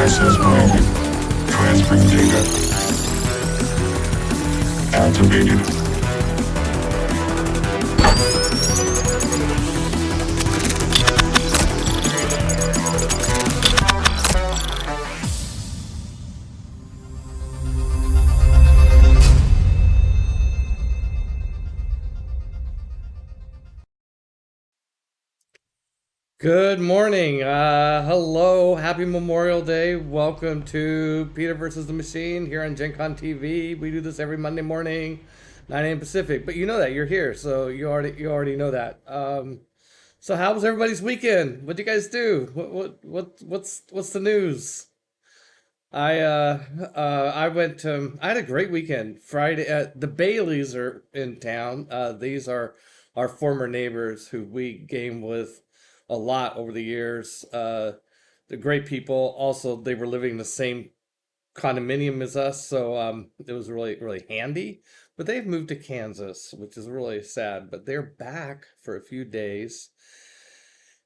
Access granted. Transferring data. Activated. Good morning. Hello. Happy Memorial Day. Welcome to Peter versus the Machine here on Gen Con TV. We do this every Monday morning, 9 a.m. Pacific. But you know that you're here, so you already know that. So how was everybody's weekend? What'd you guys do? What's the news? I went I had a great weekend. Friday the Baileys are in town. These are our former neighbors who we game with a lot over the years. They're great people. Also, they were living in the same condominium as us, so it was really handy. But they've moved to Kansas, which is really sad. But they're back for a few days,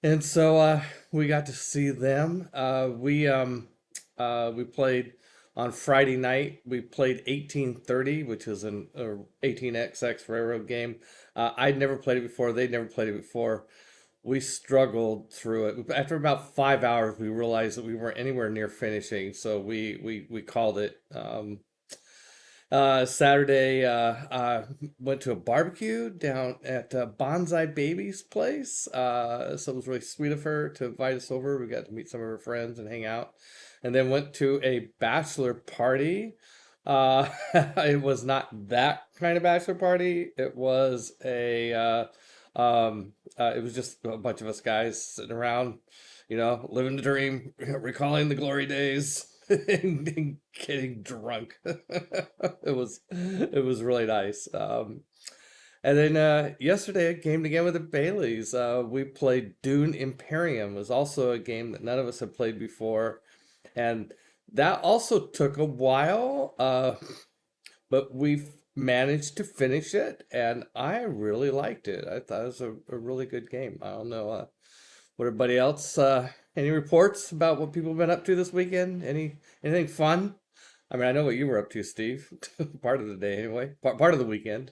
and so we got to see them. We played on Friday night. We played 1830, which is an 18XX railroad game. I'd never played it before. They'd never played it before. We struggled through it. After about 5 hours, we realized that we weren't anywhere near finishing, so we called it. Saturday, went to a barbecue down at Bonsai Baby's place. So it was really sweet of her to invite us over. We got to meet some of her friends and hang out. And then went to a bachelor party. It was not that kind of bachelor party. It was just a bunch of us guys sitting around, living the dream, recalling the glory days. And getting drunk. It was really nice. And then yesterday I came again with the Baileys. We played Dune Imperium. It was also a game that none of us had played before, and that also took a while. But we've managed to finish it, and I really liked it. I thought it was a really good game. I don't know what everybody else. Any reports about what people have been up to this weekend? Anything fun? I mean, I know what you were up to, Steve. Part of the day, anyway. Part of the weekend.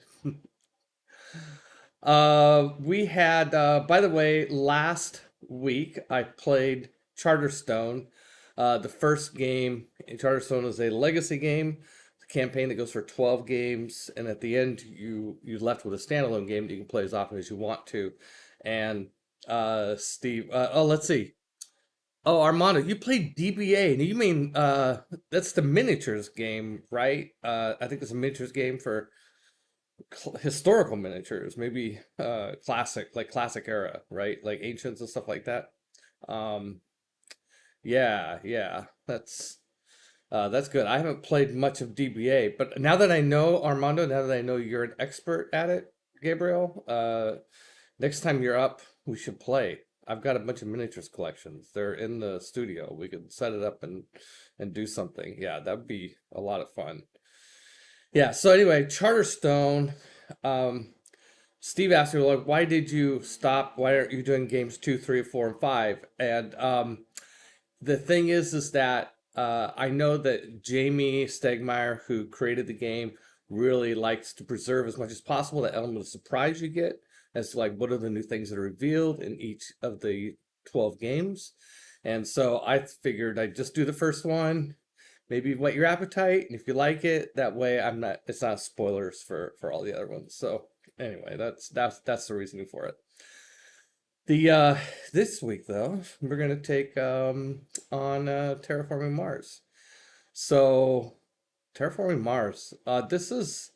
We had, by the way, last week I played Charterstone. The first game in Charterstone is a legacy game, a campaign that goes for 12 games, and at the end you left with a standalone game that you can play as often as you want to. And Steve, oh, let's see. Oh, Armando, you played DBA, and you mean that's the miniatures game, right? I think it's a miniatures game for historical miniatures, maybe classic era, right? Like ancients and stuff like that. Um, yeah, yeah, that's good. I haven't played much of DBA, but now that I know Armando, now that I know you're an expert at it, Gabriel, next time you're up, we should play. I've got a bunch of miniatures collections. They're in the studio. We could set it up and do something. Yeah, that'd be a lot of fun. Yeah, so anyway, Charterstone, um, Steve asked me, like, why did you stop? Why aren't you doing games two, three, four, and five? And the thing is that I know that Jamie Stegmaier, who created the game, really likes to preserve as much as possible that element of surprise you get as to like what are the new things that are revealed in each of the 12 games. And so I figured I'd just do the first one, maybe whet your appetite, and if you like it, that way it's not spoilers for all the other ones. So anyway, that's the reasoning for it. The This week though, we're gonna take on Terraforming Mars. So Terraforming Mars, this is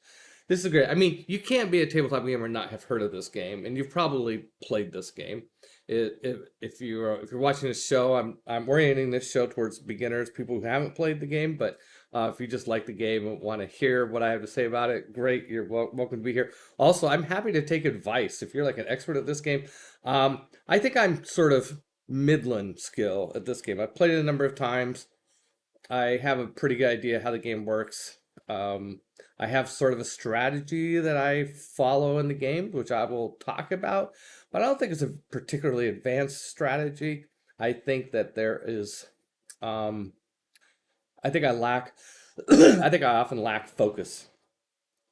great. I mean, you can't be a tabletop gamer and not have heard of this game, and you've probably played this game. If you're watching this show, I'm orienting this show towards beginners, people who haven't played the game. But if you just like the game and want to hear what I have to say about it, great. You're welcome to be here. Also, I'm happy to take advice if you're like an expert at this game. I think I'm sort of midland skill at this game. I've played it a number of times. I have a pretty good idea how the game works. Um, I have sort of a strategy that I follow in the game, which I will talk about, but I don't think it's a particularly advanced strategy. I think that there is, um, I think I lack, I think I often lack focus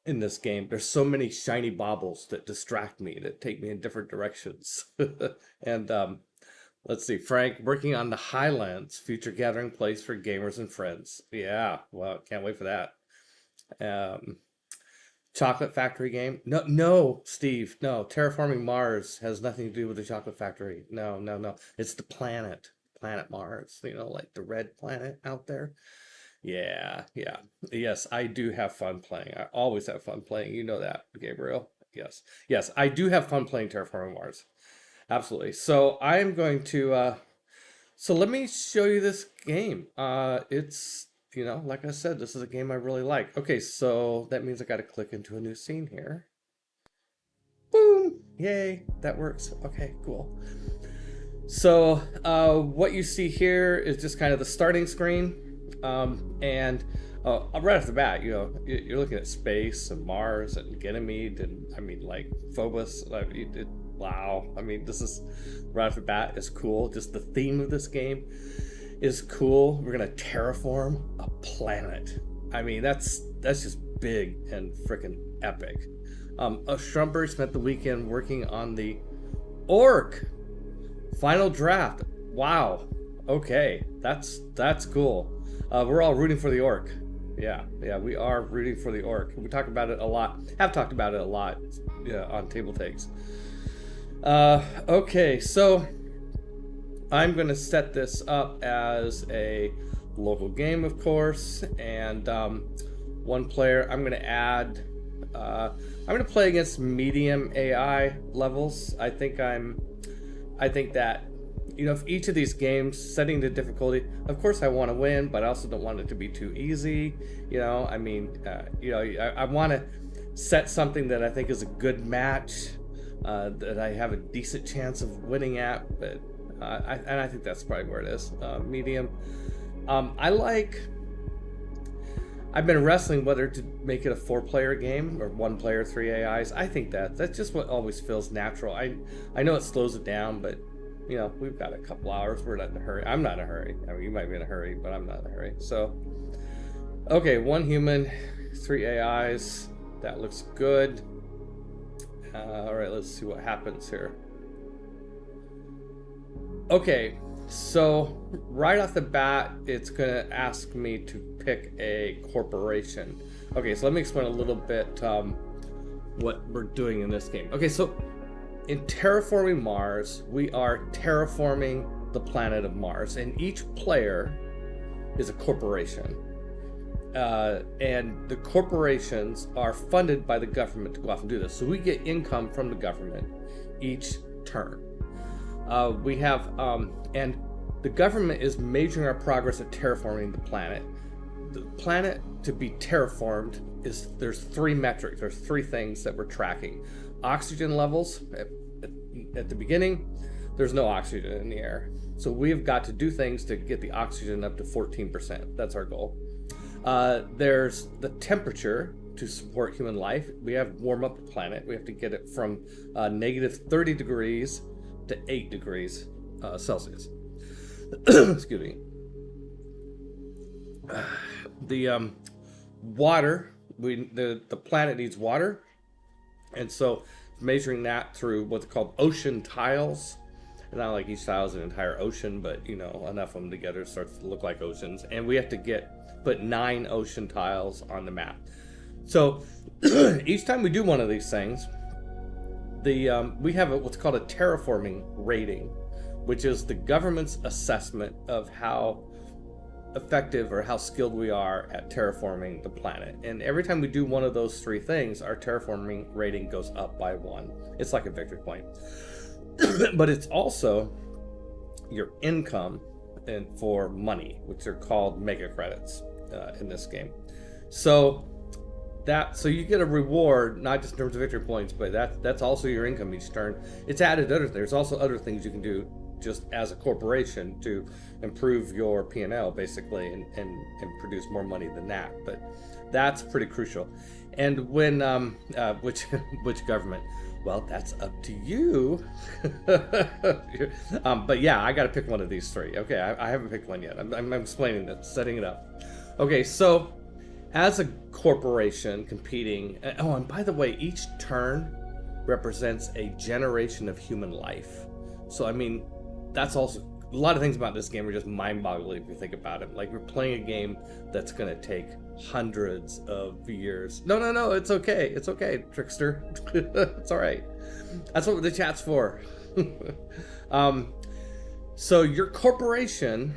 in this game. There's so many shiny baubles that distract me, that take me in different directions. And let's see, Frank, working on the Highlands, future gathering place for gamers and friends. Yeah, well, can't wait for that. Um, Chocolate Factory game? No, no, Steve, no. Terraforming Mars has nothing to do with the Chocolate Factory. No, no, no. It's the planet, planet Mars. You know, like the red planet out there. Yeah, yeah. Yes, I do have fun playing. I always have fun playing. You know that, Gabriel. Yes. Yes, I do have fun playing Terraforming Mars. Absolutely. So I'm going to so let me show you this game. It's, like I said, this is a game I really like. Okay, so that means I got to click into a new scene here. Boom! Yay, that works. Okay, cool. So what you see here is just kind of the starting screen. And right off the bat, you're looking at space and Mars and Ganymede and I mean, like Phobos. Wow. I mean, this is right off the bat is cool. Just the theme of this game is cool. We're gonna terraform a planet. I mean, that's just big and freaking epic. Schrumberg spent the weekend working on the Orc final draft. Wow. Okay, that's cool. We're all rooting for the Orc. Yeah, yeah, we are rooting for the Orc. We talk about it a lot. Have talked about it a lot. Yeah, on Table Takes. Okay, so I'm gonna set this up as a local game, of course, and one player. I'm gonna add. I'm gonna play against medium AI levels. I think that, if each of these games, setting the difficulty, of course I want to win, but I also don't want it to be too easy. I want to set something that I think is a good match, that I have a decent chance of winning at, but I think that's probably where it is, medium. I've been wrestling whether to make it a 4-player game or 1 player, 3 AIs. I think that's just what always feels natural. I know it slows it down, but we've got a couple hours. We're not in a hurry. I'm not in a hurry. I mean, you might be in a hurry, but I'm not in a hurry. So, okay, 1 human, 3 AIs. That looks good. All right, let's see what happens here. Okay, so right off the bat, it's gonna ask me to pick a corporation. Okay, so let me explain a little bit what we're doing in this game. Okay, so in Terraforming Mars, we are terraforming the planet of Mars, and each player is a corporation. And the corporations are funded by the government to go off and do this. So we get income from the government each turn. And the government is measuring our progress at terraforming the planet. The planet to be terraformed there's 3 metrics. There's 3 things that we're tracking. Oxygen levels. At the beginning, there's no oxygen in the air. So we've got to do things to get the oxygen up to 14%. That's our goal. There's the temperature to support human life. We have to warm up the planet. We have to get it from negative 30 degrees to 8 degrees Celsius. Excuse me. The water, the planet needs water, and so measuring that through what's called ocean tiles. Not like each tile is an entire ocean, but enough of them together starts to look like oceans. And we have to put 9 ocean tiles on the map. So each time we do one of these things, we have what's called a terraforming rating, which is the government's assessment of how effective or how skilled we are at terraforming the planet. And every time we do one of those 3 things, our terraforming rating goes up by 1. It's like a victory point. But it's also your income and for money, which are called mega credits in this game. So you get a reward, not just in terms of victory points, but that's also your income each turn. It's added other things. There's also other things you can do just as a corporation to improve your P&L basically and produce more money than that. But that's pretty crucial. And when which government? Well, that's up to you. But yeah, I got to pick one of these 3. Okay, I haven't picked one yet. I'm explaining it, setting it up. Okay, so as a corporation competing, oh, and by the way, each turn represents a generation of human life. So, I mean, that's also a lot of things about this game are just mind boggling if you think about it. Like, we're playing a game that's going to take hundreds of years. No, no, no, it's okay. It's okay, trickster. It's all right. That's what the chat's for. um, so, your corporation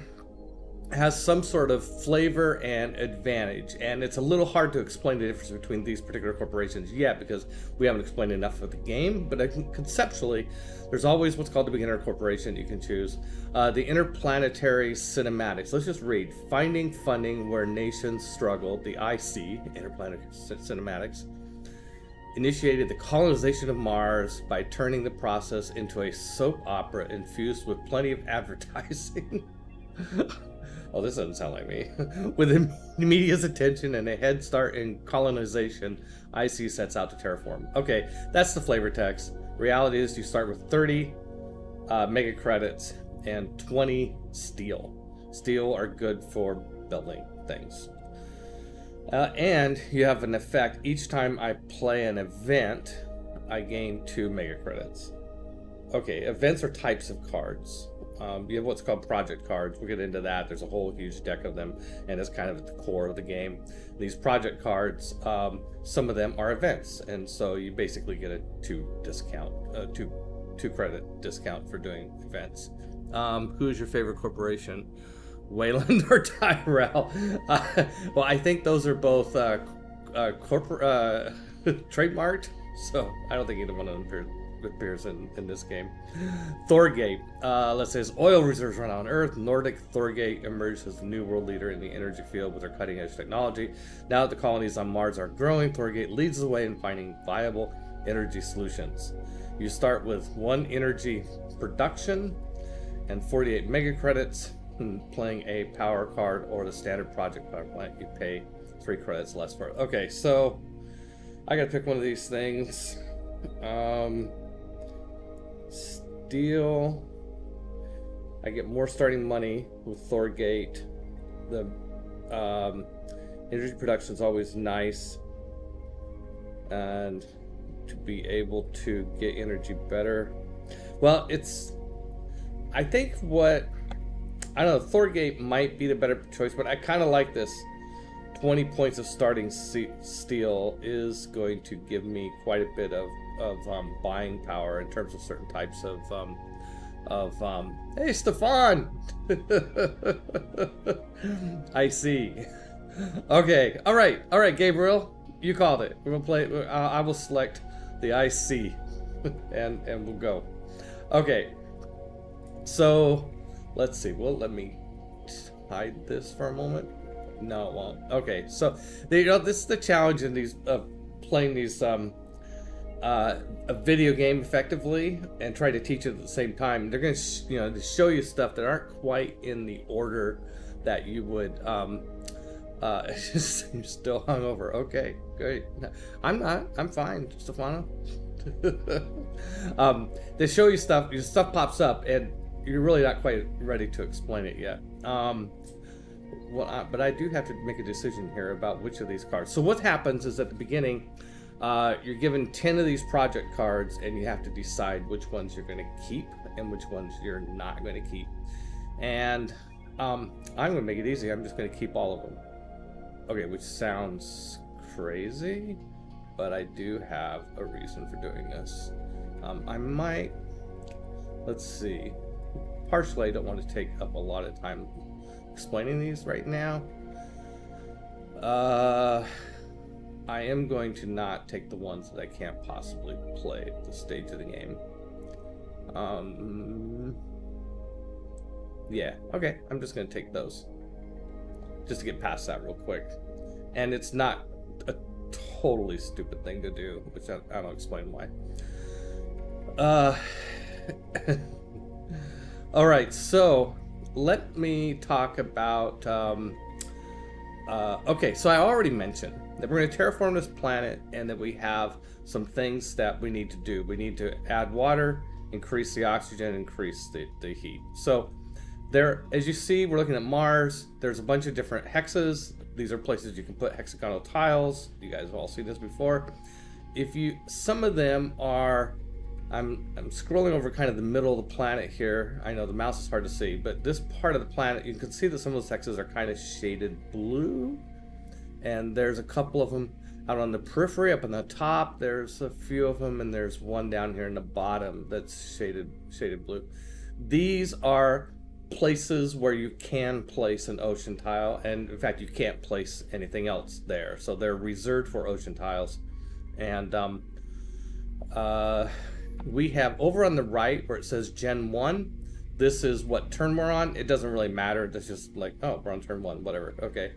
has some sort of flavor and advantage, and it's a little hard to explain the difference between these particular corporations yet because we haven't explained enough of the game. But conceptually, there's always what's called the beginner corporation you can choose. The interplanetary cinematics. Let's just read: finding funding where nations struggle. The IC, interplanetary cinematics, initiated the colonization of Mars by turning the process into a soap opera infused with plenty of advertising. Oh, this doesn't sound like me. With the media's attention and a head start in colonization, IC sets out to terraform. Okay, that's the flavor text. Reality is you start with 30 mega credits and 20 steel. Steel are good for building things. And you have an effect. Each time I play an event, I gain 2 mega credits. Okay, events are types of cards. You have what's called project cards. We'll get into that. There's a whole huge deck of them, and it's kind of at the core of the game. These project cards, some of them are events, and so you basically get a 2 credit discount for doing events. Who's your favorite corporation? Wayland or Tyrell? Well, I think those are both trademarked, so I don't think either one of them appears in this game. Thorgate, let's say, as oil reserves run out on Earth, Nordic Thorgate emerged as the new world leader in the energy field with their cutting edge technology. Now that the colonies on Mars are growing, Thorgate leads the way in finding viable energy solutions. You start with 1 energy production and 48 mega credits. Playing a power card or the standard project power plant, you pay 3 credits less for it. Okay, so I gotta pick one of these things. Steel. I get more starting money with Thorgate. The energy production is always nice, and to be able to get energy better. Well, I think I don't know, Thorgate might be the better choice, but I kind of like this. 20 points of starting steel is going to give me quite a bit of buying power in terms of certain types of hey, Stefan! I see. Okay, all right, Gabriel, you called it. We're gonna play. I will select the IC, and we'll go. Okay, so let's see. Well, let me hide this for a moment. No, it won't. Okay, so this is the challenge in these playing these a video game effectively and try to teach it at the same time. They're going to show you stuff that aren't quite in the order that you would. You're still hungover. Okay, great. I'm not. I'm fine, Stefano. They show you stuff. Your stuff pops up, and you're really not quite ready to explain it yet. But I do have to make a decision here about which of these cards. So what happens is at the beginning, you're given 10 of these project cards, and you have to decide which ones you're going to keep and which ones you're not going to keep. And I'm going to make it easy. I'm just going to keep all of them. Okay, which sounds crazy, but I do have a reason for doing this. I might, let's see. Partially, I don't want to take up a lot of time explaining these right now. I am going to not take the ones that I can't possibly play at this stage of the game. Yeah, okay, I'm just going to take those. Just to get past that real quick. And it's not a totally stupid thing to do, which I'll explain why. All right, so let me talk about... okay, so I already mentioned that we're going to terraform this planet and that we have some things that we need to do. We need to add water, increase the oxygen, increase the heat. So there, as you see, we're looking at Mars. There's a bunch of different hexes. these are places you can put hexagonal tiles. You guys have all seen this before. Some of them are, I'm scrolling over kind of the middle of the planet here. I know the mouse is hard to see, but this part of the planet, you can see that some of those hexes are kind of shaded blue. And there's a couple of them out on the periphery, up on the top. There's a few of them, and there's one down here in the bottom that's shaded blue. These are places where you can place an ocean tile, and in fact, you can't place anything else there. So they're reserved for ocean tiles. And we have over on the right where it says Gen 1. This is what turn we're on. It doesn't really matter. It's just like, oh, we're on turn 1, whatever. Okay.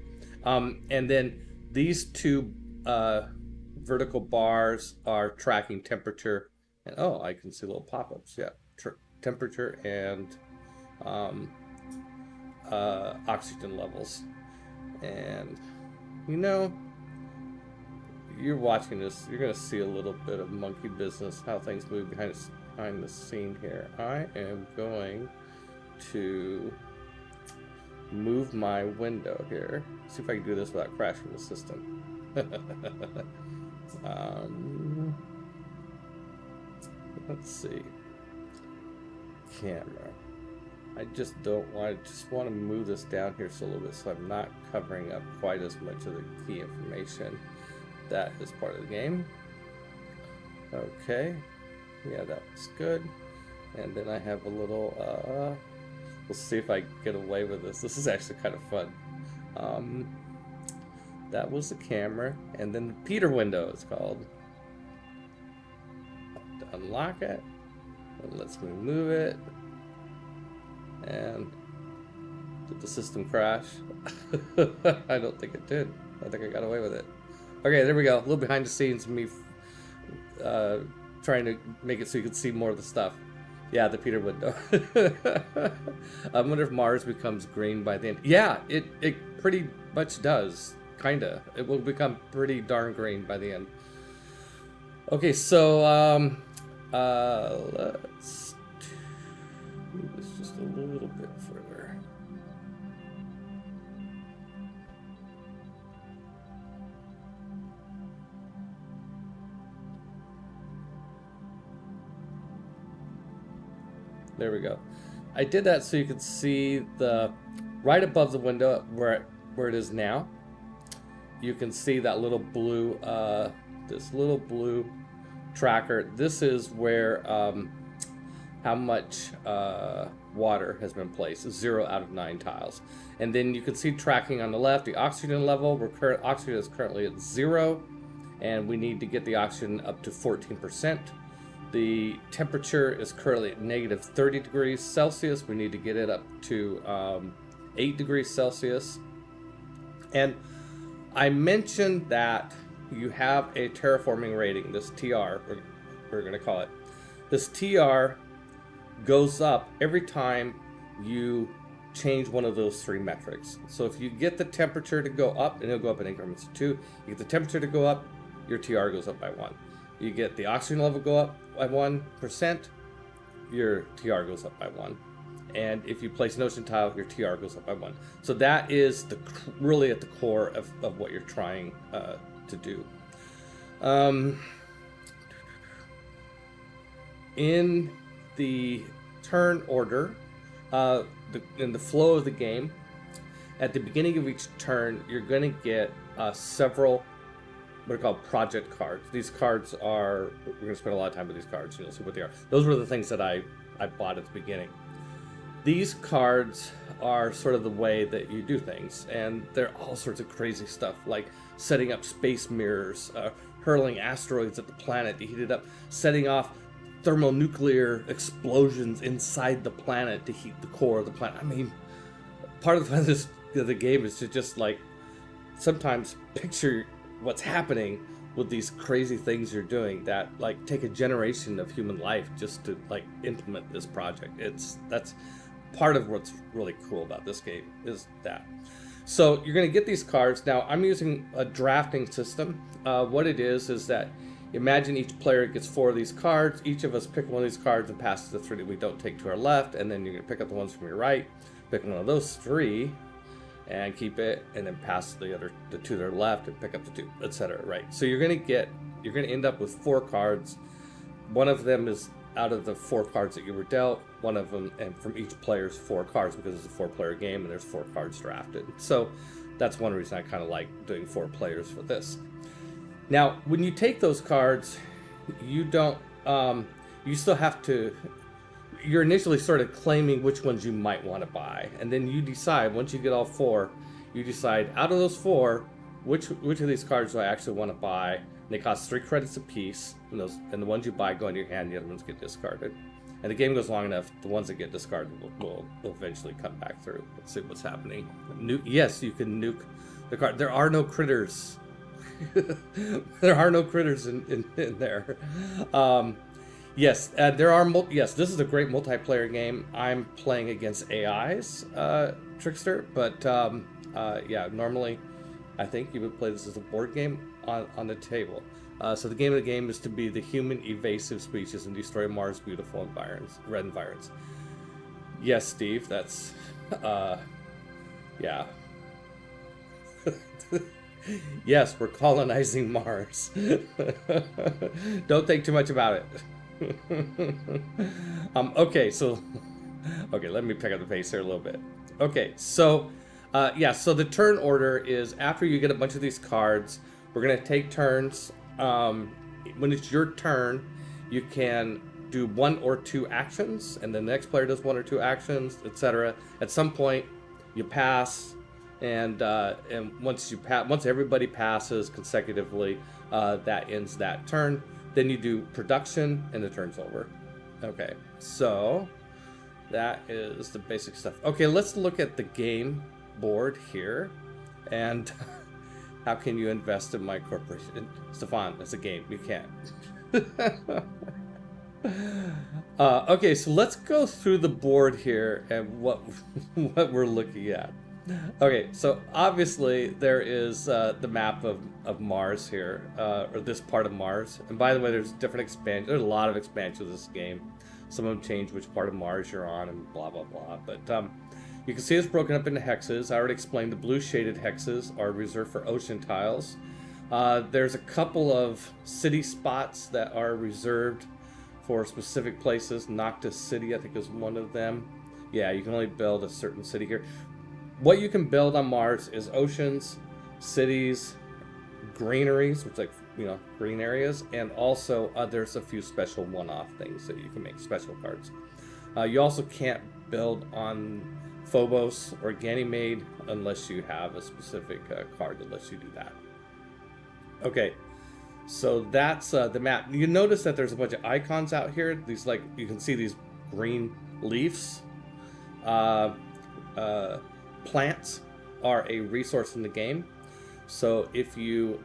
And then these two vertical bars are tracking temperature. And oh, I can see little pop-ups. Yeah, temperature and oxygen levels. And you know, you're watching this, you're going to see a little bit of monkey business, how things move behind the scene here. I am going to move my window here. See if I can do this without crashing the system. Let's see. Camera. I just want to move this down here so a little bit so I'm not covering up quite as much of the key information that is part of the game. Okay. Yeah, that was good. And then I have a little we'll see if I get away with this. This is actually kind of fun. That was the camera, and then the Peter window is called. To unlock it, and lets me move it. And did the system crash? I don't think it did. I think I got away with it. Okay, there we go. A little behind the scenes, me trying to make it so you can see more of the stuff. Yeah, the Peter window. I wonder if Mars becomes green by the end. Yeah, it pretty much does. Kinda. It will become pretty darn green by the end. Okay, so let's do this just a little bit further. There we go. I did that so you could see the right above the window where it is now. You can see that little blue, this little blue tracker. This is where how much water has been placed. 0 out of 9 tiles. And then you can see tracking on the left the oxygen level. Oxygen is currently at 0, and we need to get the oxygen up to 14%. The temperature is currently at negative 30 degrees Celsius. We need to get it up to 8 degrees Celsius. And I mentioned that you have a terraforming rating, this TR, we're going to call it. This TR goes up every time you change one of those 3 metrics. So if you get the temperature to go up, and it'll go up in increments of 2, you get the temperature to go up, your TR goes up by 1. You get the oxygen level go up by 1%, your TR goes up by 1. And if you place an ocean tile, your TR goes up by 1. So that is really at the core of what you're trying to do. In the turn order, in the flow of the game, at the beginning of each turn, you're going to get several what are called project cards. These cards are, we're going to spend a lot of time with these cards, and you'll see what they are. Those were the things that I bought at the beginning. These cards are sort of the way that you do things, and they're all sorts of crazy stuff, like setting up space mirrors, hurling asteroids at the planet to heat it up, setting off thermonuclear explosions inside the planet to heat the core of the planet. I mean, part of the game is to just like sometimes picture what's happening with these crazy things you're doing that like take a generation of human life just to like implement this project. That's part of what's really cool about this game is that. So you're going to get these cards. Now I'm using a drafting system. What it is that imagine each player gets 4 of these cards. Each of us pick one of these cards and pass the 3 that we don't take to our left, and then you're going to pick up the ones from your right, pick one of those 3, and keep it, and then pass the two that are left and pick up the two, etc. Right? So you're gonna end up with 4 cards. One of them is out of the 4 cards that you were dealt. One of them, and from each player's 4 cards, because it's a 4-player game and there's 4 cards drafted. So that's one reason I kind of like doing 4 players for this. Now, when you take those cards, you don't. You still have to. You're initially sort of claiming which ones you might want to buy, and then you decide, once you get all 4, you decide out of those 4, which of these cards do I actually want to buy. And they cost 3 credits apiece, and the ones you buy go into your hand, the other ones get discarded. And the game goes long enough, the ones that get discarded will eventually come back through. Let's see what's happening. Yes, you can nuke the card. There are no critters. There are no critters in there. Yes, there are. Yes, this is a great multiplayer game. I'm playing against AIs, Trickster, but yeah, normally I think you would play this as a board game on the table. So the game of the game is to be the human evasive species and destroy Mars' beautiful red environs. Yes, Steve, that's yeah. Yes, we're colonizing Mars. Don't think too much about it. Okay, let me pick up the pace here a little bit. Okay, so yeah, so the turn order is after you get a bunch of these cards, we're gonna take turns. When it's your turn, you can do 1 or 2 actions, and then the next player does 1 or 2 actions, etc. At some point, you pass, and once everybody passes consecutively, that ends that turn. Then you do production, and the turn's over. Okay, so that is the basic stuff. Okay, let's look at the game board here, and how can you invest in my corporation? Stefan, it's a game. You can't. Okay, so let's go through the board here and what we're looking at. Okay, so obviously there is the map of Mars here, or this part of Mars. And by the way, there's different expansions. There's a lot of expansions of this game. Some of them change which part of Mars you're on and blah, blah, blah. But you can see it's broken up into hexes. I already explained the blue shaded hexes are reserved for ocean tiles. There's a couple of city spots that are reserved for specific places. Noctis City, I think, is one of them. Yeah, you can only build a certain city here. What you can build on Mars is oceans, cities, greeneries, which like, green areas, and also there's a few special one-off things that you can make special cards. You also can't build on Phobos or Ganymede unless you have a specific card that lets you do that. Okay, so that's the map. You notice that there's a bunch of icons out here. These, like, you can see these green leaves. Plants are a resource in the game. So if you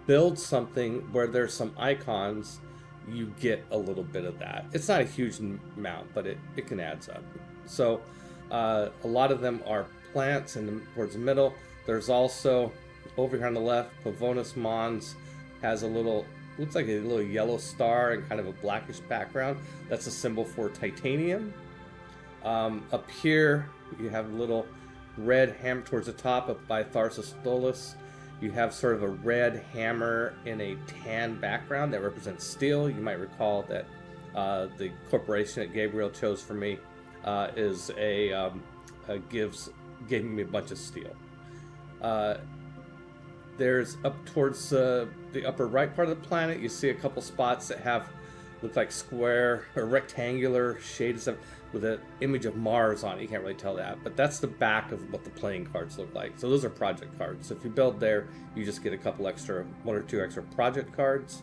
build something where there's some icons, you get a little bit of that. It's not a huge amount, but it can add up. So a lot of them are plants, and towards the middle, there's also, over here on the left, Pavonis Mons has a little, looks like a little yellow star and kind of a blackish background. That's a symbol for titanium. Up here, you have a little red hammer towards the top up by Tharsis Stolas. You have sort of a red hammer in a tan background that represents steel. You might recall that the corporation that Gabriel chose for me is gave me a bunch of steel. There's up towards the upper right part of the planet, you see a couple spots that have look like square or rectangular shades of with an image of Mars on it. You can't really tell that, but that's the back of what the playing cards look like. So those are project cards. So if you build there, you just get a couple extra, 1 or 2 extra project cards.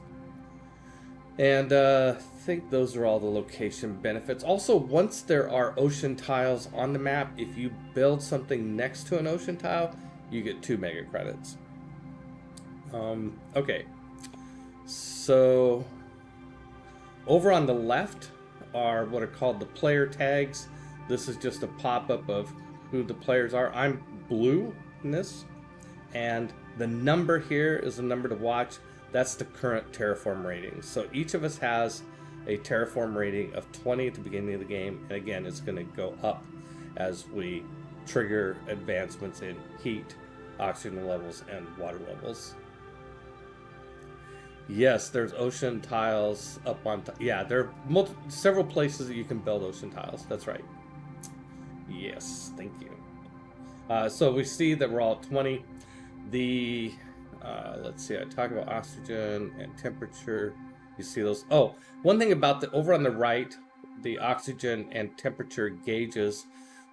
And I think those are all the location benefits. Also, once there are ocean tiles on the map, if you build something next to an ocean tile, you get 2 mega credits. Okay, so over on the left are what are called the player tags. This is just a pop-up of who the players are. I'm blue in this, and the number here is the number to watch. That's the current Terraform rating. So each of us has a Terraform rating of 20 at the beginning of the game, and again, it's going to go up as we trigger advancements in heat, oxygen levels, and water levels. Yes, there's ocean tiles up on yeah, there are several places that you can build ocean tiles. That's right. Yes, thank you. So we see that we're all at 20. The let's see, I talk about oxygen and temperature. You see those. Oh, one thing about the over on the right, the oxygen and temperature gauges,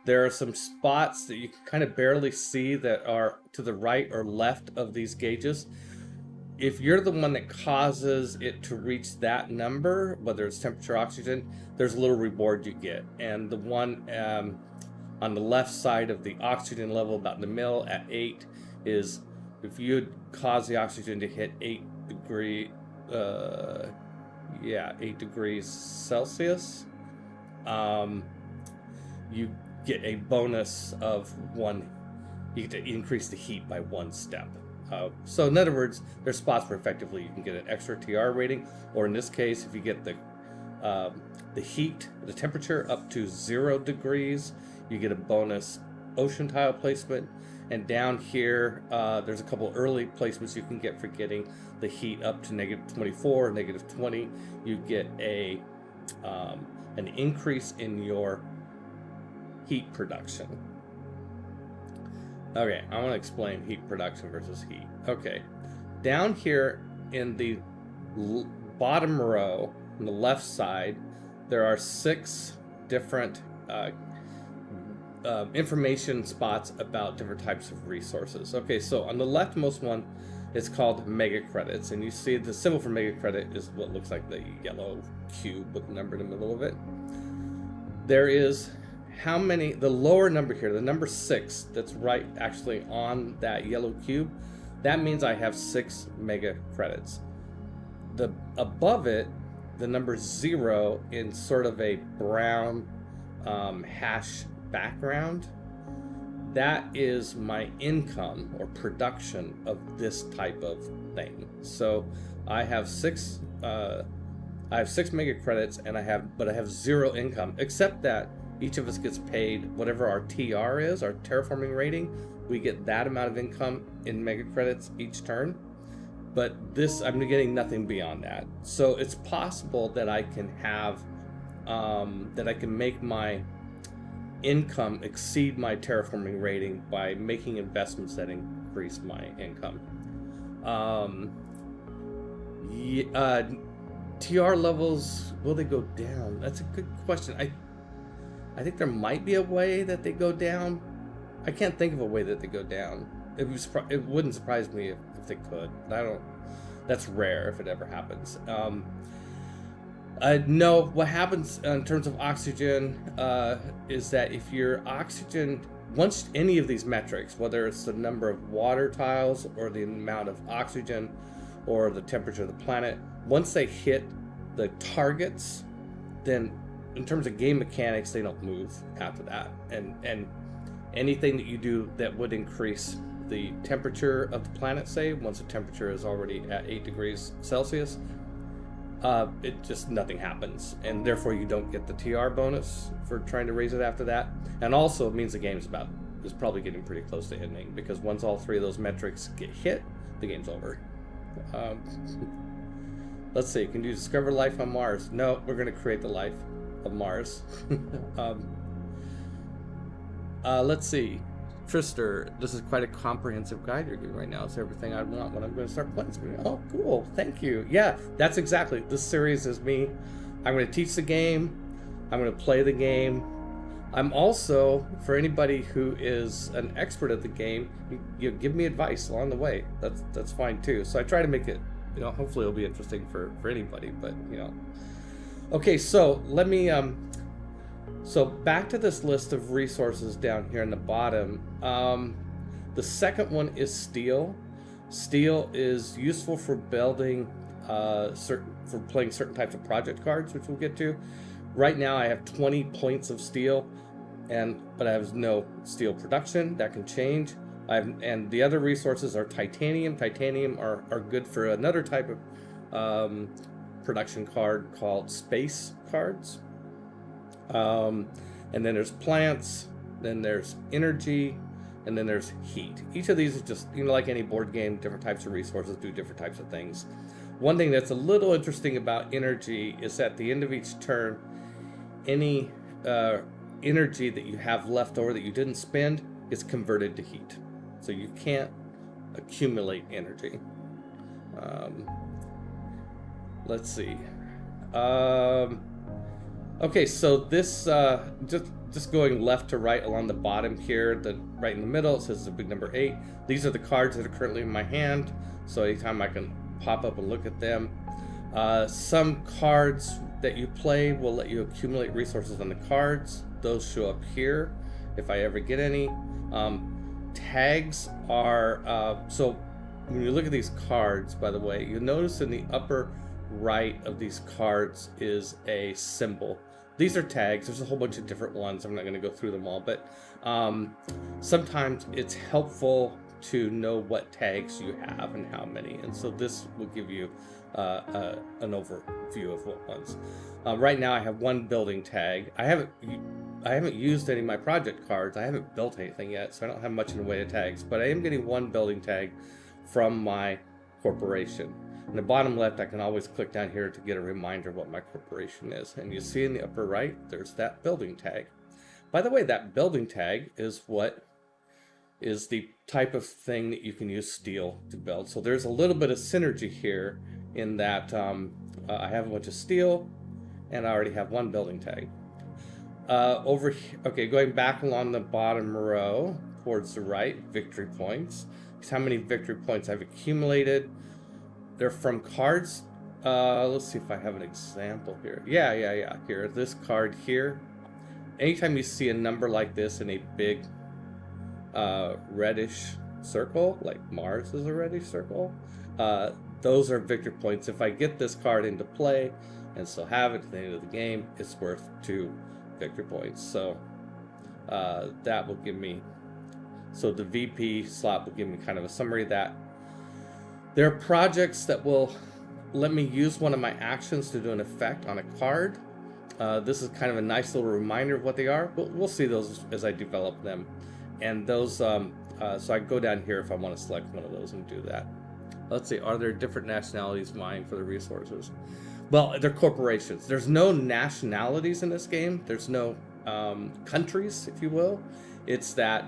there are some spots that you can kind of barely see that are to the right or left of these gauges. If you're the one that causes it to reach that number, whether it's temperature, oxygen, there's a little reward you get. And the one on the left side of the oxygen level, about in the middle at 8, is if you cause the oxygen to hit 8 degrees Celsius, you get a bonus of 1. You get to increase the heat by 1 step. So in other words, there's spots where effectively you can get an extra TR rating, or in this case, if you get the heat, the temperature up to 0 degrees, you get a bonus ocean tile placement. And down here, there's a couple early placements you can get for getting the heat up to -24, -20. You get an increase in your heat production. Okay, I want to explain heat production versus heat. Okay, down here in the bottom row, on the left side, there are 6 different information spots about different types of resources. Okay, so on the leftmost one, it's called mega credits, and you see the symbol for mega credit is what looks like the yellow cube with a number in the middle of it. There is how many, the lower number here, the number 6 that's right actually on that yellow cube, that means I have 6 mega credits. The above it, the number 0 in sort of a brown hash background, that is my income or production of this type of thing. So I have 6 mega credits, and I have 0 income, except that each of us gets paid whatever our TR is, our terraforming rating. We get that amount of income in mega credits each turn. But this, I'm getting nothing beyond that. So it's possible that I can have, that I can make my income exceed my terraforming rating by making investments that increase my income. TR levels, will they go down? That's a good question. I think there might be a way that they go down. I can't think of a way that they go down. It wouldn't surprise me if they could. But I don't. That's rare if it ever happens. No, what happens in terms of oxygen is that if your oxygen, once any of these metrics, whether it's the number of water tiles or the amount of oxygen or the temperature of the planet, once they hit the targets, then in terms of game mechanics, they don't move after that. And anything that you do that would increase the temperature of the planet, say, once the temperature is already at 8 degrees Celsius, it just nothing happens, and therefore you don't get the TR bonus for trying to raise it after that. And also it means the game is probably getting pretty close to ending, because once all 3 of those metrics get hit, the game's over. Let's see, can you discover life on Mars? No, we're going to create the life of Mars. Let's see, Trister, this is quite a comprehensive guide you're giving right now. It's everything I want when I'm going to start playing. Oh, cool, thank you. Yeah, that's exactly, this series is me. I'm going to teach the game, I'm going to play the game. I'm also, for anybody who is an expert at the game, you give me advice along the way. That's fine too. So I try to make it, hopefully it'll be interesting for anybody, but Okay, so let me so back to this list of resources down here in the bottom. The second one is steel. Steel is useful for building for playing certain types of project cards, which we'll get to. Right now I have 20 points of steel, but I have no steel production. That can change. And the other resources are titanium. Titanium are good for another type of production card called space cards. And then there's plants, then there's energy, and then there's heat. Each of these is just, like any board game, different types of resources do different types of things. One thing that's a little interesting about energy is at the end of each turn, any energy that you have left over that you didn't spend is converted to heat. So you can't accumulate energy. Let's see. Okay, so this just going left to right along the bottom here, right in the middle, it says the big number 8. These are the cards that are currently in my hand, so anytime I can pop up and look at them. Some cards that you play will let you accumulate resources on the cards. Those show up here if I ever get any. Tags are so when you look at these cards, by the way, you'll notice in the upper right of these cards is a symbol. These are tags. There's a whole bunch of different ones. I'm not going to go through them all, but sometimes it's helpful to know what tags you have and how many, and so this will give you an overview of what ones. Right now I have one building tag. I haven't used any of my project cards. I haven't built anything yet, so I don't have much in the way of tags, but I am getting one building tag from my corporation. In the bottom left, I can always click down here to get a reminder of what my corporation is. And you see in the upper right, there's that building tag. By the way, that building tag is what is the type of thing that you can use steel to build. So there's a little bit of synergy here in that I have a bunch of steel and I already have one building tag. Over here, okay, going back along the bottom row towards the right, victory points. It's how many victory points I've accumulated. They're from cards. Let's see if I have an example here. Yeah. Here, this card here. Anytime you see a number like this in a big reddish circle, like Mars is a reddish circle, those are victory points. If I get this card into play and still have it at the end of the game, it's worth 2 victory points. So that will give me, so the VP slot will give me kind of a summary of that. There are projects that will let me use one of my actions to do an effect on a card. This is kind of a nice little reminder of what they are. We'll see those as I develop them. And those, so I go down here if I want to select one of those and do that. Let's see, are there different nationalities vying for the resources? Well, they're corporations. There's no nationalities in this game. There's no countries, if you will. It's that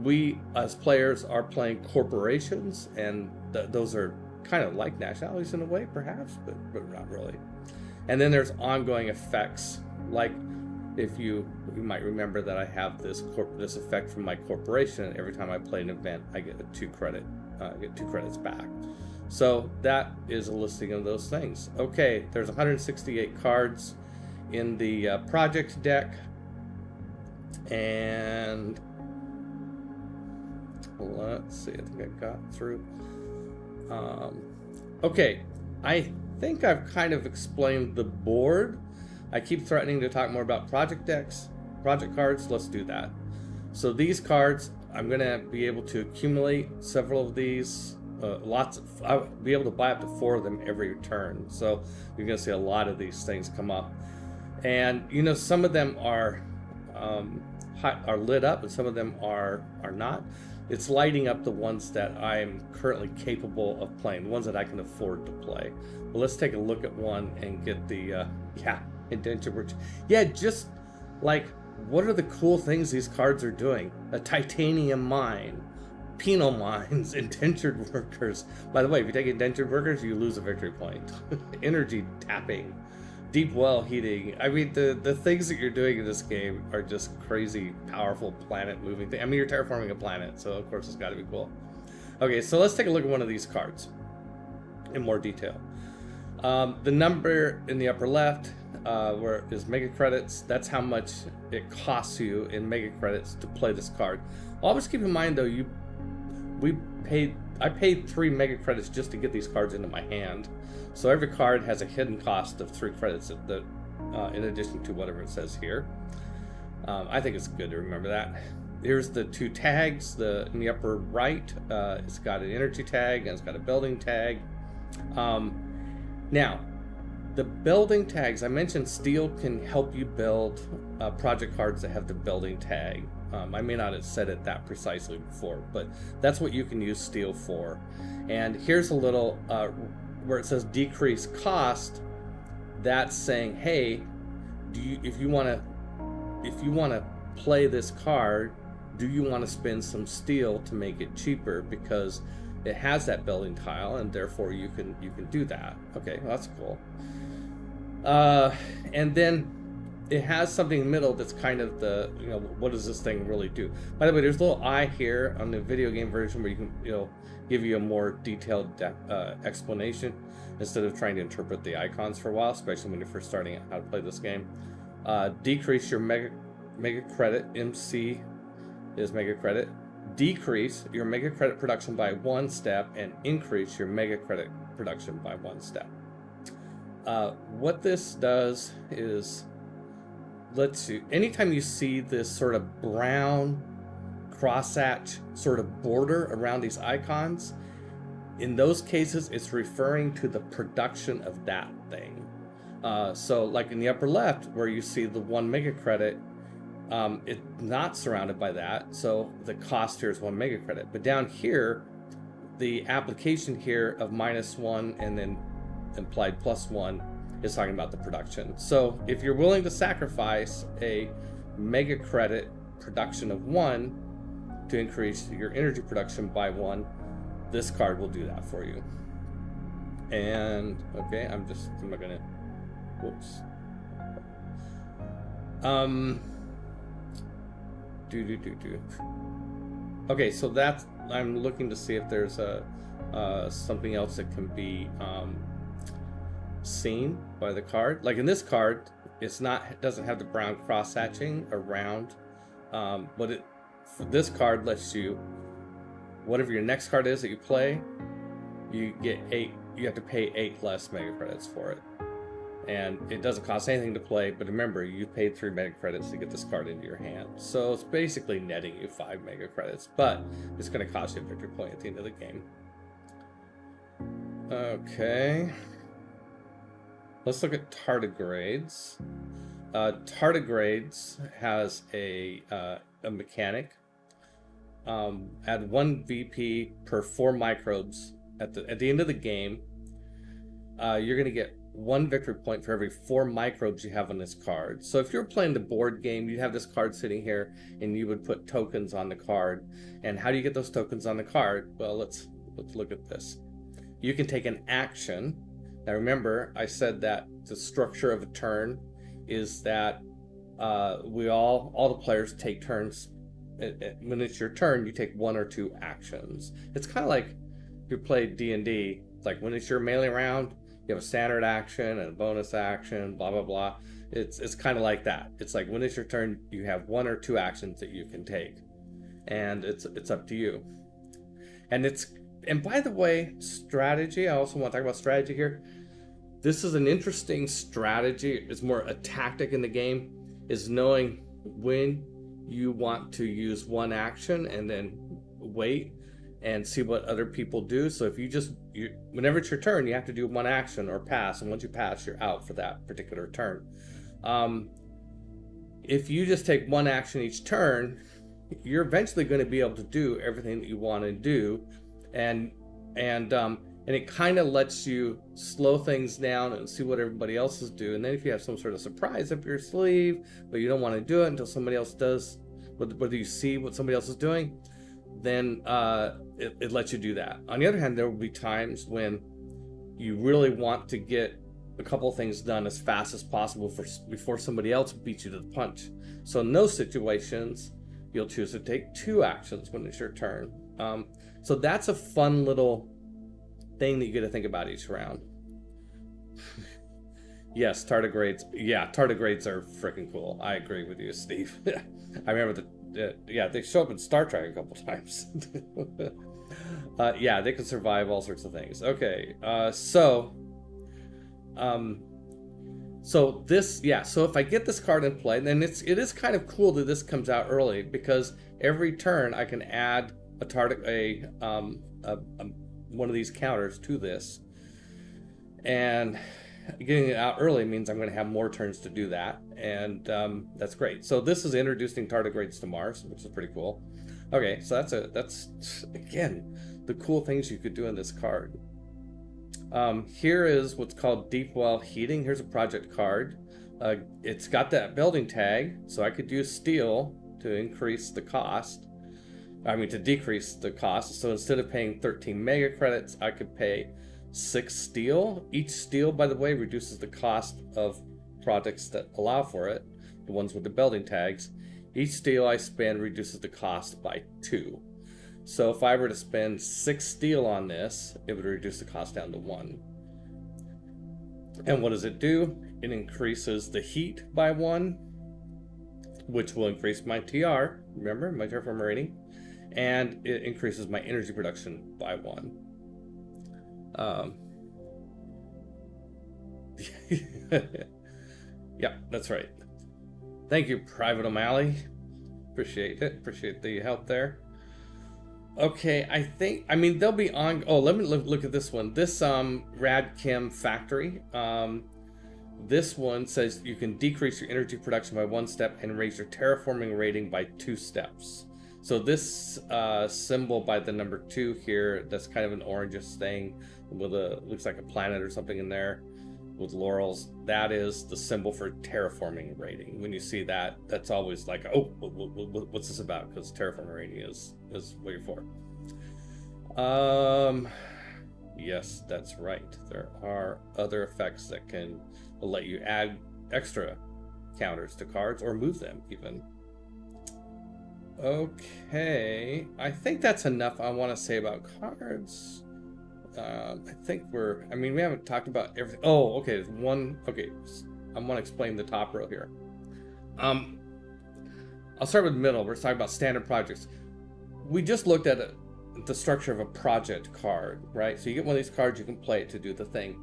we as players are playing corporations, and those are kind of like nationalities in a way, perhaps, but not really. And then there's ongoing effects, like if you might remember that I have this effect from my corporation, and every time I play an event, I get 2 credits back. So that is a listing of those things. Okay, there's 168 cards in the project deck, and let's see, I think I got through. Okay, I think I've kind of explained the board. I keep threatening to talk more about project decks, project cards. Let's do that. So these cards, I'm going to be able to accumulate several of these. I'll be able to buy up to 4 of them every turn. So you're going to see a lot of these things come up. And some of them are lit up, and some of them are not. It's lighting up the ones that I'm currently capable of playing, the ones that I can afford to play. But let's take a look at one and get the indentured workers. Yeah, just like, what are the cool things these cards are doing? A titanium mine, penal mines, indentured workers. By the way, if you take indentured workers, you lose a victory point. Energy tapping, deep well heating. I mean, the things that you're doing in this game are just crazy, powerful planet moving things. I mean, you're terraforming a planet, so of course it's got to be cool. Okay, so let's take a look at one of these cards in more detail. The number in the upper left, where is mega credits, that's how much it costs you in mega credits to play this card. Always keep in mind though, I paid 3 mega credits just to get these cards into my hand. So every card has a hidden cost of 3 credits in addition to whatever it says here. I think it's good to remember that. Here's the 2 tags. In the upper right, it's got an energy tag and it's got a building tag. Now, The building tags, I mentioned steel can help you build project cards that have the building tag. I may not have said it that precisely before, but that's what you can use steel for. And here's a little where it says decrease cost. That's saying, hey, if you want to play this card, do you want to spend some steel to make it cheaper because it has that building tile, and therefore you can do that. Okay, well, that's cool. And then it has something in the middle that's kind of the, what does this thing really do? By the way, there's a little eye here on the video game version where you can, give you a more detailed explanation instead of trying to interpret the icons for a while, especially when you're first starting out how to play this game. Decrease your mega credit. MC is mega credit. Decrease your mega credit production by 1 step and increase your mega credit production by 1 step. What this does is lets you, anytime you see this sort of brown crosshatch sort of border around these icons, in those cases it's referring to the production of that thing. So like in the upper left where you see the 1 mega credit, it's not surrounded by that, so the cost here is 1 mega credit. But down here, the application here of -1 and then implied +1 is talking about the production. So if you're willing to sacrifice a mega credit production of 1 to increase your energy production by 1, this card will do that for you. And okay, I'm not gonna, whoops. Okay, so that's, I'm looking to see if there's something else that can be seen by the card. Like in this card, it doesn't have the brown cross hatching around, but this card lets you, whatever your next card is that you play, you get 8. You have to pay 8 less mega credits for it, and it doesn't cost anything to play. But remember, you paid 3 mega credits to get this card into your hand, so it's basically netting you 5 mega credits, but it's going to cost you a victory point at the end of the game. Okay. Let's look at tardigrades. Tardigrades has a mechanic. Add 1 VP per 4 microbes at the end of the game. You're going to get 1 victory point for every 4 microbes you have on this card. So if you're playing the board game, you'd have this card sitting here, and you would put tokens on the card. And how do you get those tokens on the card? Well, let's look at this. You can take an action. Now remember, I said that the structure of a turn is that all the players take turns. When it's your turn, you take 1 or 2 actions. It's kind of like if you play D&D. It's like when it's your melee round, you have a standard action and a bonus action, blah blah blah. It's kind of like that. It's like when it's your turn, you have 1 or 2 actions that you can take, and it's up to you. And by the way, strategy, I also want to talk about strategy here. This is an interesting strategy. It's more a tactic in the game, is knowing when you want to use 1 action and then wait and see what other people do. So if whenever it's your turn, you have to do 1 action or pass, and once you pass, you're out for that particular turn. If you just take 1 action each turn, you're eventually going to be able to do everything that you want to do. And it kind of lets you slow things down and see what everybody else is doing. And then if you have some sort of surprise up your sleeve, but you don't want to do it until somebody else does, whether you see what somebody else is doing, then it lets you do that. On the other hand, there will be times when you really want to get a couple of things done as fast as possible before somebody else beats you to the punch. So in those situations, you'll choose to take 2 actions when it's your turn. So that's a fun little thing that you get to think about each round. Yes, tardigrades. Yeah, tardigrades are freaking cool. I agree with you, Steve. I remember they show up in Star Trek a couple times. Yeah, they can survive all sorts of things. Okay, so if I get this card in play, then it is kind of cool that this comes out early, because every turn I can add one of these counters to this, and getting it out early means I'm going to have more turns to do that, and that's great. So this is introducing tardigrades to Mars, which is pretty cool. Okay, so that's again the cool things you could do in this card. Here is what's called deep well heating. Here's a project card. It's got that building tag, so I could use steel to increase the cost. I mean, to decrease the cost. So instead of paying 13 mega credits, I could pay 6 steel. Each steel, by the way, reduces the cost of projects that allow for it, the ones with the building tags. Each steel I spend reduces the cost by 2. So if I were to spend 6 steel on this, it would reduce the cost down to 1. And what does it do? It increases the heat by 1, which will increase my TR, remember, my terraform rating, and it increases my energy production by 1. Yeah, that's right. Thank you, Private O'Malley. Appreciate it. Appreciate the help there. Okay, I mean, they'll be on. Oh, let me look at this one. This Rad Chem Factory. This one says you can decrease your energy production by 1 step and raise your terraforming rating by 2 steps. So this symbol by the number 2 here, that's kind of an orangish thing with looks like a planet or something in there with laurels. That is the symbol for terraforming rating. When you see that, that's always like, oh, what's this about? Because terraforming rating is what you're for. Yes, that's right. There are other effects that can let you add extra counters to cards or move them even. Okay, I think that's enough I want to say about cards. I think we haven't talked about everything. Oh, okay, there's one. Okay, I want to explain the top row here. I'll start with the middle. We're talking about standard projects. We just looked at the structure of a project card, right? So you get one of these cards, you can play it to do the thing.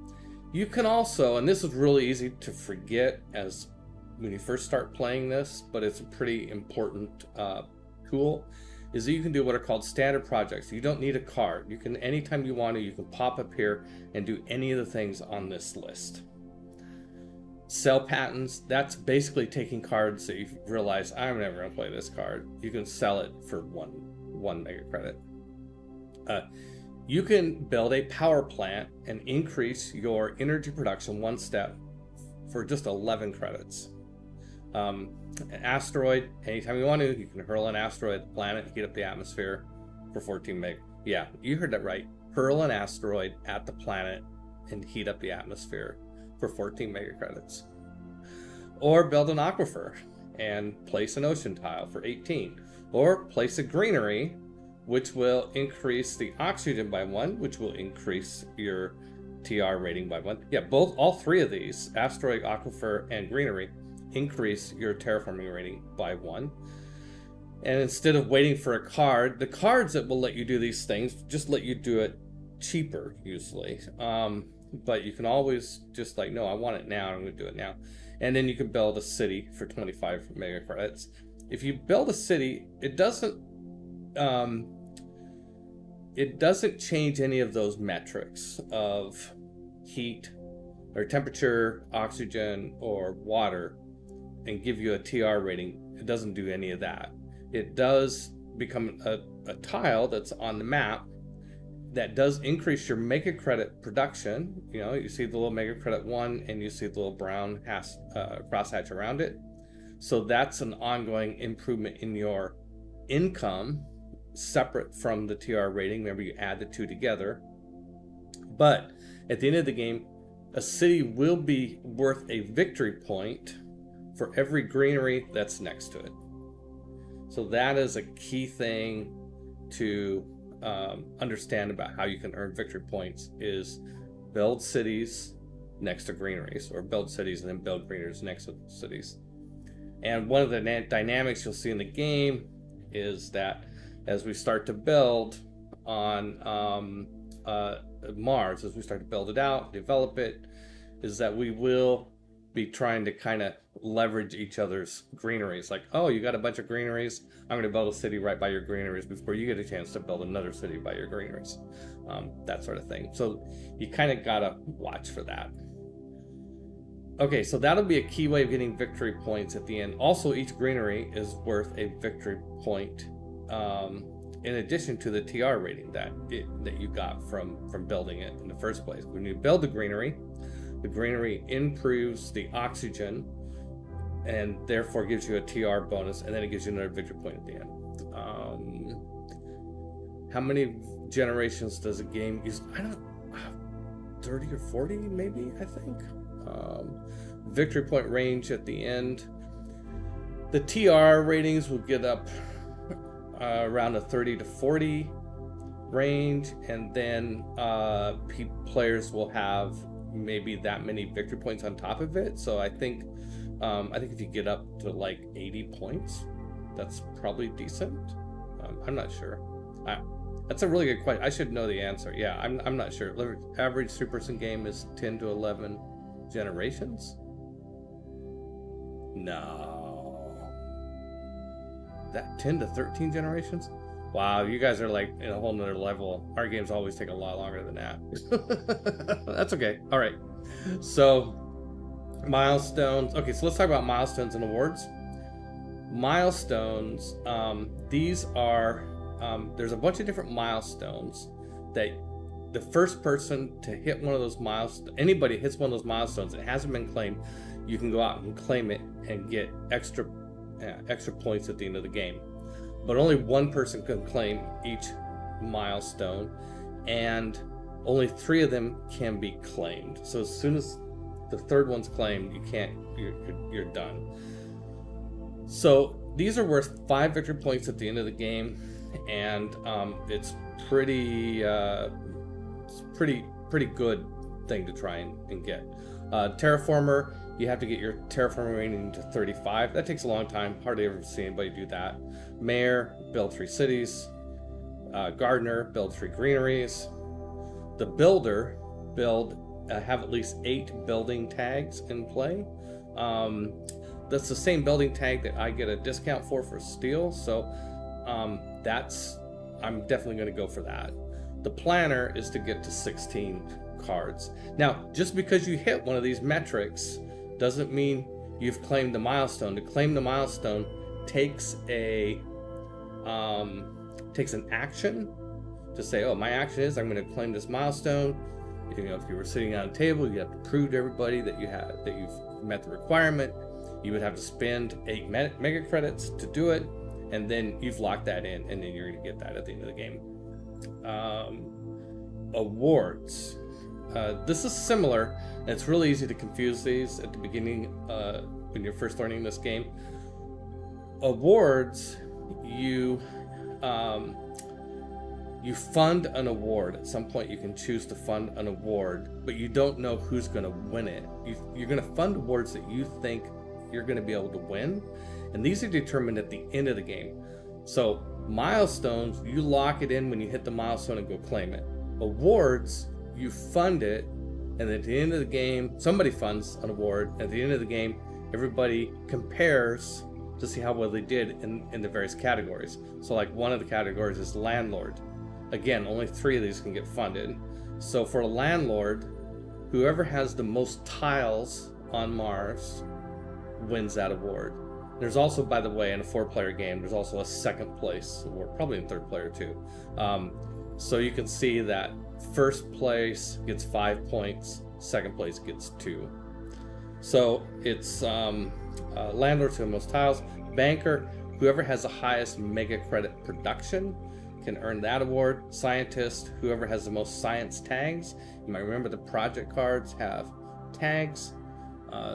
You can also, and this is really easy to forget as when you first start playing this, but it's a pretty important tool, is that you can do what are called standard projects. You don't need a card. You can, anytime you want to, you can pop up here and do any of the things on this list. Sell patents, that's basically taking cards that you realize, I'm never going to play this card. You can sell it for one mega credit. You can build a power plant and increase your energy production 1 step for just 11 credits. An asteroid, anytime you want to, you can hurl an asteroid at the planet, heat up the atmosphere for 14 meg. Yeah, you heard that right. Hurl an asteroid at the planet and heat up the atmosphere for 14 mega credits. Or build an aquifer and place an ocean tile for 18. Or place a greenery, which will increase the oxygen by 1, which will increase your TR rating by 1. Yeah, all 3 of these, asteroid, aquifer, and greenery, increase your terraforming rating by 1. And instead of waiting for a card, the cards that will let you do these things just let you do it cheaper usually. But you can always just like, no, I want it now, I'm going to do it now. And then you can build a city for 25 mega credits. If you build a city, it doesn't change any of those metrics of heat or temperature, oxygen, or water and give you a TR rating. It doesn't do any of that. It does become a tile that's on the map that does increase your mega credit production. You know, you see the little mega credit 1 and you see the little brown crosshatch around it. So that's an ongoing improvement in your income separate from the TR rating. Remember, you add the 2 together. But at the end of the game, a city will be worth a victory point for every greenery that's next to it. So that is a key thing to understand about how you can earn victory points, is build cities next to greeneries, or build cities and then build greeneries next to cities. And one of the dynamics you'll see in the game is that as we start to build on Mars, as we start to build it out, develop it, is that we will be trying to kind of leverage each other's greeneries. Like, oh, you got a bunch of greeneries, I'm going to build a city right by your greeneries before you get a chance to build another city by your greeneries. That sort of thing. So you kind of got to watch for that. Okay, so that'll be a key way of getting victory points at the end. Also, each greenery is worth a victory point, in addition to the TR rating that you got from building it in the first place. When you build the greenery improves the oxygen, and therefore gives you a TR bonus, and then it gives you another victory point at the end. How many generations does a game use? I don't. 30 or 40, maybe. I think. Victory point range at the end. The TR ratings will get up around a 30 to 40 range, and then players will have maybe that many victory points on top of it. So I think if you get up to like 80 points, that's probably decent. I'm not sure. That's a really good question. I should know the answer. Yeah, I'm not sure. Average 3-person game is 10 to 11 generations? No. That 10 to 13 generations? Wow, you guys are like in a whole nother level. Our games always take a lot longer than that. That's okay. All right. So, milestones. Okay, so let's talk about milestones and awards. Milestones, these are, there's a bunch of different milestones that the first person to hit one of those milestones, anybody hits one of those milestones that hasn't been claimed, you can go out and claim it and get extra points at the end of the game. But only one person can claim each milestone, and only 3 of them can be claimed. So as soon as the third one's claimed, you're done. So these are worth 5 victory points at the end of the game, and it's pretty good thing to try and get. Terraformer, you have to get your terraforming rating to 35. That takes a long time. Hardly ever see anybody do that. Mayor, build 3 cities. Gardener, build 3 greeneries. The builder, have at least 8 building tags in play. That's the same building tag that I get a discount for steel. So I'm definitely going to go for that. The planner is to get to 16 cards. Now, just because you hit one of these metrics doesn't mean you've claimed the milestone. To claim the milestone takes an action to say, oh, my action is I'm going to claim this milestone. If you were sitting on a table, you have to prove to everybody that you've met the requirement. You would have to spend 8 mega credits to do it, and then you've locked that in, and then you're going to get that at the end of the game. Awards. This is similar, and it's really easy to confuse these at the beginning when you're first learning this game. Awards, you fund an award. At some point you can choose to fund an award, but you don't know who's going to win it. You're going to fund awards that you think you're going to be able to win, and these are determined at the end of the game. So milestones, you lock it in when you hit the milestone and go claim it. Awards, you fund it, and at the end of the game, somebody funds an award. At the end of the game, everybody compares to see how well they did in the various categories. So like one of the categories is landlord. Again, only 3 of these can get funded. So for a landlord, whoever has the most tiles on Mars wins that award. There's also, by the way, in a 4-player game, there's also a second place award, probably in 3rd player too. So you can see that first place gets 5 points, second place gets 2. So it's landlord to the most tiles. Banker, whoever has the highest mega credit production can earn that award. Scientist, whoever has the most science tags. You might remember the project cards have tags.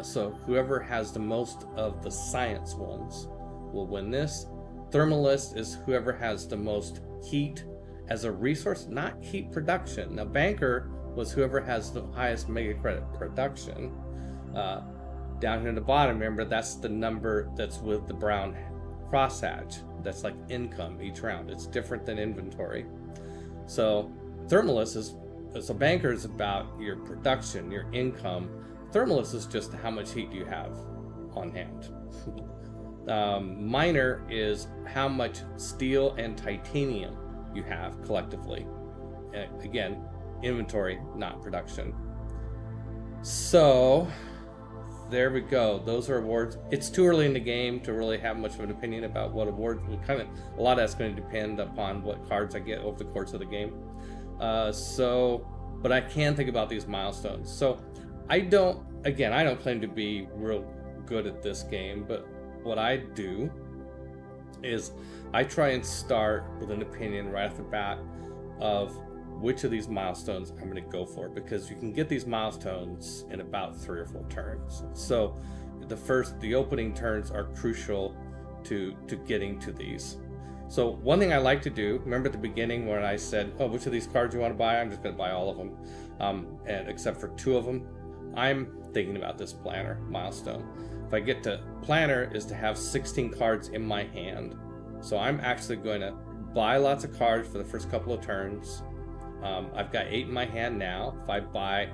So whoever has the most of the science ones will win this. Thermalist is whoever has the most heat as a resource, not heat production. Now, banker was whoever has the highest mega credit production. Down here at the bottom, remember, that's the number that's with the brown crosshatch. That's like income each round. It's different than inventory. So thermalist so banker is about your production, your income. Thermalist is just how much heat do you have on hand. Miner is how much steel and titanium you have collectively. Again, inventory, not production. So there we go. Those are awards. It's too early in the game to really have much of an opinion about what awards. A lot of that's going to depend upon what cards I get over the course of the game. But I can think about these milestones. So I don't claim to be real good at this game, but what I do is I try and start with an opinion right off the bat of which of these milestones I'm going to go for, because you can get these milestones in about 3 or 4 turns. So the opening turns are crucial to getting to these. So one thing I like to do, remember at the beginning when I said, oh, which of these cards you want to buy? I'm just going to buy all of them, and except for 2 of them. I'm thinking about this planner milestone. If I get to planner is to have 16 cards in my hand. So I'm actually going to buy lots of cards for the first couple of turns. I've got 8 in my hand now. If I buy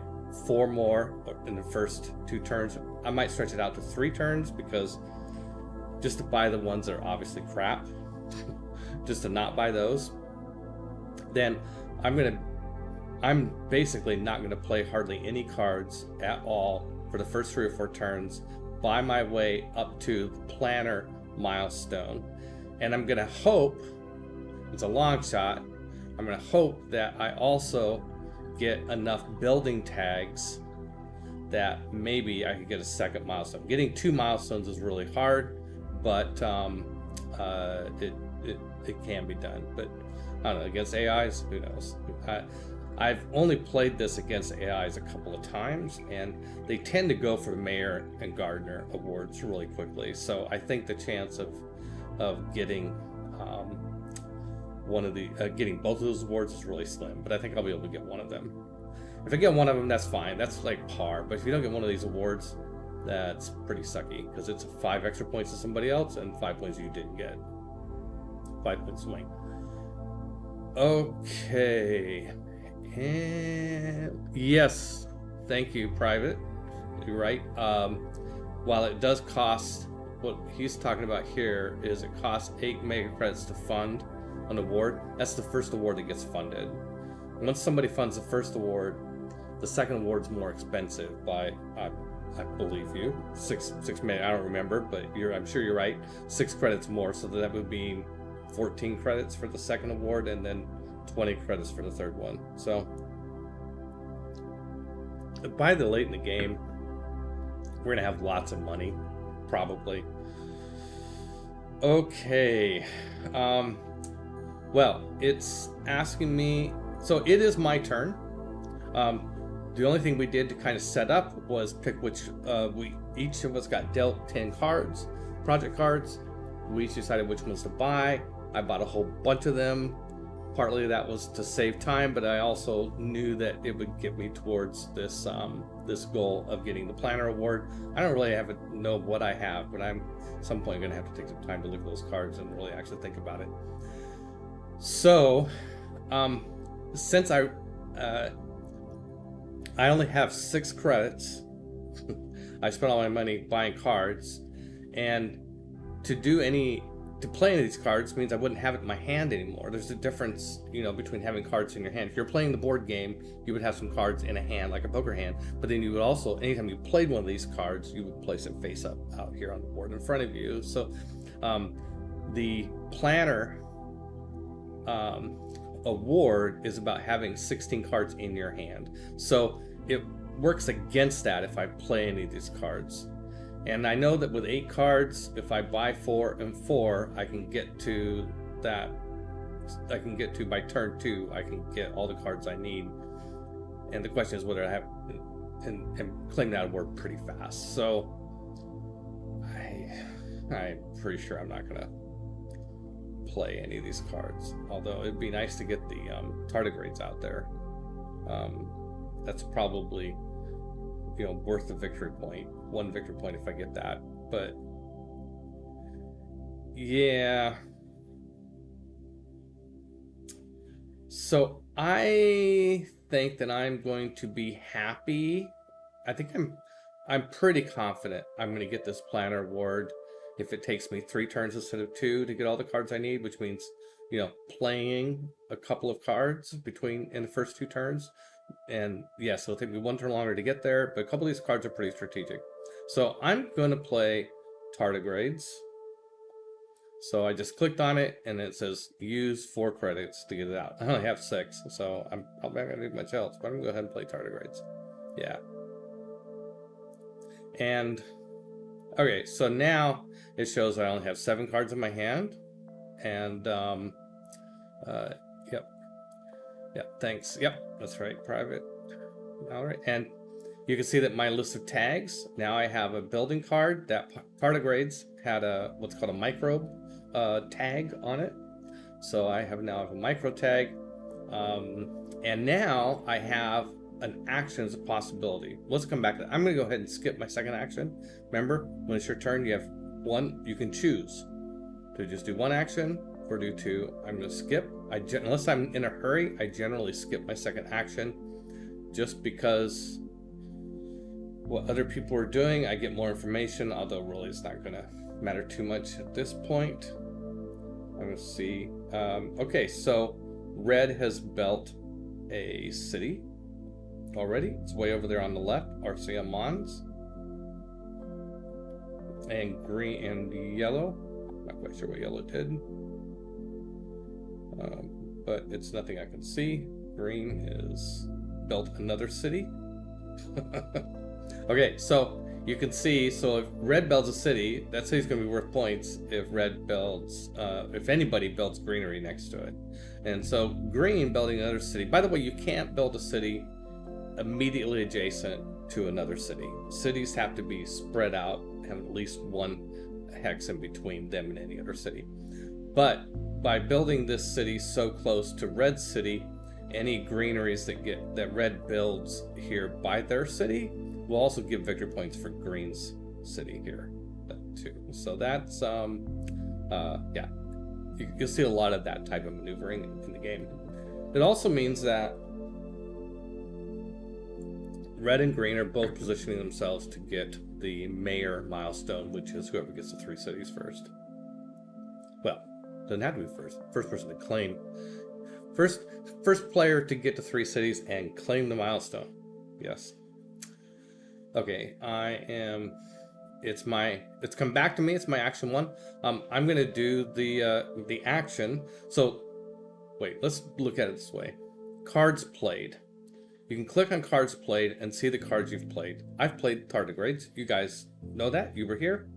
4 more in the first 2 turns, I might stretch it out to 3 turns, because just to buy the ones that are obviously crap, just to not buy those, then I'm basically not going to play hardly any cards at all for the first 3 or 4 turns, buy my way up to the planner milestone, and I'm going to hope, it's a long shot, I'm going to hope that I also get enough building tags that maybe I could get a second milestone. Getting 2 milestones is really hard, but it can be done. But I don't know, against AIs, who knows? I've only played this against AIs a couple of times, and they tend to go for Mayor and Gardner awards really quickly. So I think the chance of getting getting both of those awards is really slim. But I think I'll be able to get one of them. If I get one of them, that's fine. That's like par. But if you don't get one of these awards, that's pretty sucky, because it's 5 extra points to somebody else and 5 points you didn't get. 5-point swing. Okay. And yes, thank you, Private. You're right. While it does cost, what he's talking about here is it costs 8 mega credits to fund an award. That's the first award that gets funded. Once somebody funds the first award, the second award's more expensive by, I believe you, 6 minutes. I don't remember, but I'm sure you're right. 6 credits more, so that would be 14 credits for the second award, and then 20 credits for the third one. So by the late in the game, we're gonna have lots of money, probably. Okay. Well, it's asking me, so it is my turn. The only thing we did to kind of set up was pick which each of us got dealt 10 cards, project cards. We each decided which ones to buy. I bought a whole bunch of them. Partly that was to save time, but I also knew that it would get me towards this goal of getting the planner award. I don't really know what I have, but I'm at some point going to have to take some time to look at those cards and really actually think about it. So, since I only have 6 credits, I spent all my money buying cards, and to play any of these cards means I wouldn't have it in my hand anymore. There's a difference, between having cards in your hand. If you're playing the board game, you would have some cards in a hand, like a poker hand, but then you would also, anytime you played one of these cards, you would place it face up out here on the board in front of you. So the planner award is about having 16 cards in your hand. So it works against that if I play any of these cards. And I know that with 8 cards, if I buy 4 and 4, I can get to that. I can get to, by turn 2, I can get all the cards I need. And the question is whether I have and claim that award pretty fast. So I'm pretty sure I'm not gonna play any of these cards. Although it'd be nice to get the tardigrades out there. That's probably worth the victory point. 1 victory point if I get that. But yeah. So I think that I'm going to be happy. I think I'm pretty confident I'm going to get this planner award if it takes me 3 turns instead of 2 to get all the cards I need, which means playing a couple of cards in the first 2 turns. And yeah, so it'll take me 1 turn longer to get there, but a couple of these cards are pretty strategic. So I'm going to play tardigrades. So I just clicked on it and it says use 4 credits to get it out. I only have 6, so I'm probably not going to do much else, but I'm going to go ahead and play tardigrades. Yeah. And okay, so now it shows I only have 7 cards in my hand. And yep. Yep, thanks. Yep, that's right, private. All right, and you can see that my list of tags, now I have a building card. That tardigrades had a what's called a microbe tag on it. So I now have a micro tag. And now I have an action as a possibility. Let's come back to that. I'm going to go ahead and skip my second action. Remember, when it's your turn, you have one. You can choose to just do 1 action or do 2. I'm going to skip. Unless I'm in a hurry, I generally skip my second action just because what other people are doing, I get more information, although really it's not going to matter too much at this point. I'm going to see. Okay, so red has built a city already. It's way over there on the left, Arcia Mons. And green and yellow. Not quite sure what yellow did. But it's nothing I can see. Green is built another city. Okay, so you can see, so if red builds a city, that city's going to be worth points if red builds, if anybody builds greenery next to it. And so green building another city. By the way, you can't build a city immediately adjacent to another city. Cities have to be spread out, have at least 1 hex in between them and any other city. But by building this city so close to red city, any greeneries that red builds here by their city will also give victory points for green's city here too. So that's yeah, you'll see a lot of that type of maneuvering in the game. It also means that red and green are both positioning themselves to get the mayor milestone, which is whoever gets the 3 cities first. Well, doesn't have to be first person to claim. First player to get to 3 cities and claim the milestone. Yes. Okay, it's come back to me. It's my action 1. I'm gonna do the action. So wait, let's look at it this way. Cards played. You can click on cards played and see the cards you've played. I've played tardigrades. You guys know that? You were here?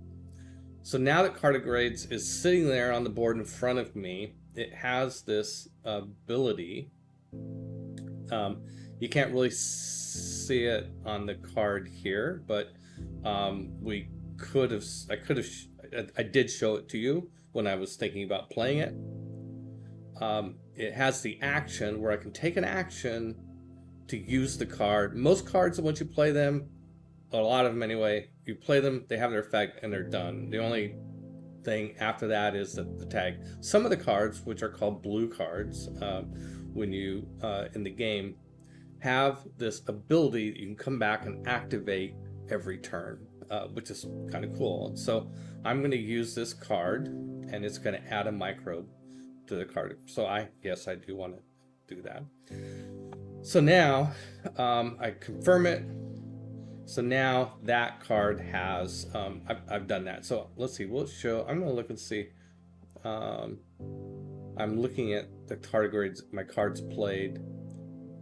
So now that tardigrades is sitting there on the board in front of me, it has this ability. You can't really see it on the card here, but I did show it to you when I was thinking about playing it. It has the action where I can take an action to use the card. Most cards, once you play them, a lot of them anyway, you play them, they have their effect, and they're done. The only thing after that is the tag. Some of the cards, which are called blue cards, when you in the game, have this ability that you can come back and activate every turn, which is kind of cool. So I'm going to use this card, and it's going to add a microbe to the card. So yes, I do want to do that. So now I confirm it. So now that card has, I've done that. So let's see, we'll show, I'm going to look and see. I'm looking at the tardigrades, my cards played,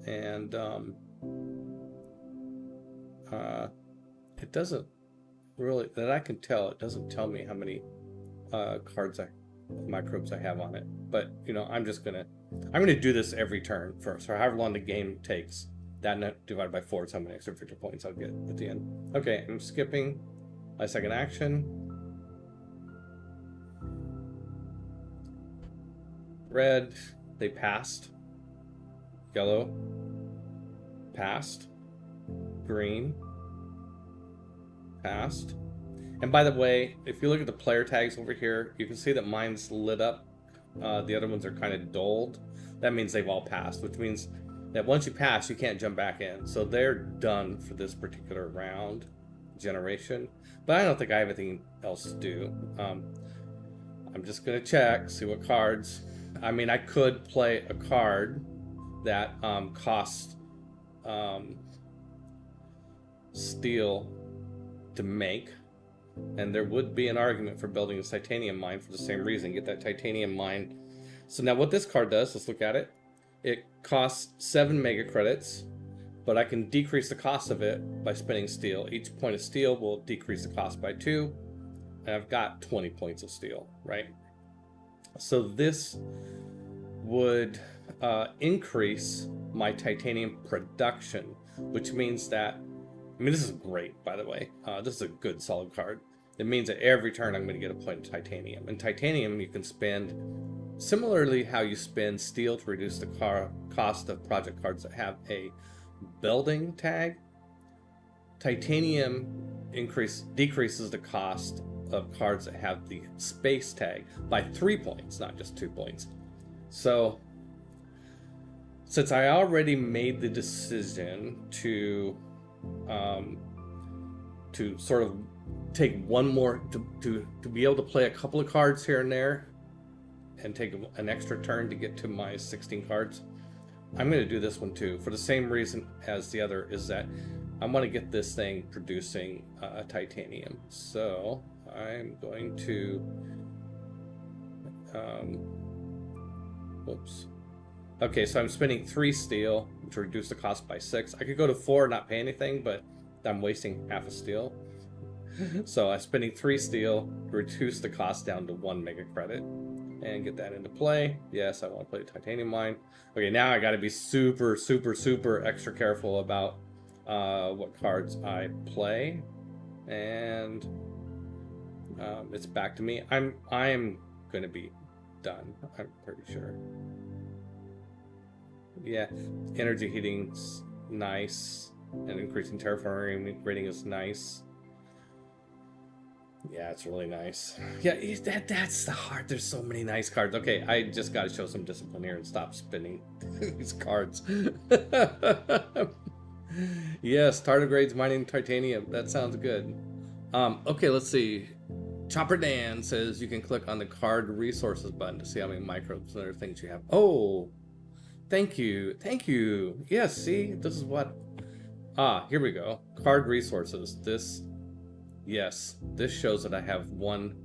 and it doesn't really, that I can tell, it doesn't tell me how many microbes I have on it. But, you know, I'm going to do this every turn for however long the game takes. That divided by 4 is how many extra victory points I'll get at the end. Okay, I'm skipping my second action. Red, they passed. Yellow, passed. Green, passed. And by the way, if you look at the player tags over here, you can see that mine's lit up. The other ones are kind of dulled. That means they've all passed, which means that once you pass, you can't jump back in. So they're done for this particular round generation. But I don't think I have anything else to do. I'm just going to check, see what cards. I mean, I could play a card that costs steel to make. And there would be an argument for building a titanium mine for the same reason. Get that titanium mine. So now what this card does, let's look at it. It costs 7 mega credits, but I can decrease the cost of it by spending steel. Each point of steel will decrease the cost by 2. And I've got 20 points of steel, right? So this would increase my titanium production, which means that, I mean, this is great, by the way. This is a good, solid card. It means that every turn I'm going to get a point of titanium. And titanium you can spend similarly how you spend steel to reduce the cost of project cards that have a building tag. Titanium decreases the cost of cards that have the space tag by 3 points, not just 2 points. So since I already made the decision to sort of take one more to be able to play a couple of cards here and there and take an extra turn to get to my 16 cards, I'm going to do this one too for the same reason as the other, is that I want to get this thing producing titanium. So I'm going to whoops. Okay, so I'm spending 3 steel to reduce the cost by 6. I could go to 4 and not pay anything, but I'm wasting half a steel. So I'm spending 3 steel to reduce the cost down to 1 mega credit and get that into play. Yes, I want to play the titanium mine. Okay, now I got to be super, super, super extra careful about what cards I play. And it's back to me. I'm going to be done, I'm pretty sure. Yeah, energy heating's nice, and increasing terraforming rating is nice. Yeah, it's really nice. Yeah, that's the heart. There's so many nice cards. Okay, I just got to show some discipline here and stop spinning these cards. Yes, tardigrades mining titanium. That sounds good. Okay, let's see. Chopper Dan says you can click on the card resources button to see how many microbes and other things you have. Oh, thank you. Thank you. Yes, see, this is what... here we go. Card resources. This... Yes, this shows that I have one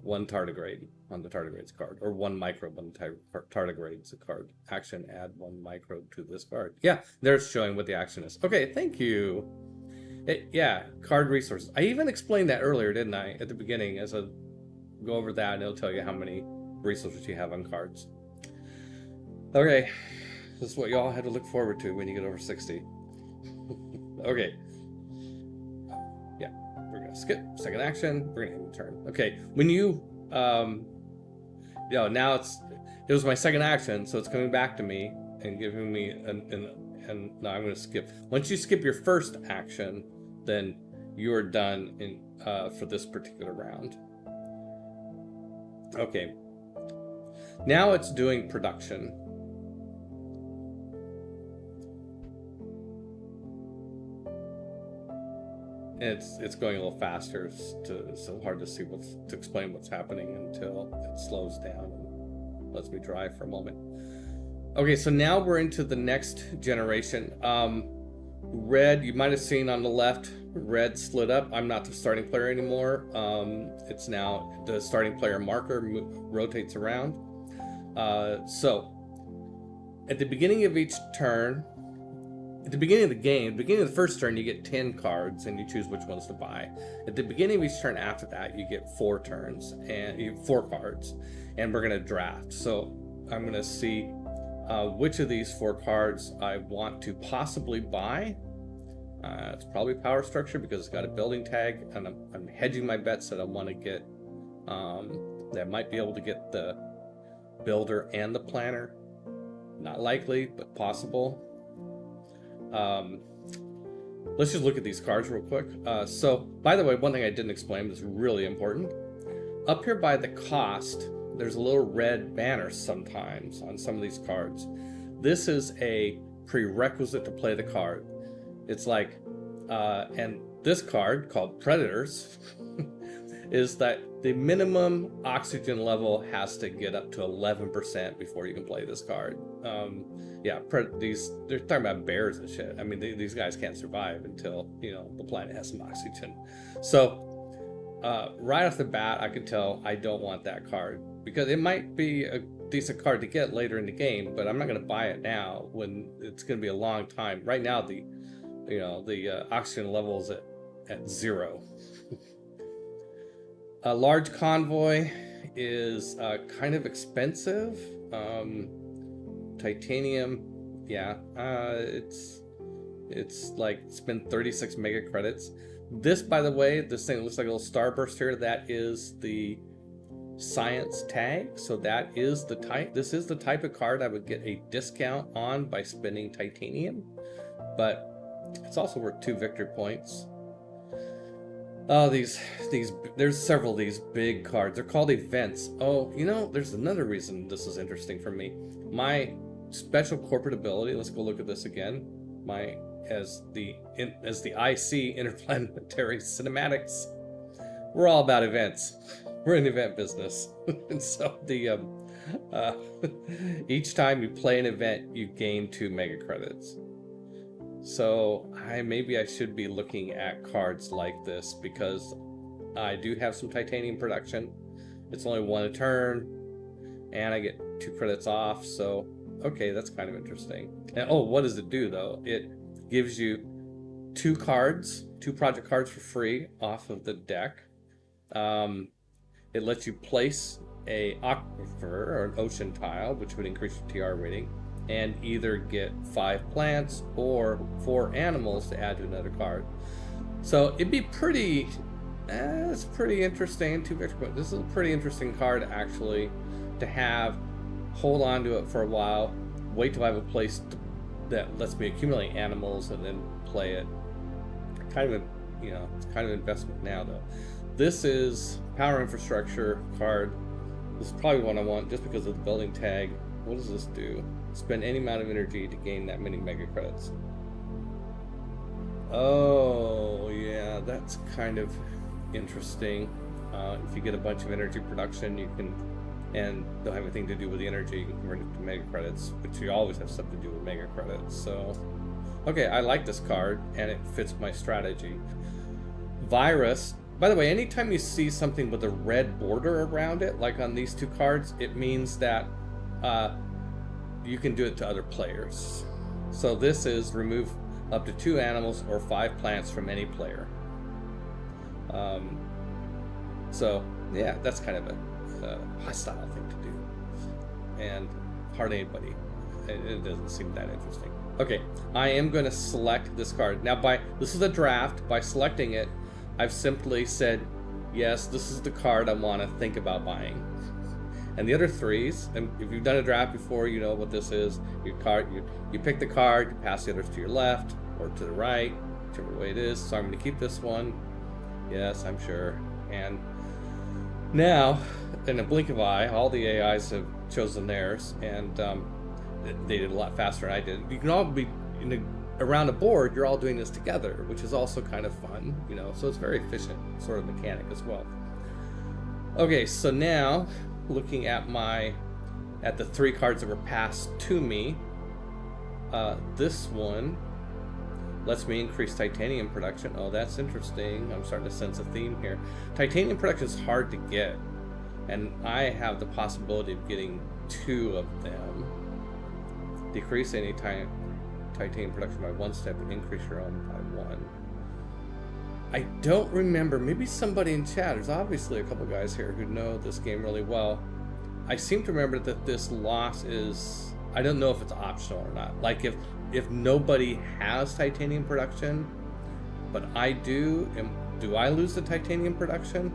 tardigrade on the tardigrades card, or 1 microbe on the tardigrades card. Action, add 1 microbe to this card. Yeah, there's showing what the action is. Okay, thank you. Yeah, card resources. I even explained that earlier, didn't I? At the beginning, as I go over that, and it'll tell you how many resources you have on cards. Okay, this is what y'all had to look forward to when you get over 60. Okay. Yeah, we're gonna skip second action. We're gonna end the turn. Okay, when you now it was my second action, so it's coming back to me and giving me and now I'm gonna skip. Once you skip your first action, then you are done for this particular round. Okay. Now it's doing production. It's going a little faster, so hard to explain what's happening until it slows down and lets me drive for a moment. Okay, so now we're into the next generation. Red, you might have seen on the left, red slid up. I'm not the starting player anymore. It's now the starting player marker rotates around. So at the beginning of each turn, at the beginning of the game, beginning of the first turn, you get 10 cards and you choose which ones to buy. At the beginning of each turn after that, you get 4 cards, and we're gonna draft. So I'm gonna see which of these 4 cards I want to possibly buy. It's probably power structure because it's got a building tag, and I'm hedging my bets that I want to get that I might be able to get the builder and the planner. Not likely, but possible. Let's just look at these cards real quick. So, by the way, one thing I didn't explain that's really important. Up here by the cost, there's a little red banner sometimes on some of these cards. This is a prerequisite to play the card. It's like, and this card called Predators, is that the minimum oxygen level has to get up to 11% before you can play this card. Yeah, they're talking about bears and shit. I mean, these guys can't survive until, you know, the planet has some oxygen. So right off the bat, I could tell I don't want that card, because it might be a decent card to get later in the game, but I'm not going to buy it now when it's going to be a long time. Right now, the oxygen level is at 0. A large convoy is kind of expensive. Titanium, yeah, it's like spend 36 mega credits. This, by the way, this thing looks like a little starburst here. That is the science tag. So that is the type. This is the type of card I would get a discount on by spending titanium, but it's also worth 2 victory points. Oh, there's several of these big cards. They're called events. Oh, you know, there's another reason this is interesting for me. My special corporate ability, let's go look at this again. As the IC Interplanetary Cinematics, we're all about events. We're in event business. And so each time you play an event, you gain 2 mega credits. So maybe I should be looking at cards like this, because I do have some titanium production. It's only 1 a turn, and I get 2 credits off. So okay, that's kind of interesting. And oh, what does it do though? It gives you 2 project cards for free off of the deck. It lets you place a aquifer or an ocean tile, which would increase your TR rating, and either get 5 plants or 4 animals to add to another card. So it'd be pretty, it's pretty interesting. 2 victory points. This is a pretty interesting card actually to have. Hold on to it for a while. Wait till I have a place that lets me accumulate animals and then play it. Kind of, you know, it's kind of an investment now though. This is power infrastructure card. This is probably one I want just because of the building tag. What does this do? Spend any amount of energy to gain that many mega credits. Oh yeah, that's kind of interesting. If you get a bunch of energy production, you can, and don't have anything to do with the energy, you can convert it to mega credits, which you always have something to do with mega credits. So okay, I like this card and it fits my strategy. Virus. By the way, anytime you see something with a red border around it, like on these 2 cards, it means that you can do it to other players. So this is remove up to 2 animals or 5 plants from any player. So yeah, that's kind of a hostile thing to do, and hardly anybody. It doesn't seem that interesting. Okay, I am going to select this card now. This is a draft. By selecting it, I've simply said, yes, this is the card I want to think about buying. And the other 3s, and if you've done a draft before, you know what this is. Your card, you pick the card, you pass the others to your left or to the right, whichever way it is. So I'm going to keep this one. Yes, I'm sure. And now, in a blink of an eye, all the AIs have chosen theirs, and they did a lot faster than I did. You can all be around a board. You're all doing this together, which is also kind of fun, you know. So it's very efficient sort of mechanic as well. Okay, so now looking at the 3 cards that were passed to me, this one lets me increase titanium production. Oh, that's interesting. I'm starting to sense a theme here. Titanium production is hard to get, and I have the possibility of getting 2 of them. Decrease any titanium production by 1 step and increase your own by 1. I don't remember, maybe somebody in chat, there's obviously a couple guys here who know this game really well. I seem to remember that this loss is, I don't know if it's optional or not. Like if nobody has titanium production, but I do I lose the titanium production?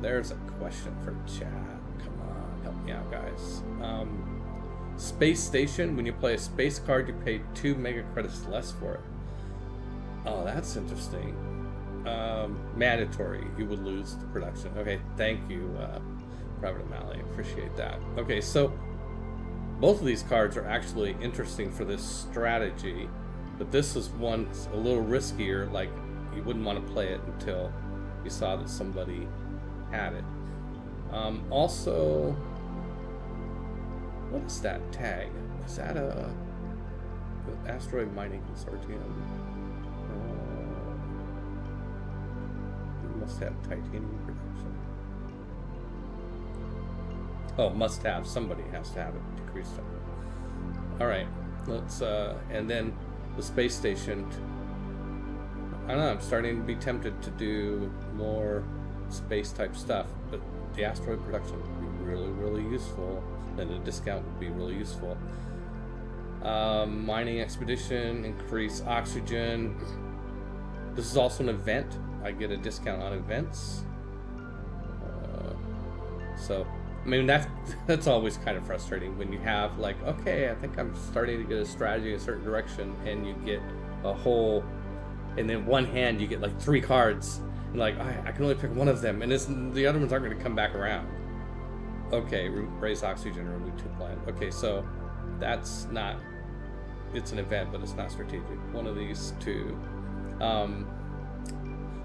There's a question for chat. Come on, help me out, guys. Space Station, when you play a space card, you pay 2 mega credits less for it. Oh, that's interesting. Mandatory, you would lose the production. Okay, thank you, Private O'Malley. Appreciate that. Okay, so both of these cards are actually interesting for this strategy, but this is one a little riskier. Like, you wouldn't want to play it until you saw that somebody had it. Also, what is that tag? Is that a asteroid mining consortium? Must have titanium production. Oh, must have. Somebody has to have it. Decreased it. All right. Let's and then the space station. I don't know. I'm starting to be tempted to do more space type stuff, but the asteroid production would be really, really useful. Then a discount would be really useful. Mining expedition, increase oxygen. This is also an event. I get a discount on events. So, I mean, that's always kind of frustrating when you have like, okay, I think I'm starting to get a strategy in a certain direction, and you get a whole, and then one hand you get like 3 cards, and like I can only pick one of them, and the other ones aren't going to come back around. Okay, raise oxygen, remove 2 plant. Okay, so that's not. It's an event, but it's not strategic. One of these 2.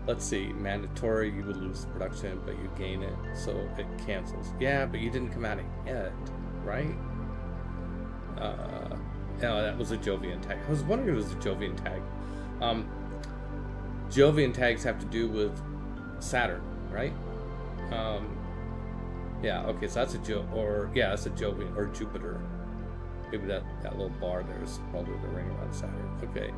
Let's see, mandatory, you would lose production, but you gain it, so it cancels. Yeah, but you didn't come out ahead, right? Oh, that was a Jovian tag. I was wondering if it was a Jovian tag. Jovian tags have to do with Saturn, right? Yeah, okay, so that's a that's a Jovian, or Jupiter. Maybe that little bar there is probably the ring around Saturn. Okay.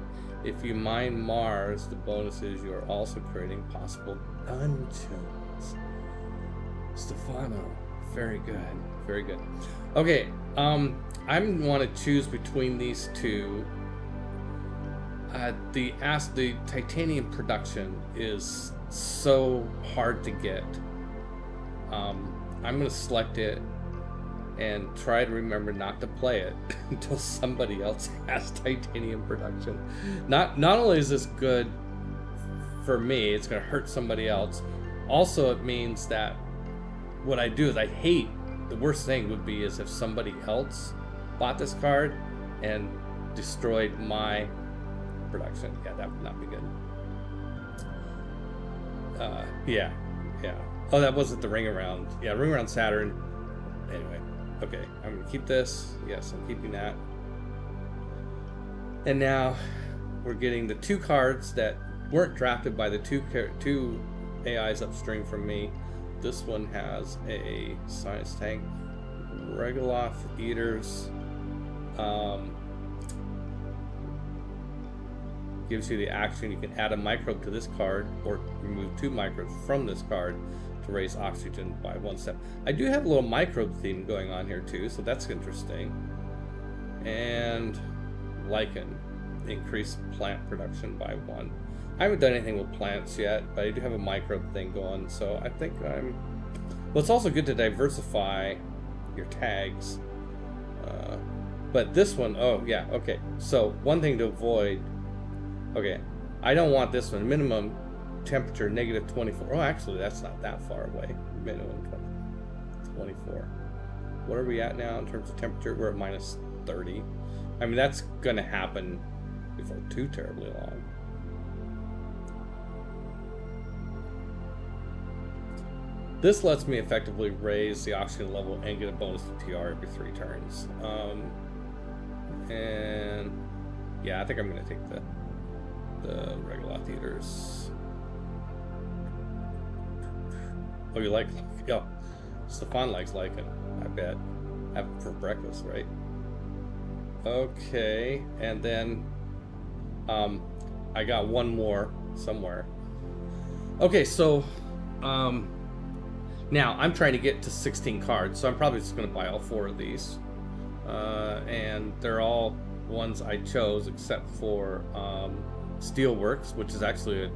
If you mine Mars, the bonus is you are also creating possible dungeons. Stefano. Very good. Very good. Okay. I want to choose between these 2. The titanium production is so hard to get. I'm going to select it and try to remember not to play it until somebody else has titanium production. Not only is this good for me, it's going to hurt somebody else. Also, it means that what I do is the worst thing would be is if somebody else bought this card and destroyed my production. Yeah, that would not be good. Yeah. Oh, that wasn't the ring around. Yeah, ring around Saturn. Anyway. Okay, I'm going to keep this. Yes, I'm keeping that. And now we're getting the 2 cards that weren't drafted by the 2 AIs upstream from me. This one has a science tank, Regoloth Eaters. Gives you the action. You can add a microbe to this card or remove 2 microbes from this card to raise oxygen by 1 step. I do have a little microbe theme going on here too, so that's interesting. And lichen, increase plant production by 1. I haven't done anything with plants yet, but I do have a microbe thing going, so I think well, it's also good to diversify your tags. But this one, oh yeah, okay. So one thing to avoid, okay, I don't want this one. Minimum temperature -24. Oh, actually, that's not that far away. Minimum 24. What are we at now in terms of temperature? We're at -30. I mean, that's gonna happen before too terribly long. This lets me effectively raise the oxygen level and get a bonus to TR every 3 turns. And yeah, I think I'm gonna take the Regoloth Eaters. Oh, you like? Yeah, Stefan likes lichen. I bet. Have it for breakfast, right? Okay, and then I got one more somewhere. Okay, so now I'm trying to get to 16 cards, so I'm probably just going to buy all 4 of these, and they're all ones I chose except for Steelworks, which is actually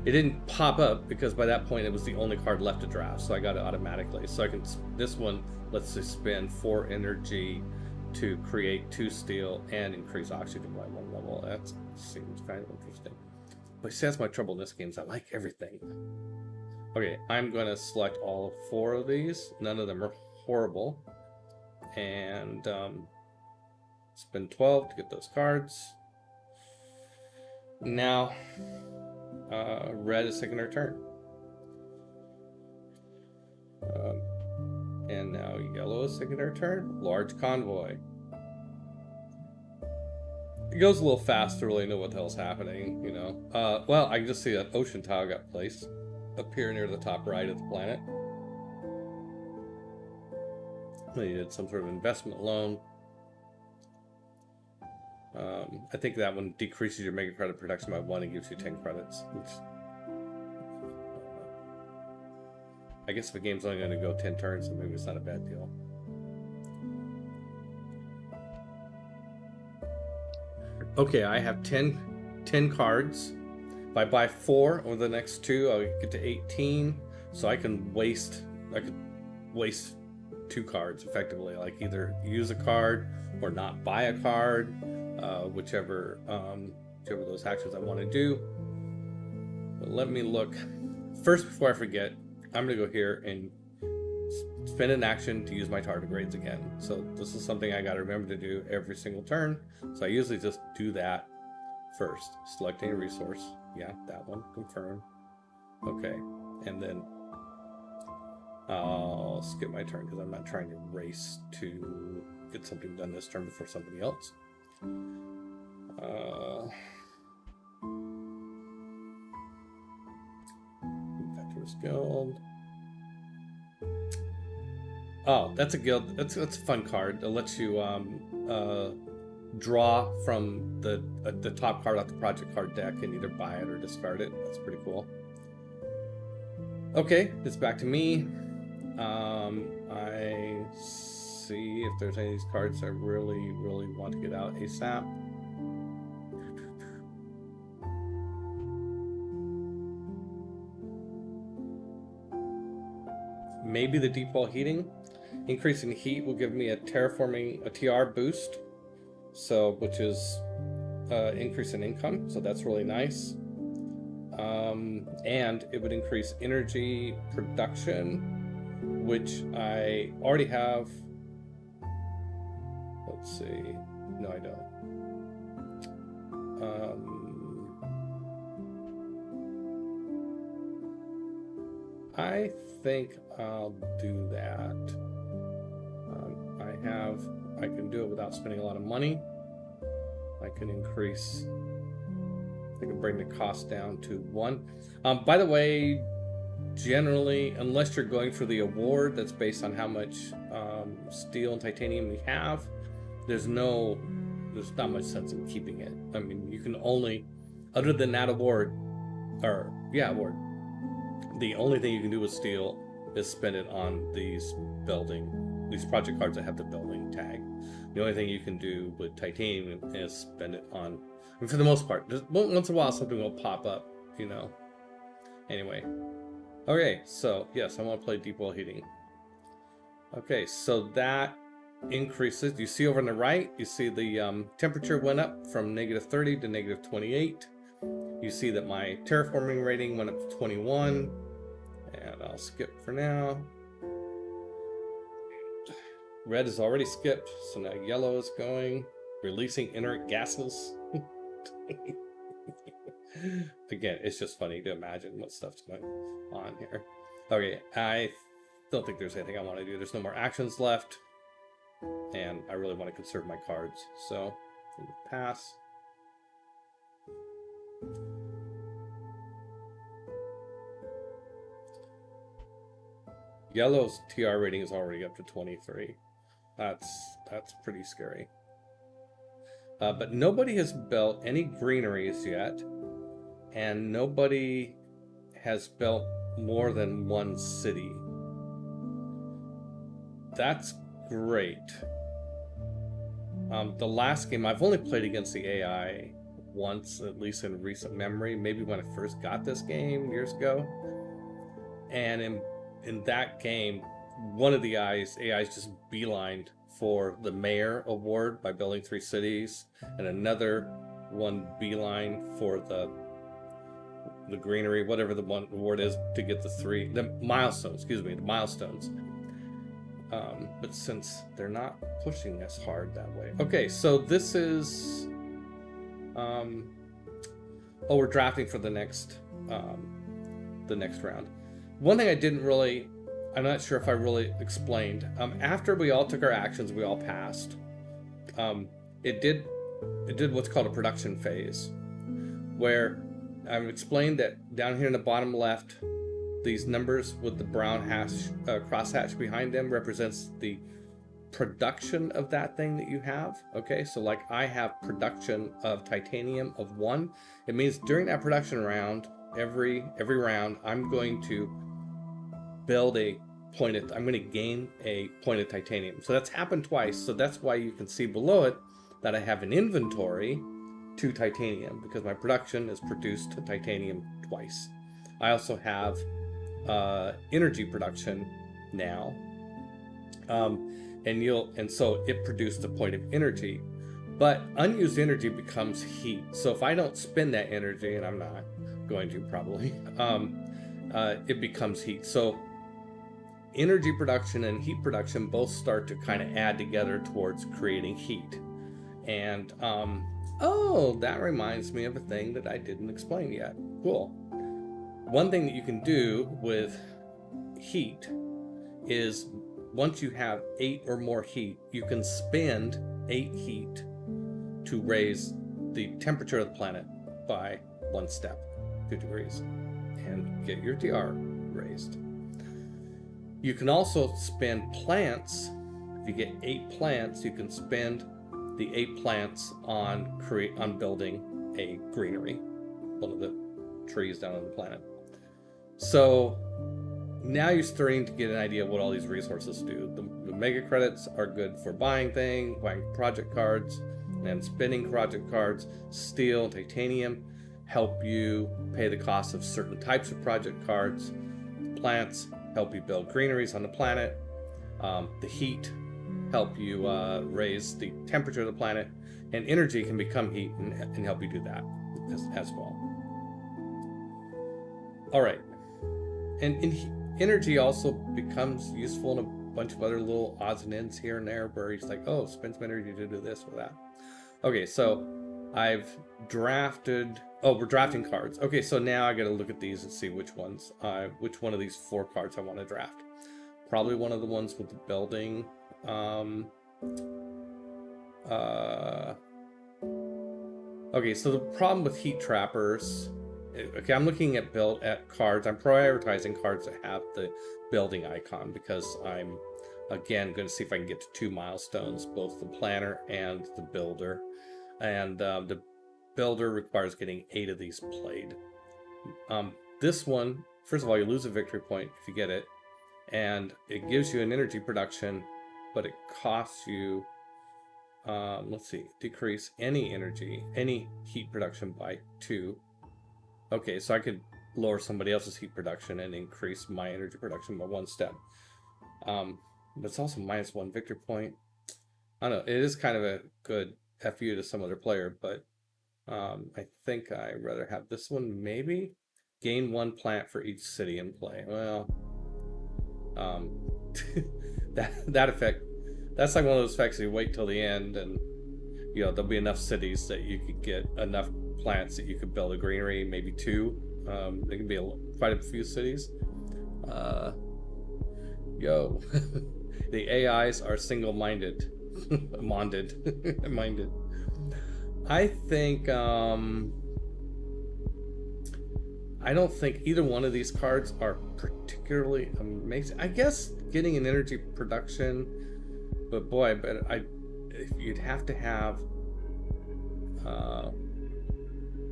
it didn't pop up because by that point it was the only card left to draft, so I got it automatically. So I can, this one lets us spend 4 energy to create 2 steel and increase oxygen by 1 level. That seems kind of interesting. But see, that's my trouble in this game, is I like everything. Okay, I'm gonna select all 4 of these. None of them are horrible. And spend 12 to get those cards. Now red is taking their turn. And now yellow is taking their turn. Large convoy. It goes a little fast to really know what the hell's happening, you know. Well, I can just see that ocean tile got placed up here near the top right of the planet. They did some sort of investment loan. I think that one decreases your mega credit production by 1 and gives you 10 credits. Which, I guess if a game's only going to go 10 turns, then maybe it's not a bad deal. Okay, I have 10 cards. If I buy 4 over the next 2, I'll get to 18. So I could waste 2 cards effectively. Like either use a card or not buy a card, whichever of those actions I want to do. But let me look. First, before I forget, I'm going to go here and spend an action to use my tardigrades again. So this is something I got to remember to do every single turn. So I usually just do that first. Selecting a resource. Yeah, that one. Confirm. Okay. And then I'll skip my turn because I'm not trying to race to get something done this turn before somebody else. Adventurous Guild. Oh, that's a guild. That's a fun card. It lets you draw from the top card off the project card deck and either buy it or discard it. That's pretty cool. Okay, it's back to me. I see if there's any of these cards I really want to get out ASAP. Maybe the deep wall heating. Increasing heat will give me a terraforming, a TR boost, so which is increase in income, so that's really nice. And it would increase energy production, which I already have. Let's see. No, I don't. I think I'll do that. I can do it without spending a lot of money. I can bring the cost down to 1. By the way, generally, unless you're going for the award that's based on how much steel and titanium we have, there's not much sense in keeping it. I mean, you can only, other than that award, the only thing you can do with steel is spend it on these project cards that have the building tag. The only thing you can do with titanium is spend it on, and for the most part, once in a while something will pop up, you know. Anyway. Okay, so yes, I want to play deep wall heating. Okay, so that increases. You see over on the right, you see the temperature went up from -30 to -28. You see that my terraforming rating went up to 21. And I'll skip for now. Red is already skipped, so now yellow is going. Releasing inert gases. Again, it's just funny to imagine what stuff's going on here. Okay, I don't think there's anything I want to do. There's no more actions left. And I really want to conserve my cards. So, pass. Yellow's TR rating is already up to 23. That's pretty scary. But nobody has built any greeneries yet, and nobody has built more than 1 city. That's great. The last game, I've only played against the AI once, at least in recent memory, maybe when I first got this game years ago. And in that game, one of the AIs just beelined for the mayor award by building 3 cities, and another one beeline for the greenery, whatever the one award is, to get the milestones. But since they're not pushing as hard that way, okay. So this is Oh, we're drafting for the next round. One thing I'm not sure if I really explained. After we all took our actions, we all passed. It did what's called a production phase, where I've explained that down here in the bottom left, these numbers with the brown crosshatch behind them represents the production of that thing that you have. Okay, so like I have production of titanium of 1. It means during that production round, every round, I'm going to gain a point of titanium. So that's happened twice. So that's why you can see below it that I have an inventory to titanium, because my production has produced titanium twice. I also have energy production now, and so it produced a point of energy, but unused energy becomes heat. So if I don't spend that energy, and I'm not going to probably, it becomes heat. So energy production and heat production both start to kind of add together towards creating heat. And oh, that reminds me of a thing that I didn't explain yet. Cool. One thing that you can do with heat is, once you have 8 or more heat, you can spend 8 heat to raise the temperature of the planet by 1 step, 2 degrees, and get your DR raised. You can also spend plants. If you get 8 plants, you can spend the 8 plants on building a greenery, one of the trees down on the planet. So now you're starting to get an idea of what all these resources do. The mega credits are good for buying things, buying project cards, and spending project cards. Steel and titanium help you pay the cost of certain types of project cards. Plants help you build greeneries on the planet. The heat help you raise the temperature of the planet, and energy can become heat and help you do that as well. All right, and energy also becomes useful in a bunch of other little odds and ends here and there, where he's like, oh, spend some energy to do this or that. Okay, so I've drafted. Oh, we're drafting cards. Okay, so now I got to look at these and see which one of these 4 cards I want to draft. Probably one of the ones with the building. Okay, so the problem with heat trappers. Okay, I'm looking at cards. I'm prioritizing cards that have the building icon, because I'm again going to see if I can get to 2 milestones, both the planner and the builder. And the builder requires getting 8 of these played. This one, first of all, you lose a victory point if you get it, and it gives you an energy production, but it costs you, decrease any heat production by 2. Okay, so I could lower somebody else's heat production and increase my energy production by 1 step. But it's also -1 victory point. I don't know, it is kind of a good FU to some other player, but I think I'd rather have this one, maybe. Gain 1 plant for each city in play. Well, that effect, that's like one of those effects you wait till the end, and there'll be enough cities that you could get enough plants that you could build a greenery, maybe 2. There can be quite a few cities. The AIs are single-minded. minded. I think I don't think either one of these cards are particularly amazing. I guess getting an energy production, but boy, you'd have to have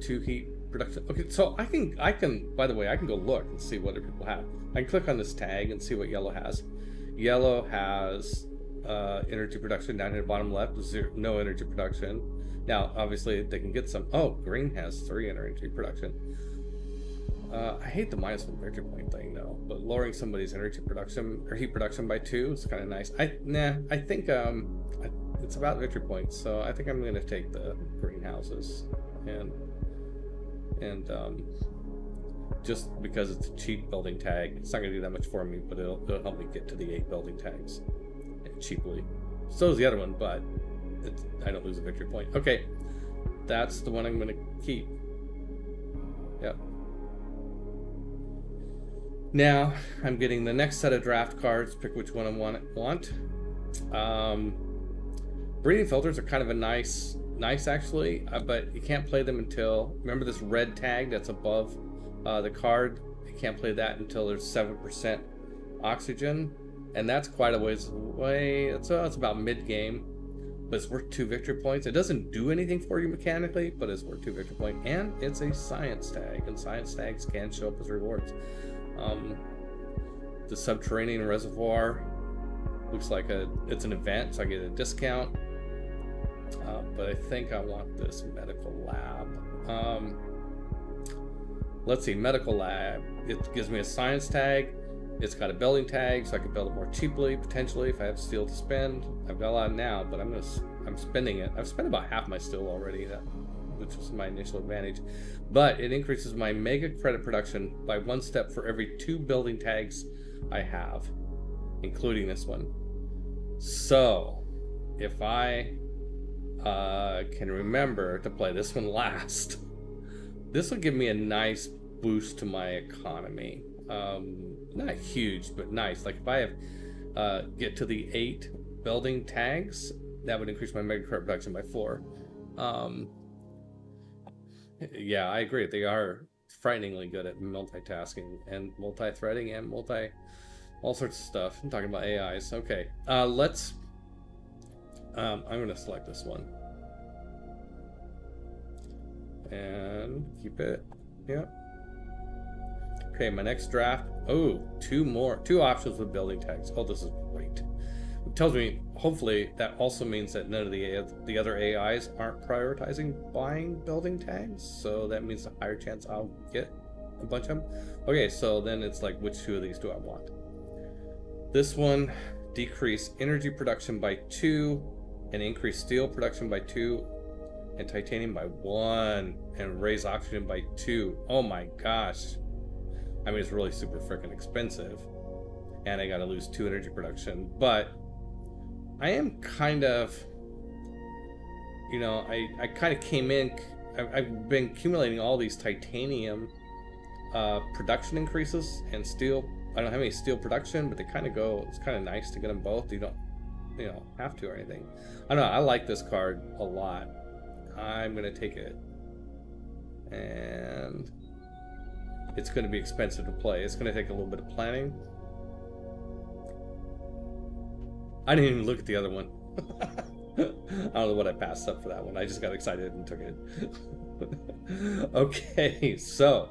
2 heat production. Okay, so I can. By the way, I can go look and see what other people have. I can click on this tag and see what yellow has. Yellow has energy production down here at the bottom left. No energy production. Now, obviously, they can get some. Oh, green has 3 energy production. I hate the -1 victory point thing though, but lowering somebody's energy production or heat production by 2 is kind of nice. I think it's about victory points, so I think I'm going to take the greenhouses and just because it's a cheap building tag, it's not going to do that much for me, but it'll help me get to the 8 building tags cheaply. So is the other one, but I don't lose a victory point. Okay, that's the one I'm going to keep. Now I'm getting the next set of draft cards. Pick which one I want. Breeding filters are kind of a nice actually, but you can't play them until, remember this red tag that's above the card. You can't play that until there's 7% oxygen, and that's quite a ways away. It's about mid game, but it's worth 2 victory points. It doesn't do anything for you mechanically, but it's worth 2 victory points, and it's a science tag, and science tags can show up as rewards. The subterranean reservoir looks like it's an event, so I get a discount. But I think I want this medical lab. Let's see, medical lab. It gives me a science tag. It's got a building tag, so I can build it more cheaply, potentially, if I have steel to spend. I've got a lot now, but I'm spending it. I've spent about half my steel already, which was my initial advantage. But it increases my mega credit production by 1 step for every 2 building tags I have, including this one. So, if I can remember to play this one last, this will give me a nice boost to my economy. Not huge, but nice. Like if I have get to the 8 building tags, that would increase my mega credit production by 4. Yeah, I agree. They are frighteningly good at multitasking and multi-threading and all sorts of stuff. I'm talking about AIs. Okay, let's. I'm going to select this one and keep it. Yeah. Okay, my next draft. Oh, 2 options with building tags. Oh, this is great. It tells me, hopefully, that also means that none of the other AIs aren't prioritizing buying building tags. So that means a higher chance I'll get a bunch of them. Okay, so then it's like, which 2 of these do I want? This one, decrease energy production by 2, and increase steel production by 2, and titanium by 1, and raise oxygen by 2. Oh my gosh. I mean, it's really super freaking expensive, and I gotta lose 2 energy production, but I am kind of, you know, I kind of came in, I've been accumulating all these titanium production increases and steel. I don't have any steel production, but they kind of go, it's kind of nice to get them both. You don't, you know, have to or anything. I don't know, I like this card a lot. I'm gonna take it, and it's going to be expensive to play. It's going to take a little bit of planning. I didn't even look at the other one. I don't know what I passed up for that one. I just got excited and took it. Okay, so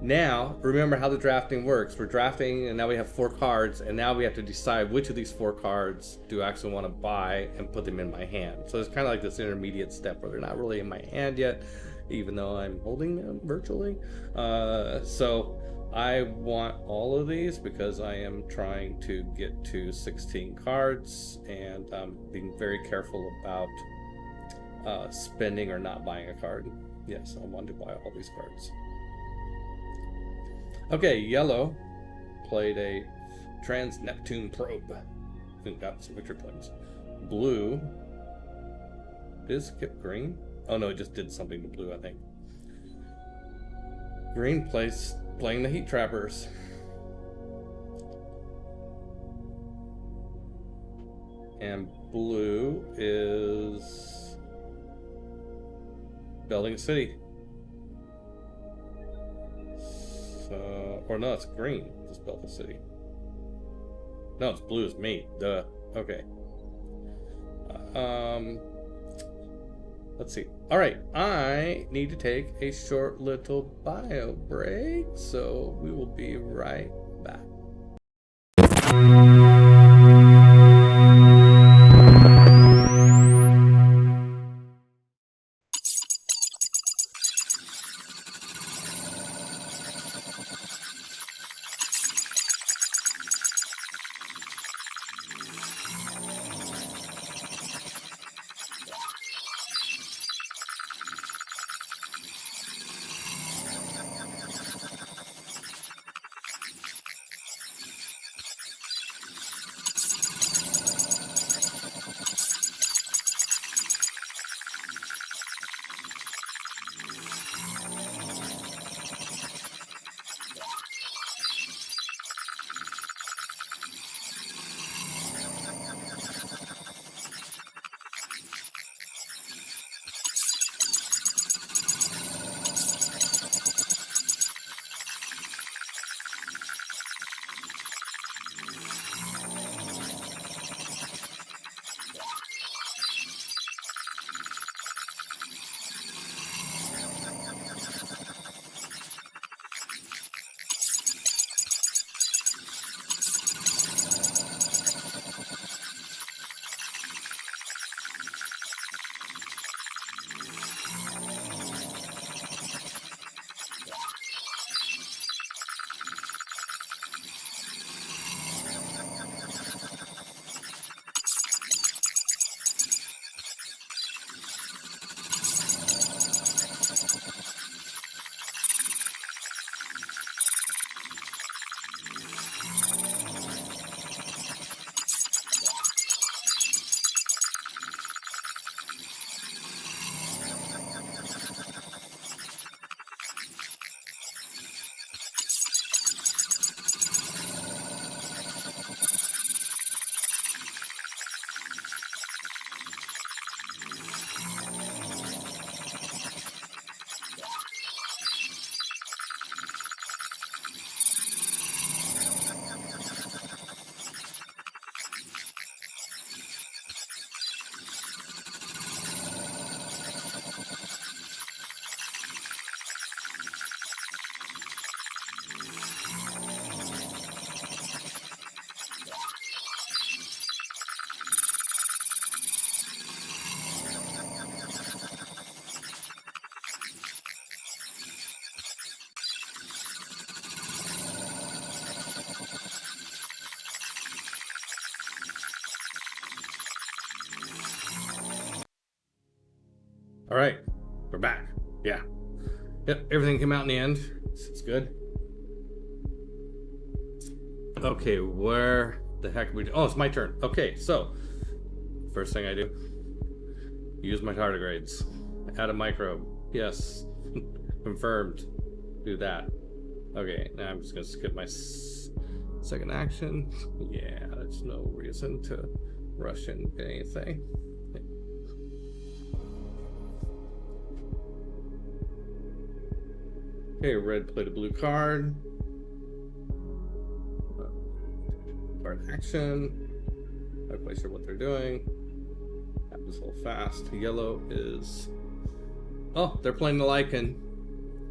now remember how the drafting works. We're drafting, and now we have 4 cards, and now we have to decide which of these 4 cards do I actually want to buy and put them in my hand. So it's kind of like this intermediate step where they're not really in my hand yet, even though I'm holding them virtually. So I want all of these because I am trying to get to 16 cards, and I'm being very careful about spending or not buying a card. Yes, I want to buy all these cards. Okay, yellow played a Trans-Neptune probe and got some victory points. Blue, did it skip green? Oh no, it just did something to blue, I think. Green playing the heat trappers. And blue is building a city. So, or no, it's green. Just built a city. No, it's blue as me. Duh. Okay. Let's see. All right, I need to take a short little bio break, so we will be right back. All right, we're back. Yeah. Yep, everything came out in the end. It's good. Okay, where the heck are we? Oh, it's my turn. Okay, so first thing I do, use my tardigrades. Add a microbe. Yes, confirmed. Do that. Okay, now I'm just gonna skip my second action. Yeah, there's no reason to rush into anything. Okay, red played a blue card. Card action. Not quite sure what they're doing. Happens a little fast. Yellow is... Oh, they're playing the Lycan.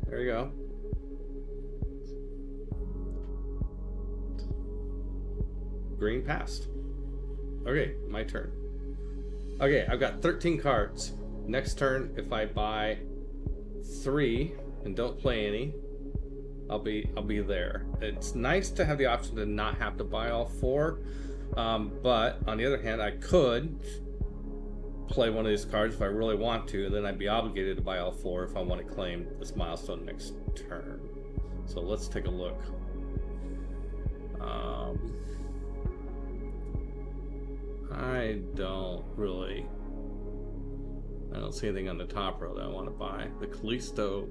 There you go. Green passed. Okay, my turn. Okay, I've got 13 cards. Next turn, if I buy 3 and don't play any, I'll be there. It's nice to have the option to not have to buy all 4, but on the other hand, I could play one of these cards if I really want to, and then I'd be obligated to buy all 4 if I want to claim this milestone next turn. So let's take a look. I don't see anything on the top row that I want to buy. The Callisto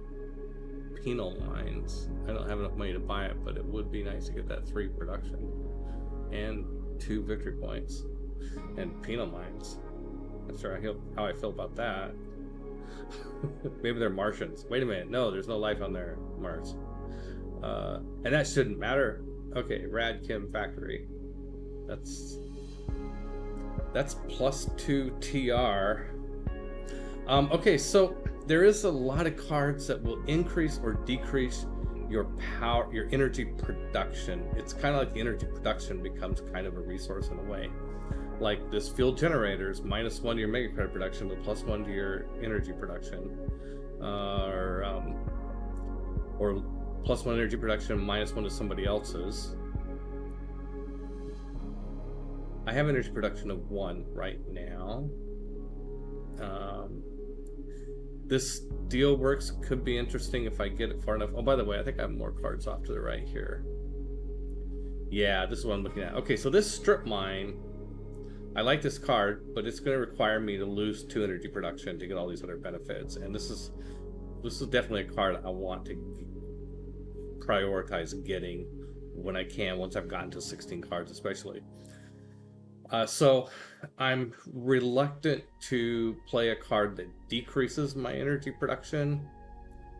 Penal Mines. I don't have enough money to buy it, but it would be nice to get that 3 production and 2 victory points and Penal Mines. Not sure how I feel about that. Maybe they're Martians. Wait a minute. No, there's no life on their Mars. And that shouldn't matter. Okay, Rad Chem Factory. That's +2 TR. Okay, so there is a lot of cards that will increase or decrease your power, your energy production. It's kind of like the energy production becomes kind of a resource in a way. Like this fuel generators, -1 to your mega credit production, but +1 to your energy production, or +1 energy production, -1 to somebody else's. I have energy production of 1 right now. This deal works could be interesting if I get it far enough. Oh, by the way, I think I have more cards off to the right here. Yeah, this is what I'm looking at. Okay, so this strip mine, I like this card, but it's going to require me to lose 2 energy production to get all these other benefits. And this is definitely a card I want to prioritize getting when I can, once I've gotten to 16 cards especially. So I'm reluctant to play a card that decreases my energy production,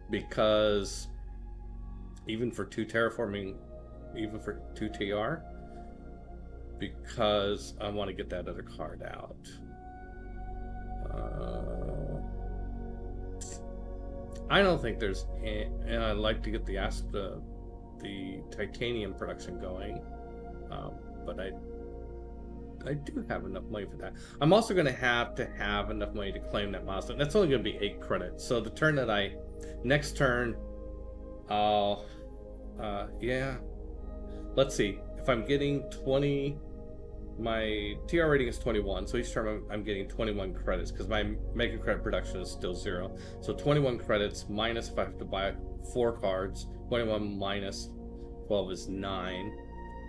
because even for 2 terraforming, even for 2 TR, because I want to get that other card out. I don't think there's, and I'd like to get the titanium production going, but I do have enough money for that. I'm also going to have enough money to claim that milestone. That's only going to be 8 credits. So the turn that next turn, yeah. Let's see. If I'm getting 20, my TR rating is 21. So each turn I'm getting 21 credits, because my mega credit production is still 0. So 21 credits minus, if I have to buy 4 cards, 21 minus 12 is 9.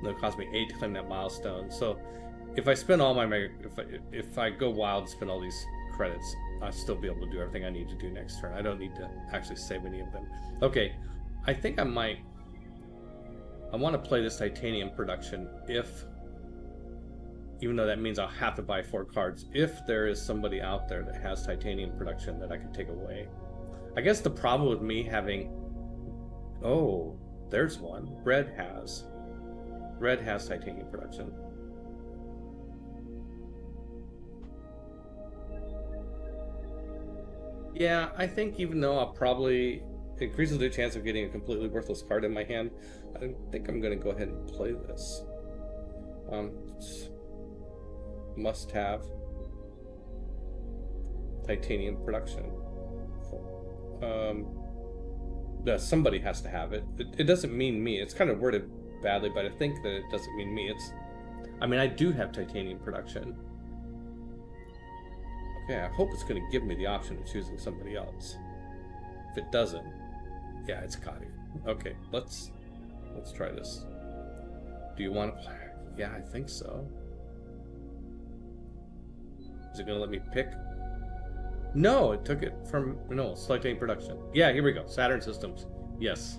That'll cost me 8 to claim that milestone. So if I spend all my if I go wild and spend all these credits, I'll still be able to do everything I need to do next turn. I don't need to actually save any of them. Okay, I think I want to play this titanium production, even though that means I'll have to buy 4 cards, if there is somebody out there that has titanium production that I can take away. I guess the problem with me having... Oh, there's one. Red has titanium production. Yeah, I think even though I'll probably increases the chance of getting a completely worthless card in my hand, I think I'm going to go ahead and play this. Must have titanium production. Somebody has to have it. It doesn't mean me. It's kind of worded badly, but I think that it doesn't mean me. I mean, I do have titanium production. Okay, I hope it's going to give me the option of choosing somebody else. If it doesn't, yeah, it's Cotty. Okay, let's try this. Do you want to? Yeah, I think so. Is it going to let me pick? No, it took it from no selecting production. Yeah, here we go. Saturn Systems. Yes.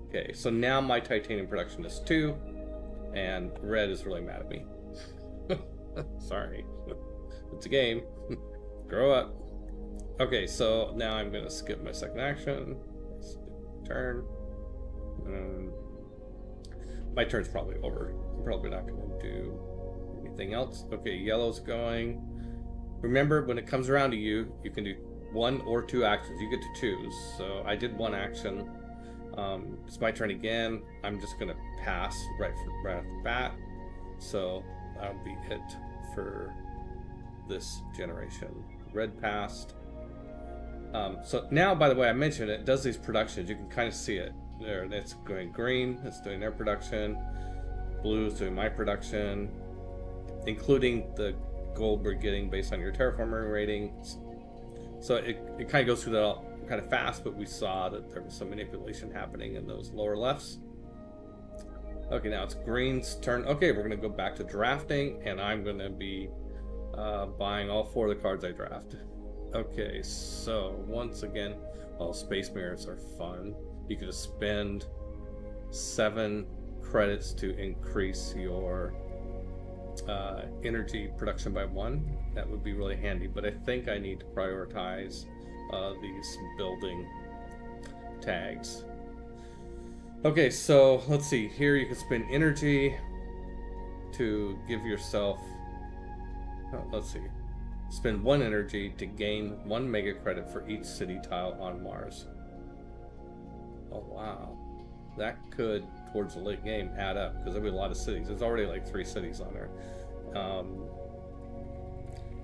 Okay, so now my titanium production is 2, and red is really mad at me. Sorry. It's a game. Grow up. Okay, so now I'm going to skip my second action. Turn. My turn's probably over. I'm probably not going to do anything else. Okay, yellow's going. Remember, when it comes around to you, you can do 1 or 2 actions. You get to choose. So I did 1 action. It's my turn again. I'm just going to pass right off the bat. So that'll be it for this generation. Red passed. So now, by the way, I mentioned it does these productions. You can kind of see it there. It's going green. It's doing their production. Blue is doing my production, including the gold we're getting based on your terraforming ratings. So it kind of goes through that all kind of fast, but we saw that there was some manipulation happening in those lower lefts. Okay, now it's green's turn. Okay, we're going to go back to drafting, and I'm going to be buying all 4 of the cards I draft. Okay, so once again, well, space mirrors are fun. You could just spend 7 credits to increase your energy production by 1. That would be really handy, but I think I need to prioritize these building tags. Okay, so let's see. Here you can spend energy to give yourself, let's see, spend 1 energy to gain 1 mega credit for each city tile on Mars. Oh wow, that could, towards the late game, add up, because there'll be a lot of cities. There's already like 3 cities on there.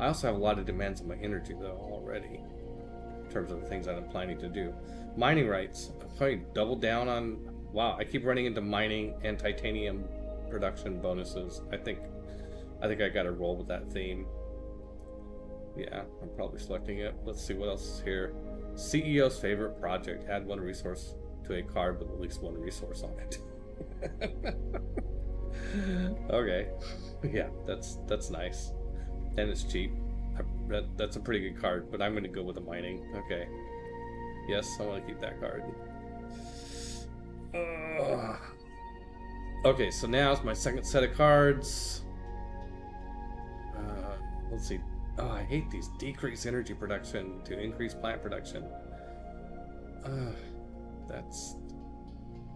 I also have a lot of demands on my energy though already, in terms of the things that I'm planning to do. Mining rights, I'll probably double down on. Wow, I keep running into mining and titanium production bonuses. I think I gotta roll with that theme. Yeah, I'm probably selecting it. Let's see what else is here. CEO's favorite project: add 1 resource to a card with at least 1 resource on it. Okay, yeah, that's nice, and it's cheap. That's a pretty good card, but I'm going to go with the mining. Okay, yes, I want to keep that card. Okay, so now it's my second set of cards. Let's see. Oh, I hate these. Decrease energy production to increase plant production.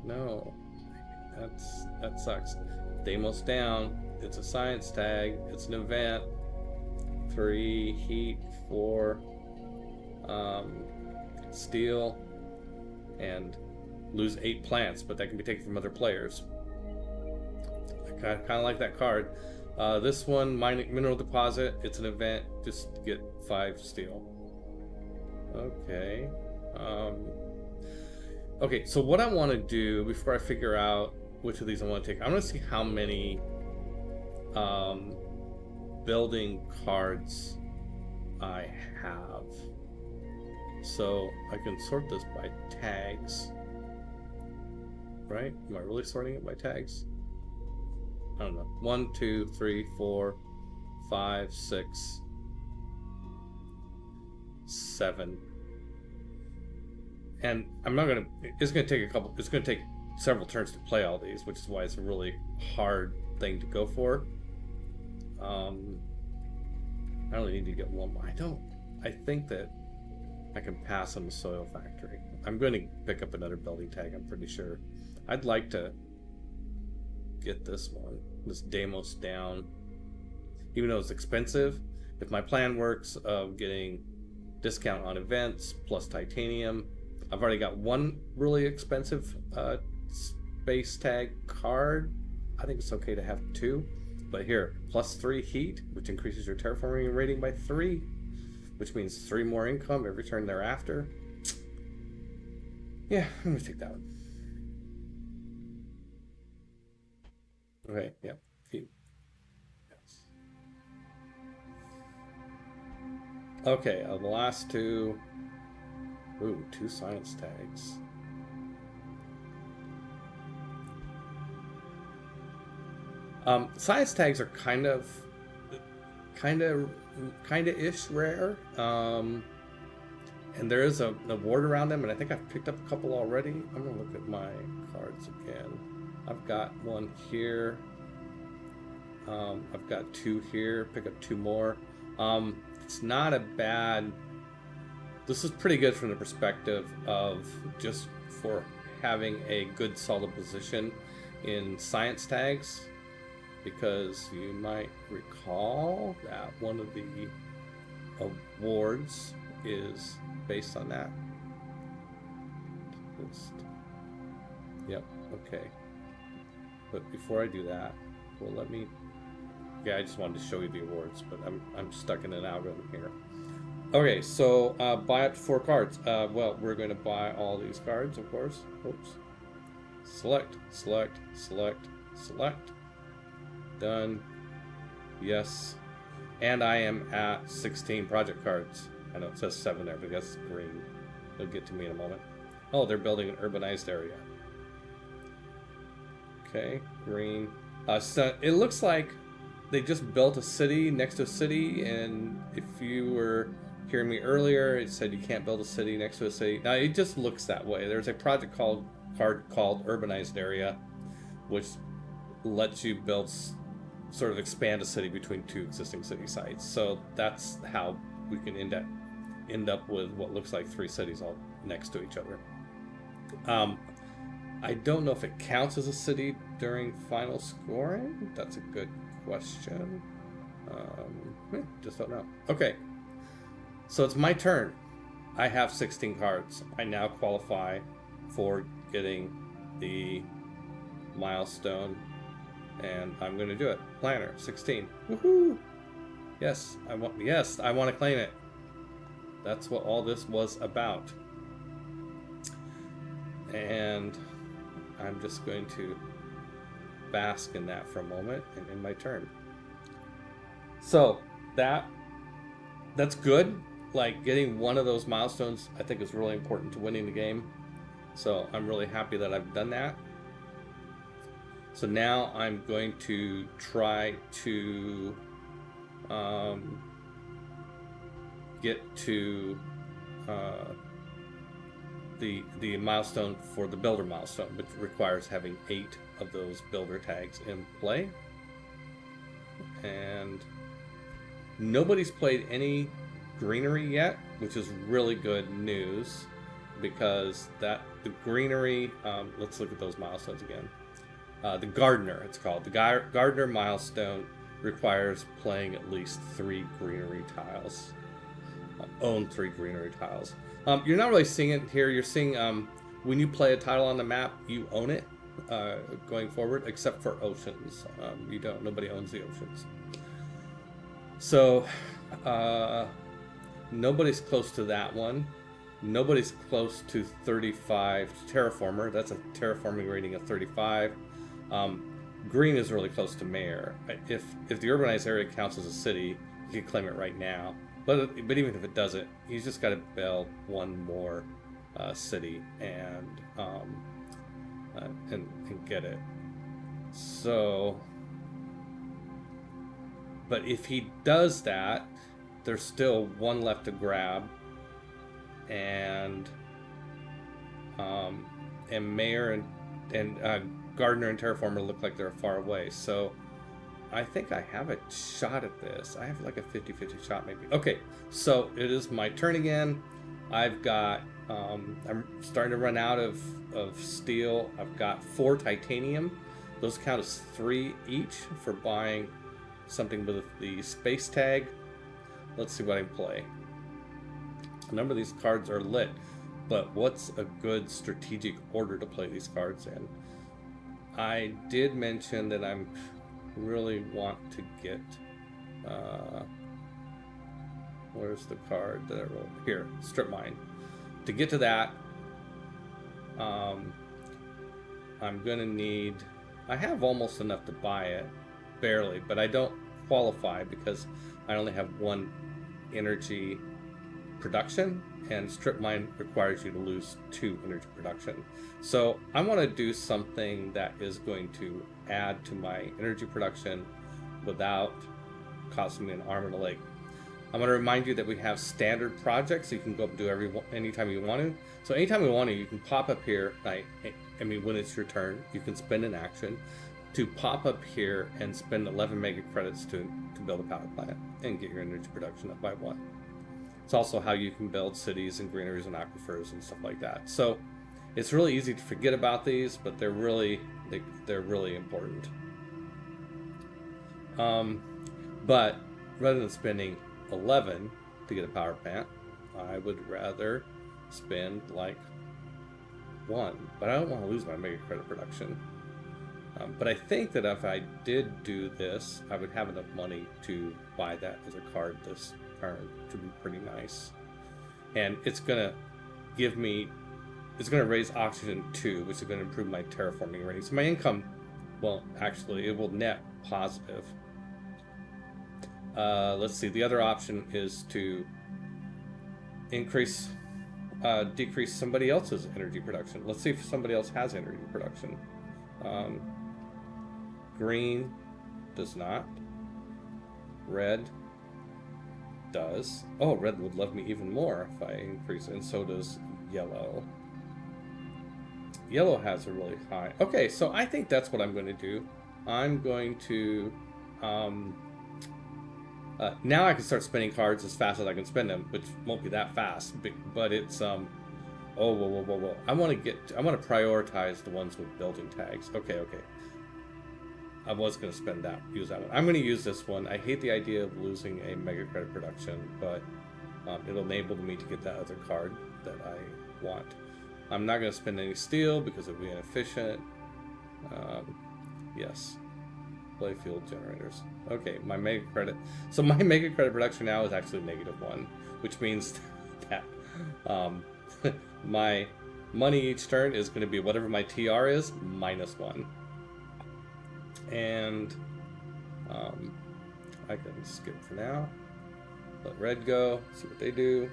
No. That sucks. Deimos down. It's a science tag. It's an event. 3 heat, 4 steel, and lose 8 plants, but that can be taken from other players. I kind of like that card. This one, mineral deposit. It's an event. Just get 5 steel. Okay. Okay, so what I want to do before I figure out which of these I want to take, I want to see how many building cards I have. So I can sort this by tags, right? Am I really sorting it by tags? I don't know. 1, 2, 3, 4, 5, 6, 7. And I'm not gonna. It's gonna take It's gonna take several turns to play all these, which is why it's a really hard thing to go for. I only need to get 1 more. I think that I can pass on the soil factory. I'm going to pick up another building tag, I'm pretty sure. I'd like to get this one, this Deimos down. Even though it's expensive, if my plan works of getting discount on events plus titanium, I've already got 1 really expensive space tag card. I think it's okay to have 2. But here, plus 3 heat, which increases your terraforming rating by 3, which means 3 more income every turn thereafter. Yeah, I'm gonna take that one. Okay, yeah. Yes. Okay, the last two. Ooh, two science tags. Science tags are kind of, kind of ish rare. And there is an award around them, and I think I've picked up a couple already. I'm gonna look at my cards again. I've got one here. I've got two here. Pick up two more. It's not a bad. This is pretty good from the perspective of just for having a good solid position in science tags, because you might recall that one of the awards is based on that. Just, yep, okay. But before I do that, well, let me. Yeah, I just wanted to show you the awards, but I'm stuck in an algorithm here. Okay, so buy up to 4 cards. Well, we're going to buy all these cards, of course. Oops. Select, select, select, select. Done. Yes. And I am at 16 project cards. I know it says 7 there, but that's green. It'll get to me in a moment. Oh, they're building an urbanized area. Okay, green. So it looks like they just built a city next to a city, and if you were hearing me earlier, it said you can't build a city next to a city. Now it just looks that way. There's a project called Urbanized Area, which lets you build sort of expand a city between two existing city sites. So that's how we can end up with what looks like 3 cities all next to each other. I don't know if it counts as a city during final scoring. That's a good question. Just don't know. Okay, so it's my turn. I have 16 cards. I now qualify for getting the milestone, and I'm going to do it. Planner 16. Woohoo! Yes, I want. Yes, I want to claim it. That's what all this was about. And I'm just going to bask in that for a moment and end my turn. So that's good. Like, getting one of those milestones, I think, is really important to winning the game. So I'm really happy that I've done that. So now I'm going to try to get to the milestone for the builder milestone, which requires having 8 of those builder tags in play. And nobody's played any greenery yet, which is really good news, because the greenery, let's look at those milestones again. The gardener, it's called. The gardener milestone requires playing at least 3 greenery tiles. Own 3 greenery tiles. You're not really seeing it here. You're seeing when you play a tile on the map, you own it going forward, except for oceans. You don't. Nobody owns the oceans. So nobody's close to that one. Nobody's close to 35 Terraformer. That's a terraforming rating of 35. Green is really close to mayor. If the urbanized area counts as a city, you can claim it right now. But even if it doesn't, he's just got to build one more city and get it. So, but if he does that, there's still one left to grab, and mayor and gardener and terraformer look like they're far away. So I think I have a shot at this. I have like a 50-50 shot maybe. Okay, so it is my turn again. I've got, I'm starting to run out of steel. I've got 4 titanium. Those count as 3 each for buying something with the space tag. Let's see what I can play. A number of these cards are lit, but what's a good strategic order to play these cards in? I did mention that I'm really want to get where's the card that I rolled here? Strip mine. To get to that, I'm gonna need I have almost enough to buy it, barely, but I don't qualify because I only have one energy production, and strip mine requires you to lose 2 energy production. So I want to do something that is going to add to my energy production without costing me an arm and a leg. I'm going to remind you that we have standard projects, so you can go up and do anytime you want to. So anytime you want to, you can pop up here. I mean, when it's your turn, you can spend an action to pop up here and spend 11 mega credits to build a power plant and get your energy production up by 1. It's also how you can build cities and greeneries and aquifers and stuff like that. So it's really easy to forget about these, but they're really important. But rather than spending 11 to get a power plant, I would rather spend like 1. But I don't want to lose my mega credit production. But I think that if I did do this, I would have enough money to buy that as a card this turn to be pretty nice. And it's gonna give me, it's gonna raise oxygen 2, which is gonna improve my terraforming rating. So my income, well, actually, it will net positive. Let's see. The other option is to decrease somebody else's energy production. Let's see if somebody else has energy production. Green does not. Red does. Oh, red would love me even more if I increase it, and so does yellow. Yellow has a really high. Okay, so I think that's what I'm going to do. I'm going to now I can start spending cards as fast as I can spend them, which won't be that fast, but it's oh, whoa. I want to prioritize the ones with building tags. Okay. I was going to use that one. I'm going to use this one. I hate the idea of losing a mega credit production, but it'll enable me to get that other card that I want. I'm not going to spend any steel because it'll be inefficient. Yes. Play fuel generators. Okay, my mega credit. So my mega credit production now is actually -1, which means that my money each turn is going to be whatever my TR is -1. And I can skip for now. Let red go. See what they do.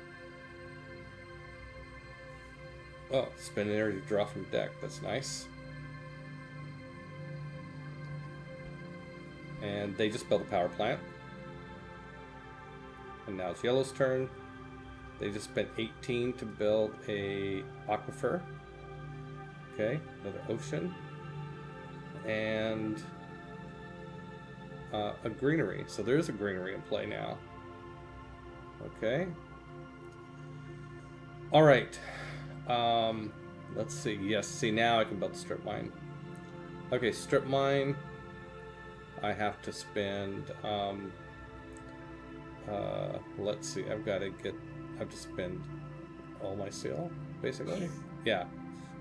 Oh, spend energy, draw from deck. That's nice. And they just built a power plant. And now it's yellow's turn. They just spent 18 to build a aquifer. Okay, another ocean. And a greenery. So there's a greenery in play now. Okay. All right. Let's see. Yes, see now I can build the strip mine. Okay, strip mine. I have to spend, let's see, I have to spend all my steel, basically. Yeah.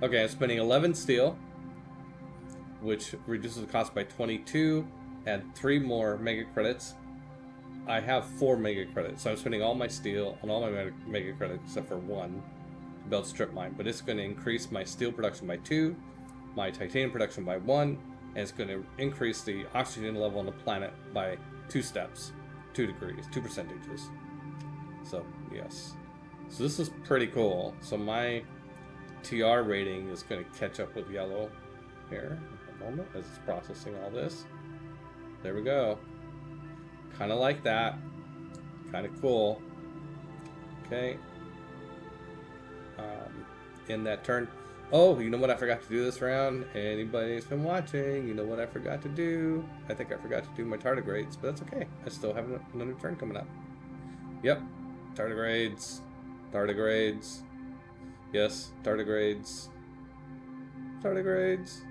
Okay, I'm spending 11 steel, which reduces the cost by 22, add 3 more mega credits. I have 4 mega credits, so I'm spending all my steel and all my mega credits except for 1 to build strip mine, but it's going to increase my steel production by 2, my titanium production by 1, and it's going to increase the oxygen level on the planet by 2 steps, 2 degrees, 2 percentages. So, yes. So this is pretty cool. So my TR rating is going to catch up with yellow here in a moment as it's processing all this. There we go. Kind of like that. Kind of cool. Okay. In that turn. Oh, you know what I forgot to do this round? Anybody who's been watching, you know what I forgot to do? I think I forgot to do my tardigrades, but that's okay. I still have another turn coming up. Yep. Tardigrades. Tardigrades. Yes, tardigrades. Tardigrades.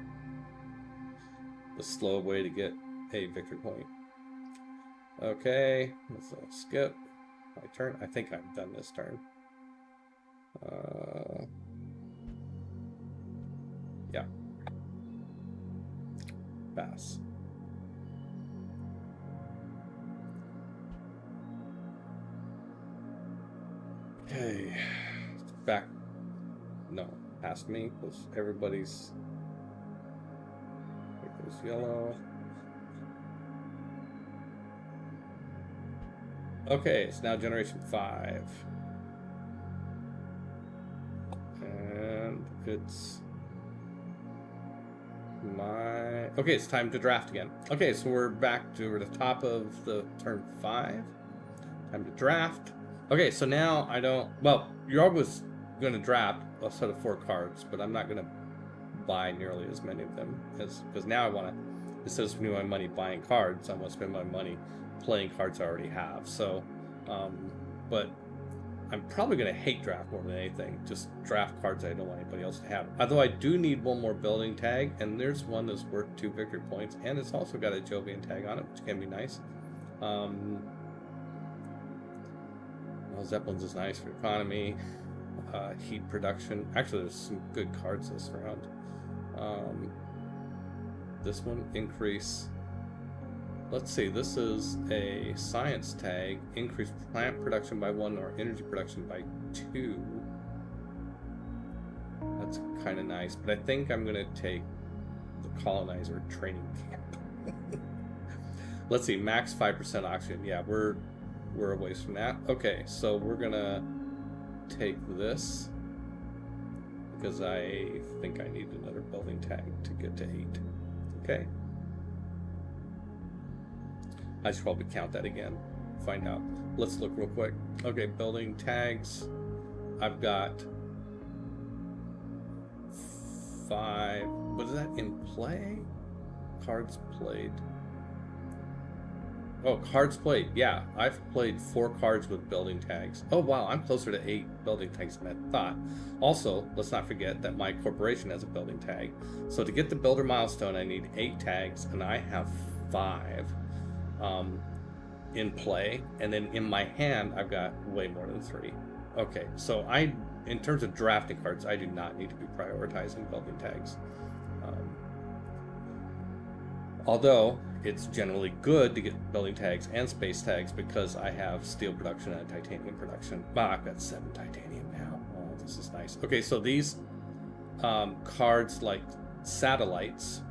The slow way to get a victory point. Okay, let's skip my turn. I think I'm done this turn. Yeah. Pass. Okay. Back. No, past me because everybody's. There's yellow. Okay, it's now generation 5. And it's okay, it's time to draft again. Okay, so we're back to the top of the turn 5. Time to draft. Okay, so now I don't... Well, you're always going to draft a set of 4 cards, but I'm not going to buy nearly as many of them. Because now I want to, instead of spending my money buying cards, I want to spend my money playing cards I already have. So, but I'm probably going to hate draft more than anything. Just draft cards I don't want anybody else to have. Although I do need one more building tag, and there's one that's worth 2 victory points, and it's also got a Jovian tag on it, which can be nice. Well, Zeppelins is nice for economy, heat production. Actually, there's some good cards this round. This one, increase. Let's see, this is a science tag. Increase plant production by 1 or energy production by 2. That's kind of nice, but I think I'm going to take the colonizer training camp. Let's see, max 5% oxygen. Yeah, we're a ways from that. Okay, so we're going to take this because I think I need another building tag to get to 8. Okay. I should probably count that again. Find out. Let's look real quick. Okay, building tags. I've got 5. Was that in play? Cards played. Oh, cards played. Yeah, I've played 4 cards with building tags. Oh, wow, I'm closer to 8 building tags than I thought. Also, let's not forget that my corporation has a building tag. So to get the builder milestone, I need 8 tags, and I have 5 in play. And then in my hand, I've got way more than 3. Okay, so in terms of drafting cards, I do not need to be prioritizing building tags. Although it's generally good to get building tags and space tags because I have steel production and titanium production. I've got 7 titanium now. Oh, this is nice. Okay, so these cards like satellites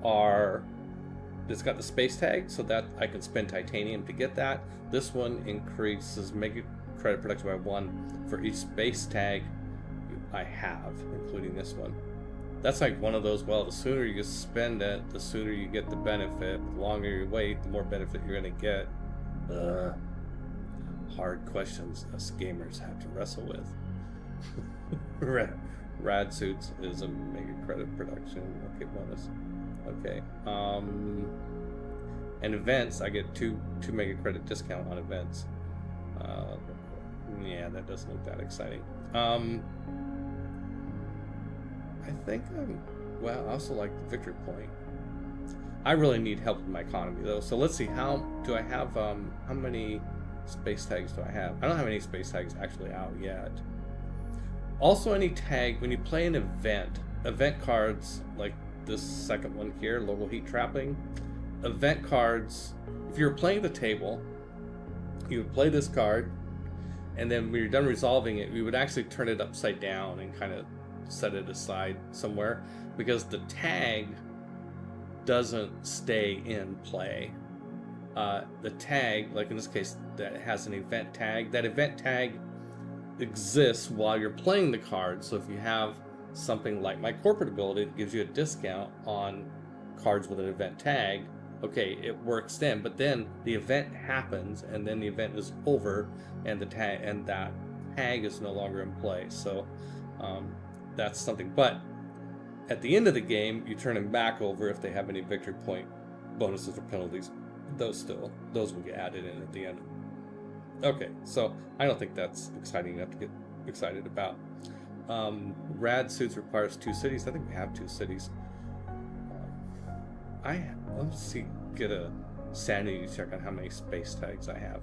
are... It's got the space tag, so that I can spend titanium to get that. This one increases mega credit production by 1 for each space tag I have, including this one. That's like one of those, well, the sooner you spend it, the sooner you get the benefit. The longer you wait, the more benefit you're going to get. Hard questions us gamers have to wrestle with. Rad suits is a mega credit production. Okay, bonus. Okay. And events, I get 2 mega credit discount on events. Yeah, that doesn't look that exciting. I think well, I also like the victory point. I really need help with my economy though. So let's see, how do I have how many space tags do I have? I don't have any space tags actually out yet. Also, any tag when you play an event cards like this second one here, local heat trapping. Event cards, if you're playing the table, you would play this card, and then when you're done resolving it, we would actually turn it upside down and kind of set it aside somewhere, because the tag doesn't stay in play. The tag, like in this case, that has an event tag. That event tag exists while you're playing the card. So if you have something like my corporate ability that gives you a discount on cards with an event tag, okay, it works then. But then the event happens, and then the event is over, and the tag and that tag is no longer in play. So that's something. But at the end of the game, you turn them back over if they have any victory point bonuses or penalties. Those will get added in at the end. Okay, so I don't think that's exciting enough to get excited about. Rad suits requires 2 cities. I think we have 2 cities. Let's see, get a sanity check on how many space tags I have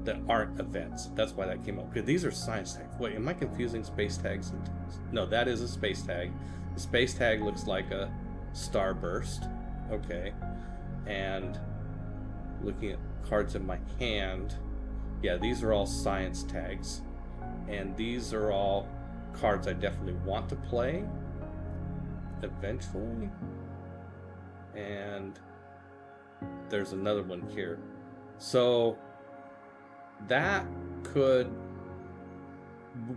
that aren't events. That's why that came up. Okay, these are science tags. Wait, am I confusing space tags? No, that is a space tag. The space tag looks like a starburst. Okay, and looking at cards in my hand, yeah, these are all science tags, and these are all cards I definitely want to play. eventually. And there's another one here. So that could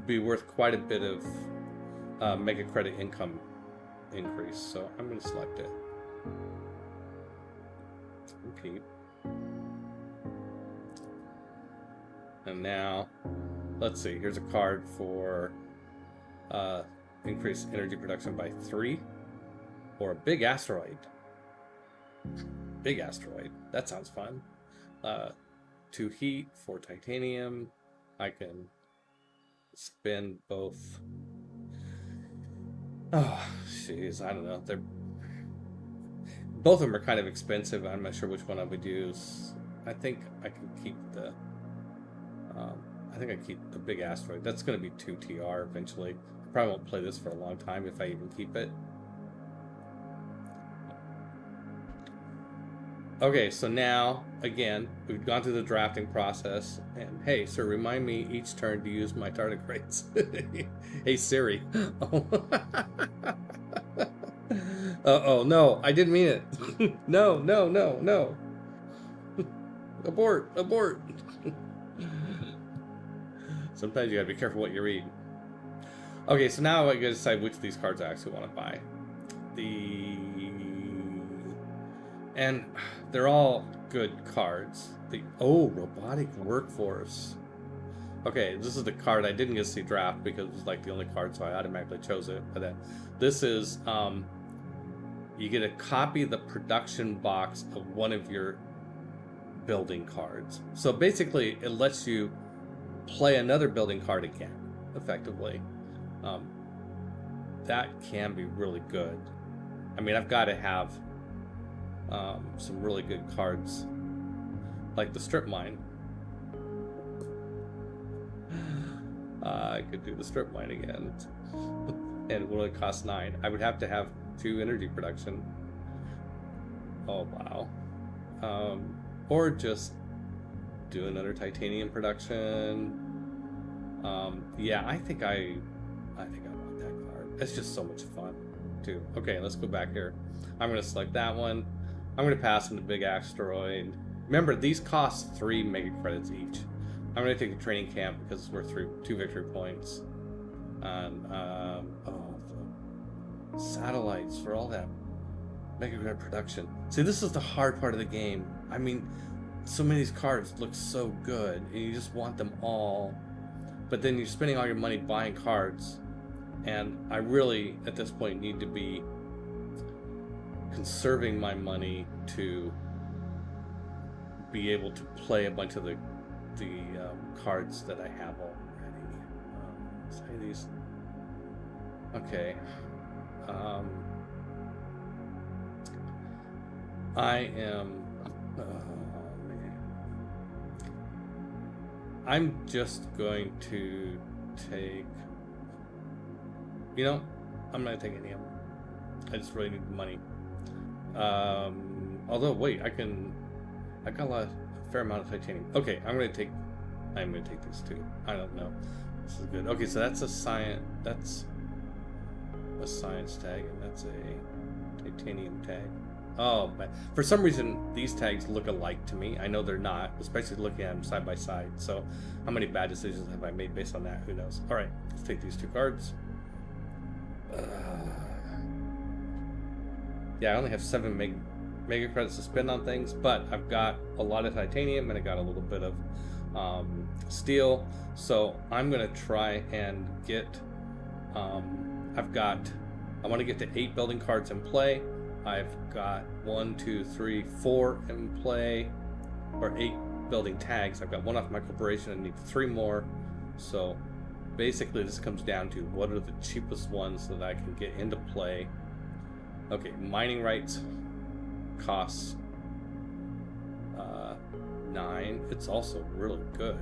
be worth quite a bit of mega credit income increase. So I'm going to select it. Repeat. And now, let's see. Here's a card for increase energy production by 3, or a big asteroid. Big asteroid. That sounds fun. 2 heat, 4 titanium. I can spend both. Oh, jeez, I don't know. Both of them are kind of expensive. I'm not sure which one I would use. I think I can keep the. I think I keep the big asteroid. That's going to be 2 TR eventually. I probably won't play this for a long time if I even keep it. Okay, so now, again, we've gone through the drafting process, and hey, sir, remind me each turn to use my tardigrades. Hey, Siri. Oh. Uh-oh, no, I didn't mean it. No, no, no, no. Abort, abort. Sometimes you gotta be careful what you read. Okay, so now I gotta decide which of these cards I actually want to buy. And they're all good cards. Robotic workforce. Okay, this is the card I didn't get to see draft because it was like the only card, so I automatically chose it. But this is you get a copy of the production box of one of your building cards. So basically, it lets you play another building card again, effectively. That can be really good. I mean, I've got to have some really good cards, like the strip mine. I could do the strip mine again, and it would only cost 9. I would have to have 2 energy production. Oh wow. Or just do another titanium production. Yeah, I think I want that card. It's just so much fun too. Okay, let's go back here. I'm gonna select that one. I'm gonna pass in the big asteroid. Remember, these cost 3 mega credits each. I'm gonna take the training camp because it's worth 2 victory points. And the satellites for all that mega credit production. See, this is the hard part of the game. I mean, so many of these cards look so good, and you just want them all. But then you're spending all your money buying cards, and I really, at this point, need to be conserving my money to be able to play a bunch of the cards that I have already. Say these. Okay. I am. I'm just going to take. You know, I'm not gonna take any of them. I just really need the money. Although, wait, I got a fair amount of titanium. Okay, I'm gonna take these 2. I don't know. This is good. Okay, so that's a science tag, and that's a titanium tag. Oh, but for some reason these tags look alike to me. I know they're not, especially looking at them side by side. So, how many bad decisions have I made based on that? Who knows? All right, let's take these 2 cards. Yeah, I only have 7 mega credits to spend on things, but I've got a lot of titanium and I got a little bit of steel. So I'm gonna try and get. I want to get to 8 building cards in play. I've got 1, 2, 3, 4 in play, or 8 building tags. I've got 1 off my corporation. I need 3 more. So basically, this comes down to what are the cheapest ones that I can get into play. Okay, mining rights costs 9. It's also really good.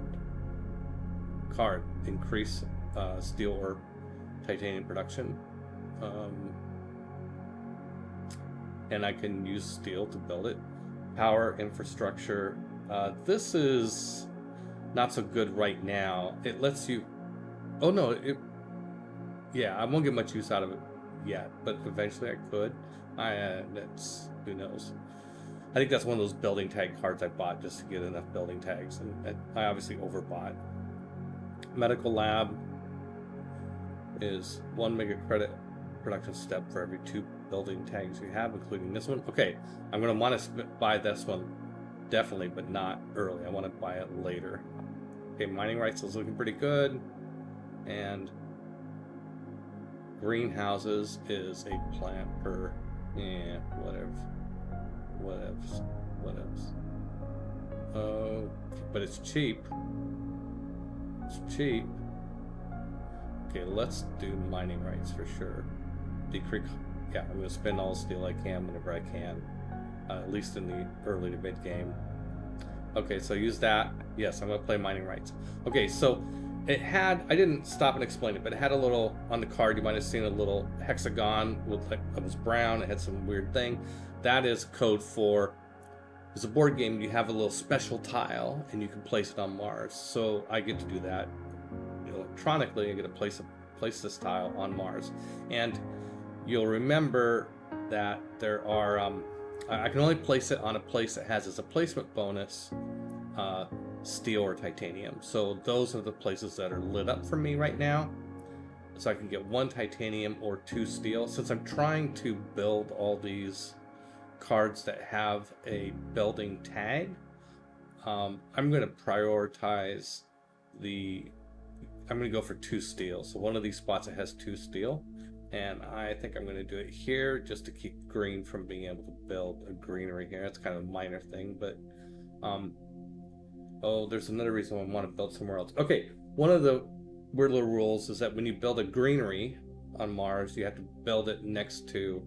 Card, increase steel or titanium production. And I can use steel to build it. Power infrastructure. This is not so good right now. It lets you. Oh no! Yeah, I won't get much use out of it yet, but eventually I could. That's, who knows. I think that's one of those building tag cards I bought just to get enough building tags, and I obviously overbought. Medical lab is 1 mega credit production step for every 2 building tags you have, including this one. Okay, I'm going to want to buy this one definitely, but not early. I want to buy it later. Okay, mining rights is looking pretty good, and greenhouses is a plant per, yeah, whatevs. Oh, but it's cheap. It's cheap. Okay, let's do mining rights for sure. Decrease. Yeah, I'm gonna spend all the steel I can whenever I can, at least in the early to mid game. Okay, so use that. Yes, I'm gonna play mining rights. Okay, so it had, I didn't stop and explain it, but it had a little, on the card you might have seen a little hexagon with, like, it was brown, it had some weird thing. That is code for, it's a board game, you have a little special tile and you can place it on Mars. So I get to do that electronically. I get to place this tile on Mars, and you'll remember that there are I can only place it on a place that has as a placement bonus steel or titanium. So those are the places that are lit up for me right now, so I can get 1 titanium or 2 steel. Since I'm trying to build all these cards that have a building tag, I'm going to prioritize I'm going to go for 2 steel. So one of these spots that has 2 steel, and I think I'm going to do it here just to keep green from being able to build a greenery here. That's kind of a minor thing, but oh, there's another reason I want to build somewhere else. Okay, one of the weird little rules is that when you build a greenery on Mars, you have to build it next to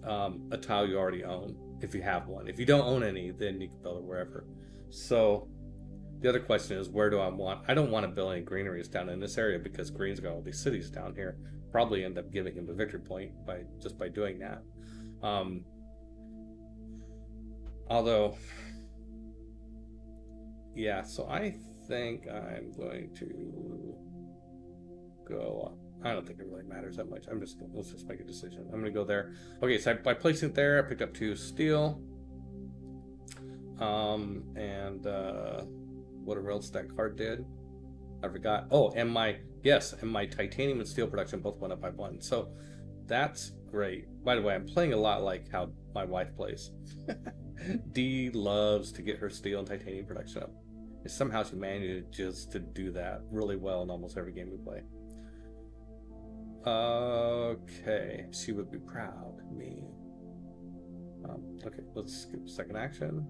a tile you already own, if you have one. If you don't own any, then you can build it wherever. So the other question is, where do I want? I don't want to build any greeneries down in this area because Green's got all these cities down here. Probably end up giving him a victory point by doing that. Although, yeah. So I think I'm going to go. I don't think it really matters that much. Let's just make a decision. I'm gonna go there. Okay, so by placing it there, I picked up 2 steel. And whatever else that card did, I forgot. Oh, and my titanium and steel production both went up by 1. So that's great. By the way, I'm playing a lot like how my wife plays. Dee loves to get her steel and titanium production up. And somehow she manages to do that really well in almost every game we play. Okay, she would be proud of me. Okay, let's skip second action.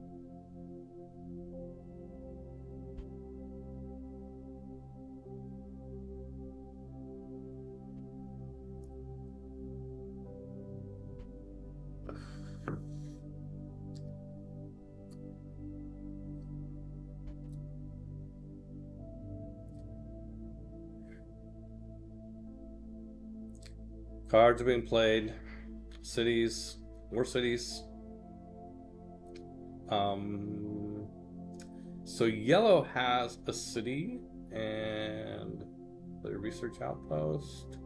Cards are being played. Cities, more cities. So yellow has a city and the research outpost.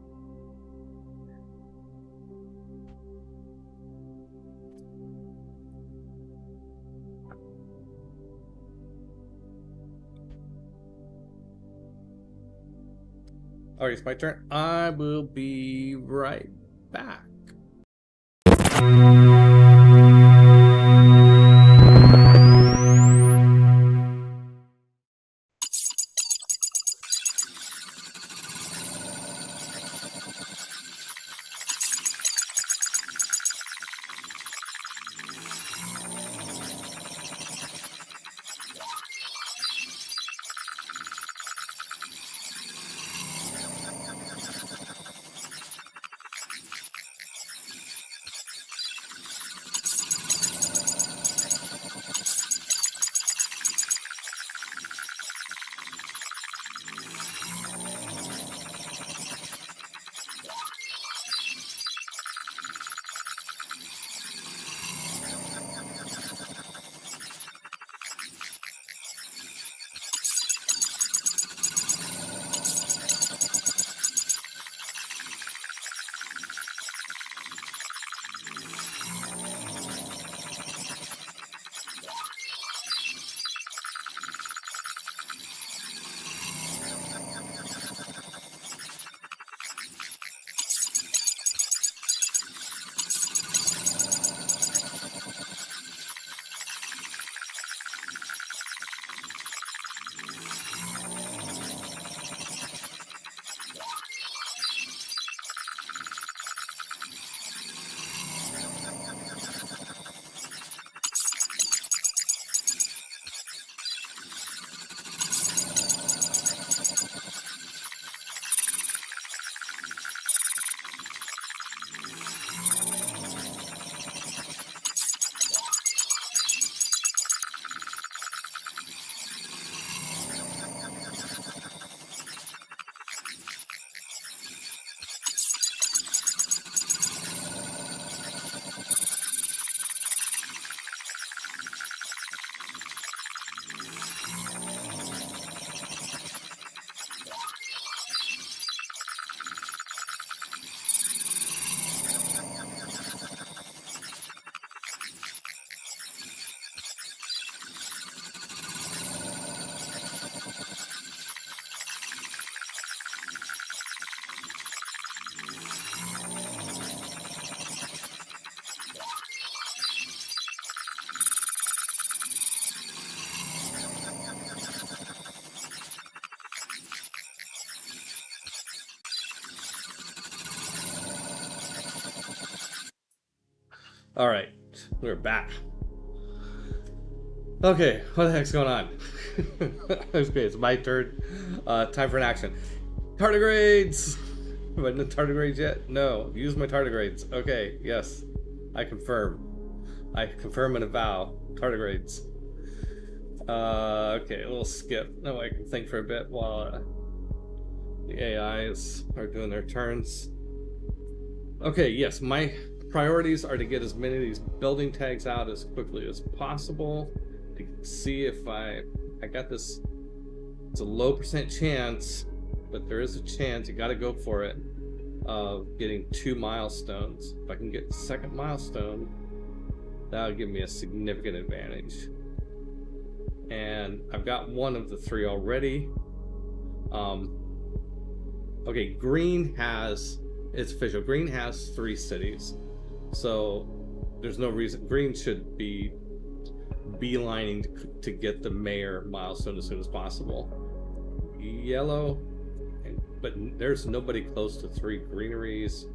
Okay, it's my turn. I will be right back. All right, we're back. Okay, what the heck's going on? Okay, it's my turn. Time for an action. Tardigrades! Have I done tardigrades yet? No. Use my tardigrades. Okay, yes. I confirm. I confirm and avow. Tardigrades. Okay, a little skip. That way I can think for a bit while the AIs are doing their turns. Okay, yes, my priorities are to get as many of these building tags out as quickly as possible. To see if I got this. It's a low percent chance, but there is a chance. You got to go for it. Of getting 2 milestones. If I can get the second milestone, that'll give me a significant advantage. And I've got one of the 3 already. Okay, green has, it's official. Green has 3 cities, so there's no reason. Green should be beelining to get the mayor milestone as soon as possible. Yellow, but there's nobody close to 3 greeneries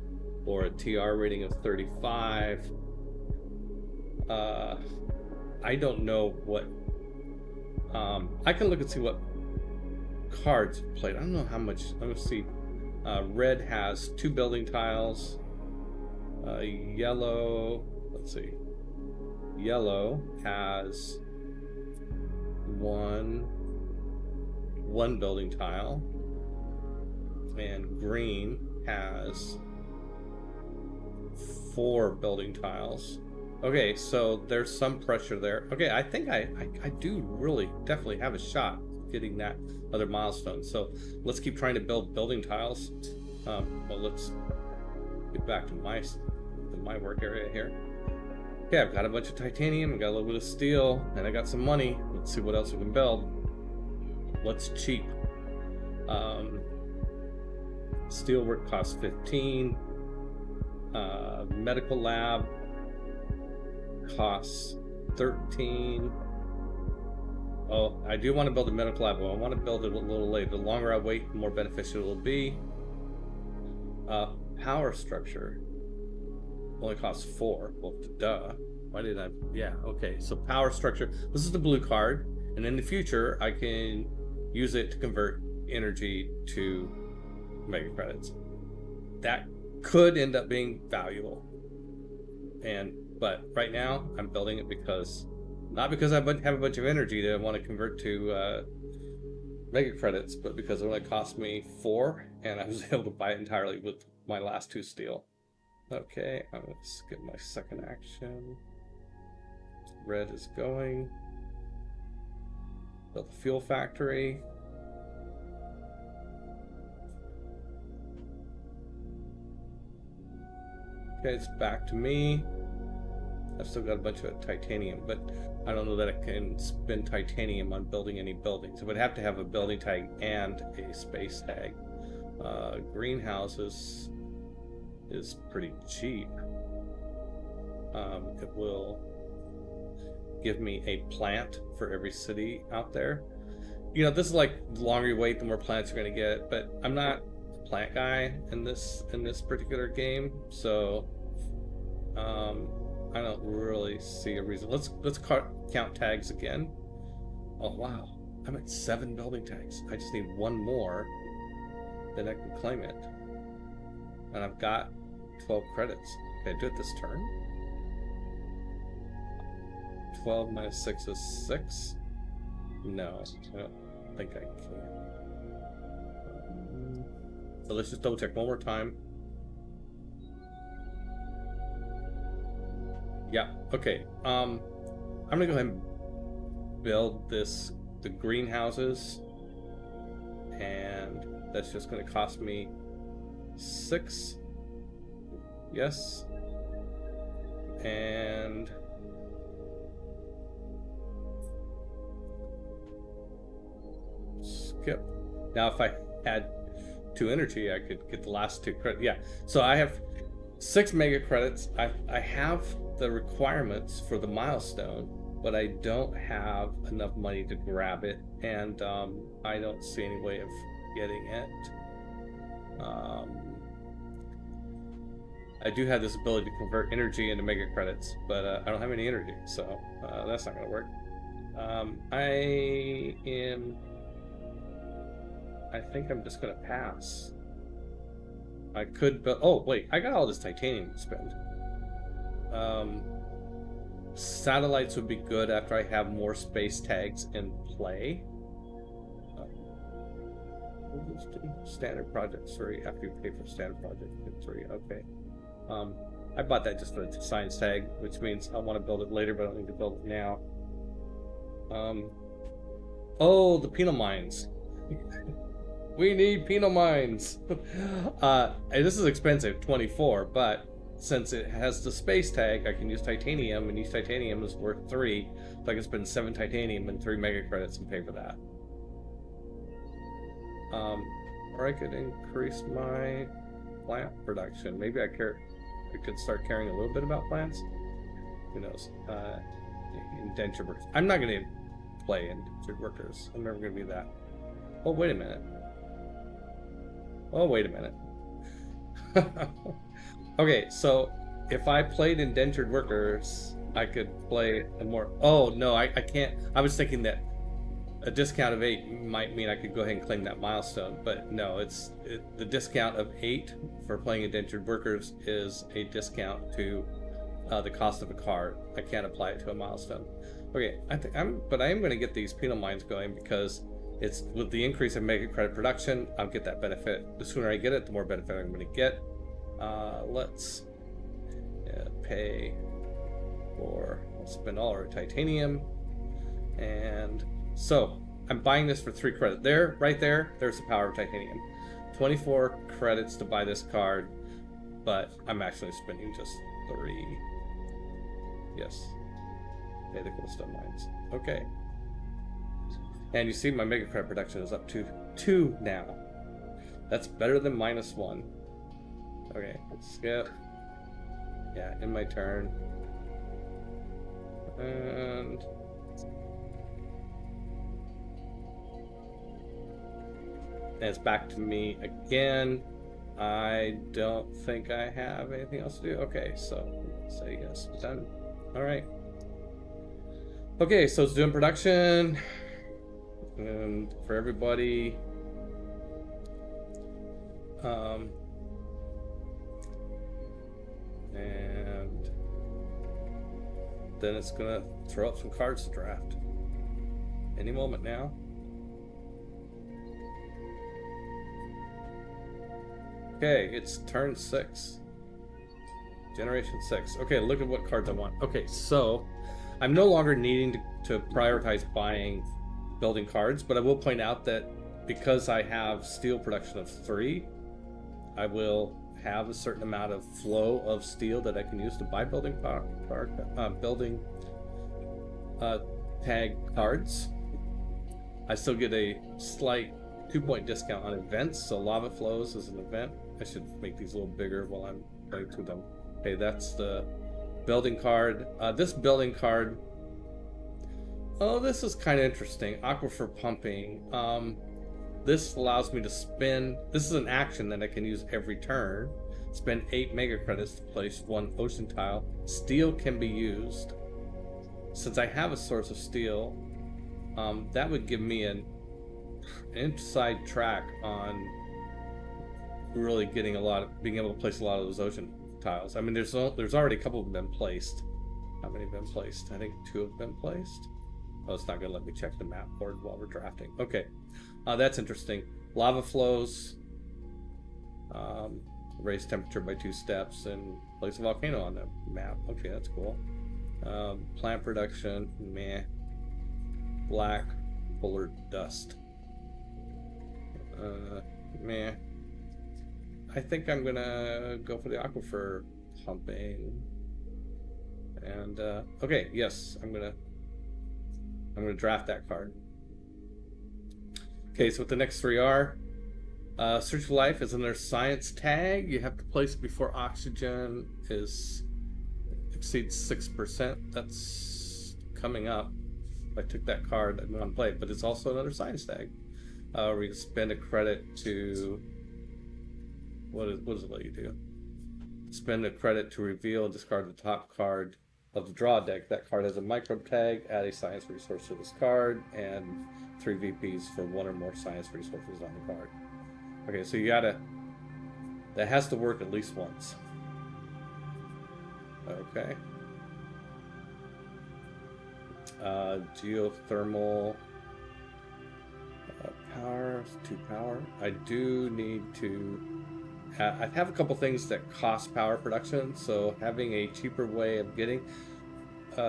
or a TR rating of 35. I don't know what. I can look and see what cards played. I don't know how much. Let me see. Red has 2 building tiles. Yellow, let's see. Yellow has one building tile, and green has 4 building tiles. Okay, so there's some pressure there. Okay, I think I do really definitely have a shot getting that other milestone. So let's keep trying to build building tiles. Well, let's get back to my work area here. Okay, I've got a bunch of titanium, I've got a little bit of steel, and I got some money. Let's see what else we can build. What's cheap? Steel work costs 15. Medical lab costs 13. Oh, I do want to build a medical lab. Well, I want to build it a little late. The longer I wait, the more beneficial it will be. Power structure only costs 4. Well, duh. Why did I? Yeah, okay. So power structure. This is the blue card, and in the future, I can use it to convert energy to mega credits. That could end up being valuable. But right now, I'm building it because, not because I have a bunch of energy that I want to convert to mega credits, but because it only cost me 4, and I was able to buy it entirely with my last 2 steel. Okay, I'm going to skip my second action. Red is going. Build the fuel factory. Okay, it's back to me. I've still got a bunch of titanium, but I don't know that I can spend titanium on building any buildings. I would have to have a building tag and a space tag. Greenhouses is pretty cheap. It will give me a plant for every city out there. You know, this is like the longer you wait, the more plants you're going to get. But I'm not a plant guy in this particular game, so I don't really see a reason. Let's count tags again. Oh wow, I'm at 7 building tags. I just need 1 more, then I can claim it. And I've got 12 credits. Can I do it this turn? 12 minus 6 is 6. No, I don't think I can. So let's just double check one more time. Yeah, okay. I'm gonna go ahead and build the greenhouses, and that's just gonna cost me 6. Yes. And skip. Now if I had 2 energy, I could get the last 2 credits. Yeah, so I have 6 mega credits. I have the requirements for the milestone, but I don't have enough money to grab it, and I don't see any way of getting it. I do have this ability to convert energy into mega credits, but I don't have any energy, so that's not going to work. I think I'm just going to pass. I could, but oh wait, I got all this titanium to spend. Satellites would be good after I have more space tags in play. Standard project 3 after you pay for standard project 3. Okay. I bought that just for the science tag, which means I want to build it later, but I don't need to build it now. Oh, the penal mines. We need penal mines. This is expensive, 24, but since it has the space tag, I can use titanium, and each titanium is worth 3, so I can spend 7 titanium and 3 mega credits and pay for that. Or I could increase my plant production. Maybe I could start caring a little bit about plants. Who knows? Indentured workers. I'm not going to play indentured workers. I'm never going to be that. Oh, wait a minute. Oh, wait a minute. Okay, so if I played indentured workers, I could play a more... Oh, no, I can't. I was thinking that a discount of 8 might mean I could go ahead and claim that milestone, but no, the discount of 8 for playing indentured workers is a discount to the cost of a card. I can't apply it to a milestone. Okay, I am going to get these penal mines going because it's with the increase in mega credit production, I'll get that benefit. The sooner I get it, the more benefit I'm going to get. Let's pay for, let's spend all our titanium, and so I'm buying this for 3 credits. There, right there, there's the power of titanium. 24 credits to buy this card, but I'm actually spending just 3. Yes. Pay the glowstone mines. Okay. And you see my mega credit production is up to 2 now. That's better than -1. Okay, skip. Yeah, in my turn. And it's back to me again. I don't think I have anything else to do. Okay, so say yes, done. All right. Okay, so it's doing production, and for everybody. And then it's gonna throw up some cards to draft any moment now. Okay, it's turn 6. Generation 6. Okay, look at what cards I want. Okay, so I'm no longer needing to prioritize buying building cards, but I will point out that because I have steel production of 3, I will have a certain amount of flow of steel that I can use to buy building tag cards. I still get a slight 2-point discount on events, so lava flows is an event. I should make these a little bigger while I'm going through them. Okay, that's the building card. This building card, oh, this is kind of interesting. Aquifer pumping. This allows me to spend, this is an action that I can use every turn. Spend 8 mega credits to place 1 ocean tile. Steel can be used. Since I have a source of steel, that would give me an inside track on really getting being able to place a lot of those ocean tiles. I mean, there's already a couple of them been placed. How many have been placed? I think 2 have been placed. Oh, it's not going to let me check the map board while we're drafting. Okay, that's interesting. Lava flows, raise temperature by 2 steps, and place a volcano on the map. Okay, that's cool. Plant production, meh. Black polar dust, meh. I think I'm gonna go for the aquifer pumping. And okay, yes, I'm gonna draft that card. Okay, so what the next 3 are: Search for Life is another science tag. You have to place it before oxygen exceeds 6%. That's coming up. If I took that card, I'd want to play it, but it's also another science tag. We spend a credit to what does it let you do? Spend a credit to reveal and discard the top card of the draw deck. That card has a microbe tag. Add a science resource to this card, and 3 VPs for 1 or more science resources on the card. Okay, so you gotta... That has to work at least once. Okay. Geothermal power, 2 power. I do need to... I have a couple things that cost power production, so having a cheaper way of getting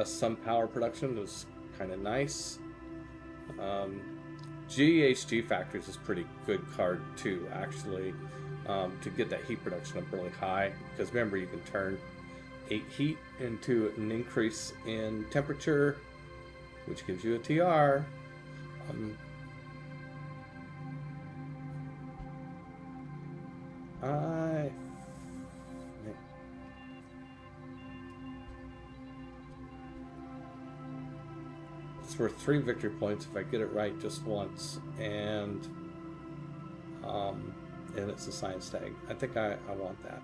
some power production is kind of nice. GHG Factories is a pretty good card too, actually, to get that heat production up really high. Because remember, you can turn 8 heat into an increase in temperature, which gives you a TR. It's worth 3 victory points if I get it right just once, and it's a science tag. I think I want that.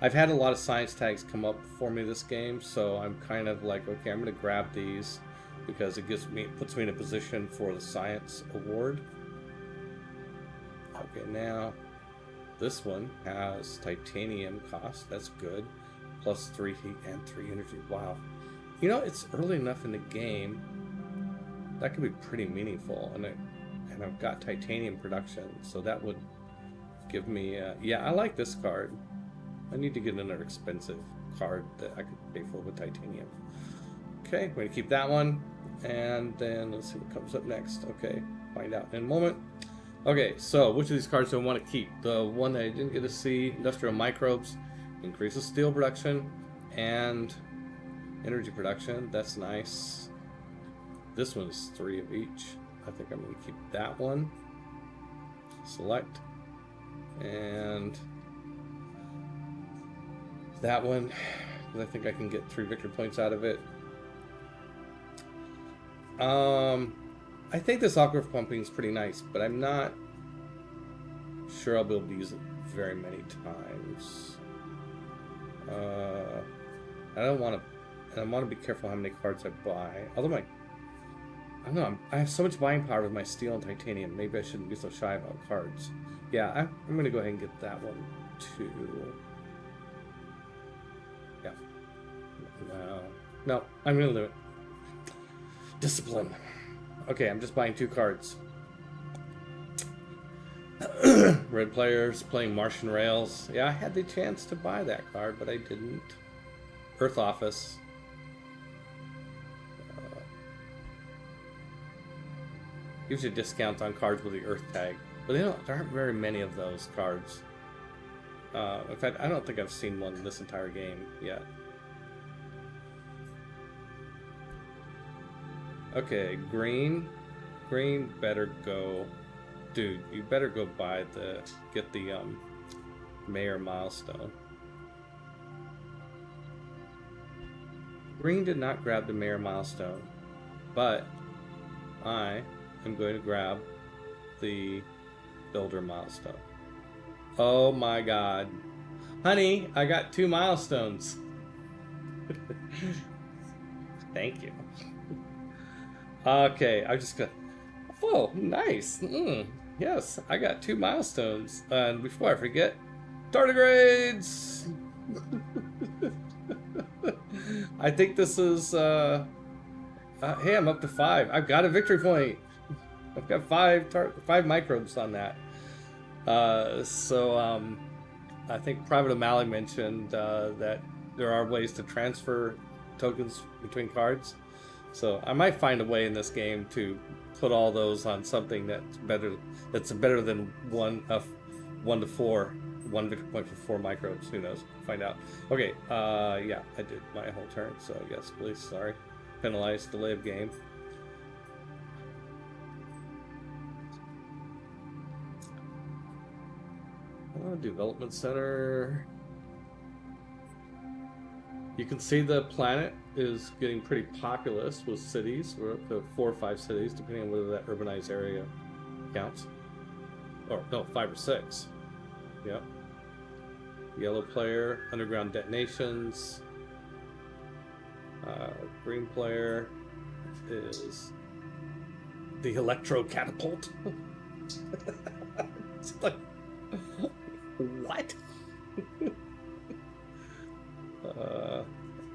I've had a lot of science tags come up for me this game, so I'm kind of like, okay, I'm going to grab these because it puts me in a position for the science award. Okay, now this one has titanium cost. That's good. Plus 3 heat and 3 energy. Wow. You know, it's early enough in the game. That could be pretty meaningful. And I've got titanium production, so that would give me... yeah, I like this card. I need to get another expensive card that I can pay for with titanium. Okay, we're going to keep that one. And then let's see what comes up next. Okay, find out in a moment. Okay, so which of these cards do I want to keep? The one that I didn't get to see, Industrial Microbes, increases steel production and energy production. That's nice. This one's 3 of each. I think I'm going to keep that one. Select. And that one, because I think I can get 3 victory points out of it. I think this aqua pumping is pretty nice, but I'm not sure I'll be able to use it very many times. I want to be careful how many cards I buy. Although I don't know, I have so much buying power with my steel and titanium. Maybe I shouldn't be so shy about cards. Yeah, I'm going to go ahead and get that one too. Yeah. No, I'm going to do it. Discipline. Okay, I'm just buying 2 cards. Red players playing Martian Rails. Yeah, I had the chance to buy that card, but I didn't. Earth Office. Gives you discounts on cards with the Earth tag, but there aren't very many of those cards. In fact, I don't think I've seen one in this entire game yet. Okay, green. Green better go... Dude, you better go get the mayor milestone. Green did not grab the mayor milestone, but I am going to grab the builder milestone. Oh my god. Honey, I got 2 milestones. Thank you. Okay, I'm just gonna... Whoa, nice. Yes, I got 2 milestones. And before I forget, tardigrades! I think this is... hey, I'm up to 5. I've got a victory point. I've got 5 microbes on that. I think Private O'Malley mentioned that there are ways to transfer tokens between cards. So I might find a way in this game to put all those on something that's better than 1 to 4, 1 victory point for 4 microbes. Who knows? Find out. Okay, yeah, I did my whole turn, so I guess please, sorry. Penalized delay of game. Development center. You can see the planet is getting pretty populous with cities. We're up to 4 or 5 cities, depending on whether that urbanized area counts. Or no, 5 or 6. Yep. Yellow player, underground detonations. Green player is the electro catapult. It's like, what?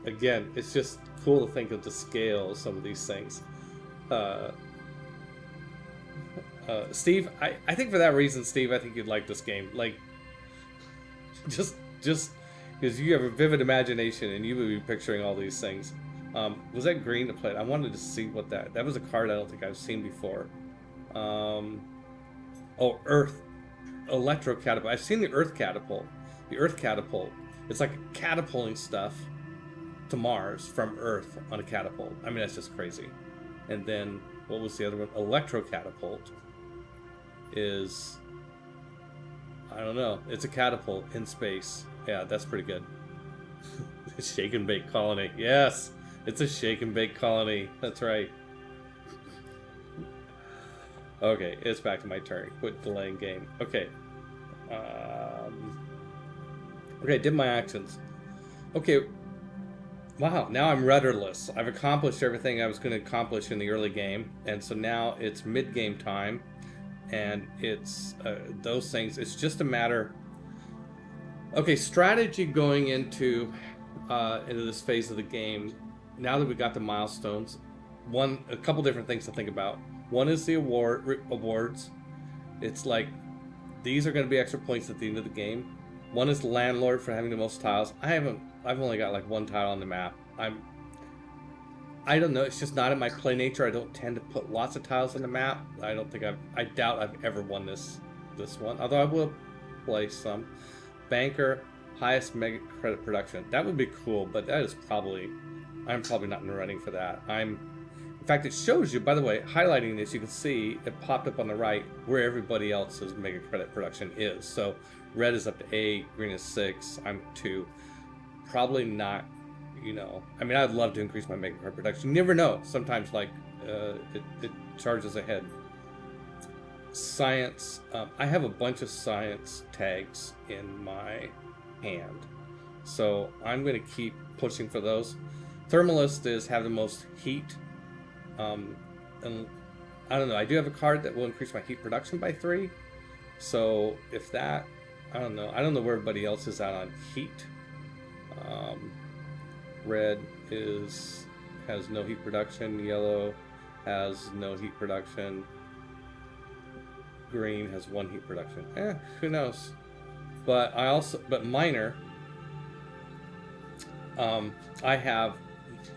Again, it's just cool to think of the scale of some of these things. Steve, I think for that reason, Steve, I think you'd like this game. Like, just because you have a vivid imagination and you would be picturing all these things. Was that green to play? I wanted to see what that was a card I don't think I've seen before. Oh, Earth Electro Catapult. I've seen the Earth Catapult. The Earth Catapult. It's like catapulting stuff to Mars from Earth on a catapult. I mean, that's just crazy. And then what was the other one? Electro Catapult is, I don't know. It's a catapult in space. Yeah, that's pretty good. Shake and bake colony. Yes, it's a shake and bake colony. That's right. Okay, it's back to my turn. Quit delaying game. Okay. Okay, did my actions. Okay. Wow, now I'm rudderless. I've accomplished everything I was going to accomplish in the early game, and so now it's mid-game time, and it's those things. It's just a matter. Okay, strategy going into this phase of the game. Now that we got the milestones, a couple different things to think about. One is the awards. It's like these are going to be extra points at the end of the game. One is landlord for having the most tiles. I've only got like one tile on the map. I don't know. It's just not in my play nature. I don't tend to put lots of tiles on the map. I doubt I've ever won this one. Although I will play some. Banker, highest mega credit production. That would be cool, but I'm probably not in the running for that. In fact, it shows you, by the way, highlighting this, you can see it popped up on the right where everybody else's mega credit production is. So red is up to 8, green is 6, I'm 2. Probably not, I mean, I'd love to increase my mega credit production. You never know. Sometimes, like, it charges ahead. Science. I have a bunch of science tags in my hand. So I'm going to keep pushing for those. Thermalist is have the most heat. And I don't know. I do have a card that will increase my heat production by 3. So if that, I don't know. I don't know where everybody else is at on heat. Red has no heat production. Yellow has no heat production. Green has 1 heat production. Who knows? But minor. I have.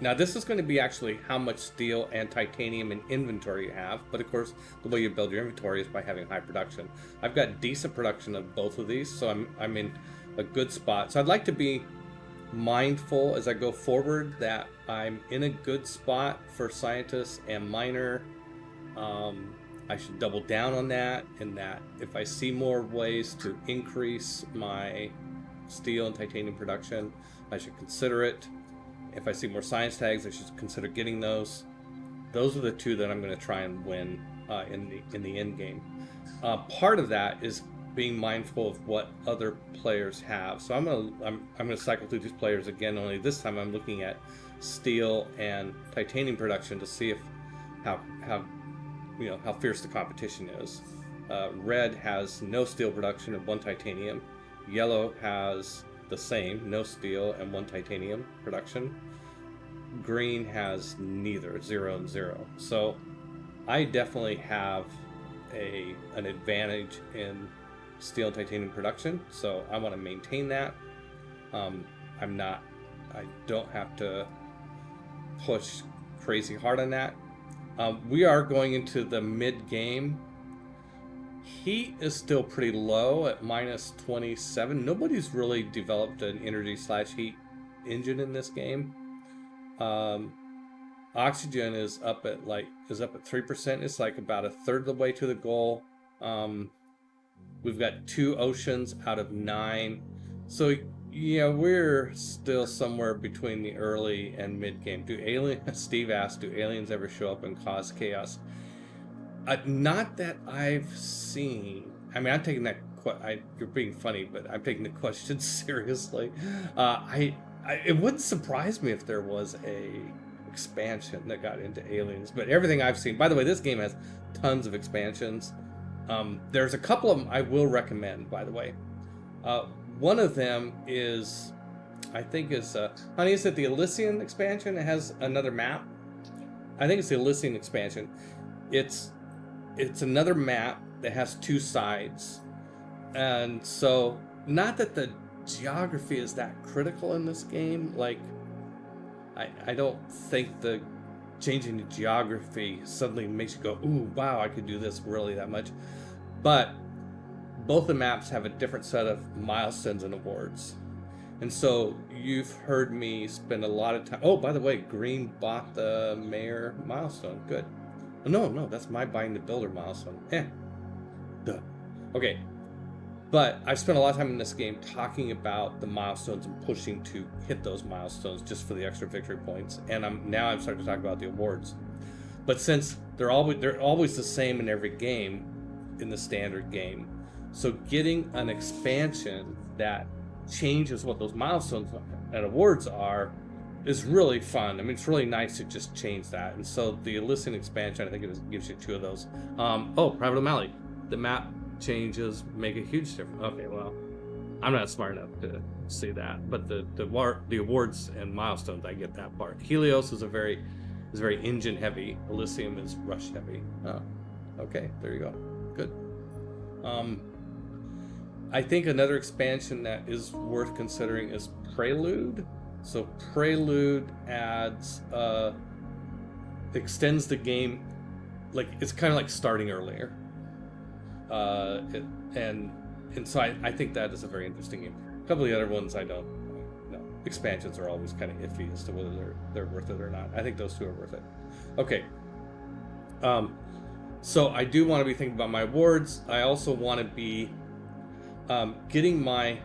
Now this is going to be actually how much steel and titanium in inventory you have, but of course the way you build your inventory is by having high production. I've got decent production of both of these, so I'm in a good spot. So I'd like to be mindful as I go forward that I'm in a good spot for scientists and minor. I should double down on that, and that if I see more ways to increase my steel and titanium production, I should consider it. If I see more science tags, I should consider getting those. Those are the 2 that I'm going to try and win in the end game. Part of that is being mindful of what other players have. So I'm gonna cycle through these players again. Only this time I'm looking at steel and titanium production to see if how fierce the competition is. Red has no steel production and 1 titanium. Yellow has the same, no steel and 1 titanium production. Green has neither, 0 and 0. So I definitely have an advantage in steel and titanium production, so I want to maintain that. I don't have to push crazy hard on that. We are going into the mid game. Heat is still pretty low at minus 27. Nobody's really developed an energy/heat engine in this game. Oxygen is up at 3%. It's like about a third of the way to the goal. We've got 2 oceans out of 9. So yeah, we're still somewhere between the early and mid game. Steve asked, do aliens ever show up and cause chaos? Not that I've seen. I mean, I'm taking that you're being funny, but I'm taking the question seriously. It wouldn't surprise me if there was a expansion that got into aliens, but everything I've seen. By the way, this game has tons of expansions. There's a couple of them I will recommend. By the way, uh, one of them is, I think is, honey, is it the Elysian expansion? It has another map. I think it's the Elysian expansion. It's another map that has two sides, and so not that the geography is that critical in this game. Like, I don't think the changing the geography suddenly makes you go, ooh, wow, I could do this really that much. But both the maps have a different set of milestones and awards. And so you've heard me spend a lot of time. Oh, by the way, Green bought the mayor milestone. Good. No, that's my buying the builder milestone. Duh. Okay. But I've spent a lot of time in this game talking about the milestones and pushing to hit those milestones just for the extra victory points. And I'm starting to talk about the awards. But since they're always the same in every game, in the standard game, so getting an expansion that changes what those milestones and awards are is really fun. I mean, it's really nice to just change that. And so the Elysian expansion, I think it gives you two of those. Private O'Malley. The map changes make a huge difference. Okay, well, I'm not smart enough to see that, but the awards and milestones, I get that part. Helios is very engine heavy. Elysium is rush heavy. Oh, okay, there you go. Good. I think another expansion that is worth considering is Prelude. So Prelude extends the game, like it's kind of like starting earlier. And so I think that is a very interesting game. A couple of the other ones I don't know. Expansions are always kind of iffy as to whether they're worth it or not. I think those two are worth it. Okay. So I do want to be thinking about my awards. I also want to be getting my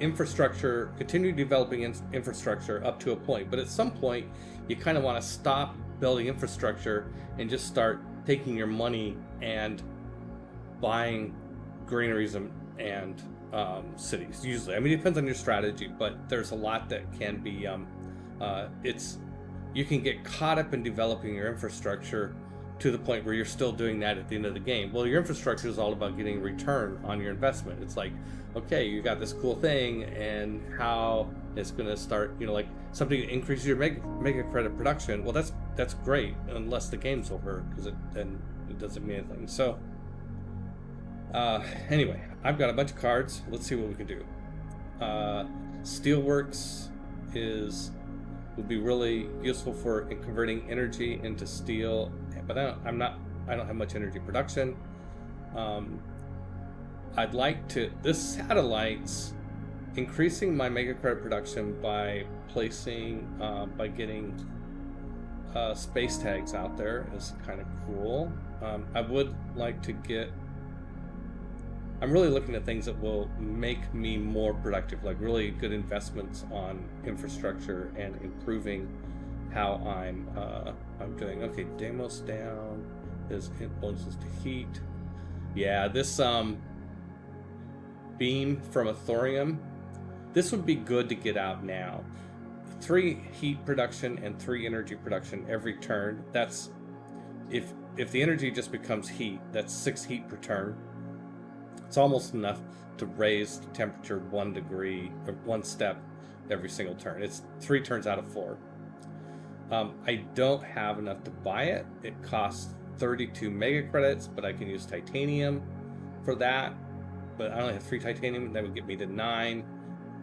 infrastructure, continue developing infrastructure up to a point. But at some point, you kind of want to stop building infrastructure and just start taking your money and buying granaries and cities. Usually, I mean, it depends on your strategy, but there's a lot that can be. You can get caught up in developing your infrastructure to the point where you're still doing that at the end of the game. Well, your infrastructure is all about getting a return on your investment. It's like, okay, you got this cool thing, and how it's going to start, like something that increases your mega credit production. Well, that's great, unless the game's over, because then it doesn't mean anything. So, anyway, I've got a bunch of cards. Let's see what we can do. Steelworks would be really useful for converting energy into steel, but I don't have much energy production. I'd like to, this satellite's increasing my mega credit production by getting space tags out there is kind of cool. I would like to I'm really looking at things that will make me more productive, like really good investments on infrastructure and improving how I'm doing. Okay, Deimos down. His influences to heat. Yeah, this beam from a thorium, this would be good to get out now. 3 heat production and 3 energy production every turn. That's if the energy just becomes heat, that's 6 heat per turn. It's almost enough to raise the temperature 1 degree or 1 step every single turn. It's 3 turns out of 4. I don't have enough to buy it. It costs 32 mega credits, but I can use titanium for that. But I only have 3 titanium, that would get me to 9.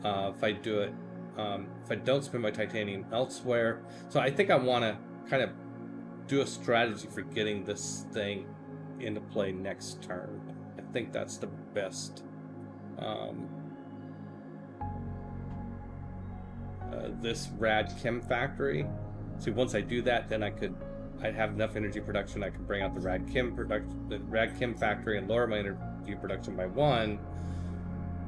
If I do it, if I don't spend my titanium elsewhere. So I think I want to kind of do a strategy for getting this thing into play next turn. I think that's the best. This rad chem factory. See, once I do that, then I'd have enough energy production. I can bring out the rad chem factory, and lower my energy production by 1,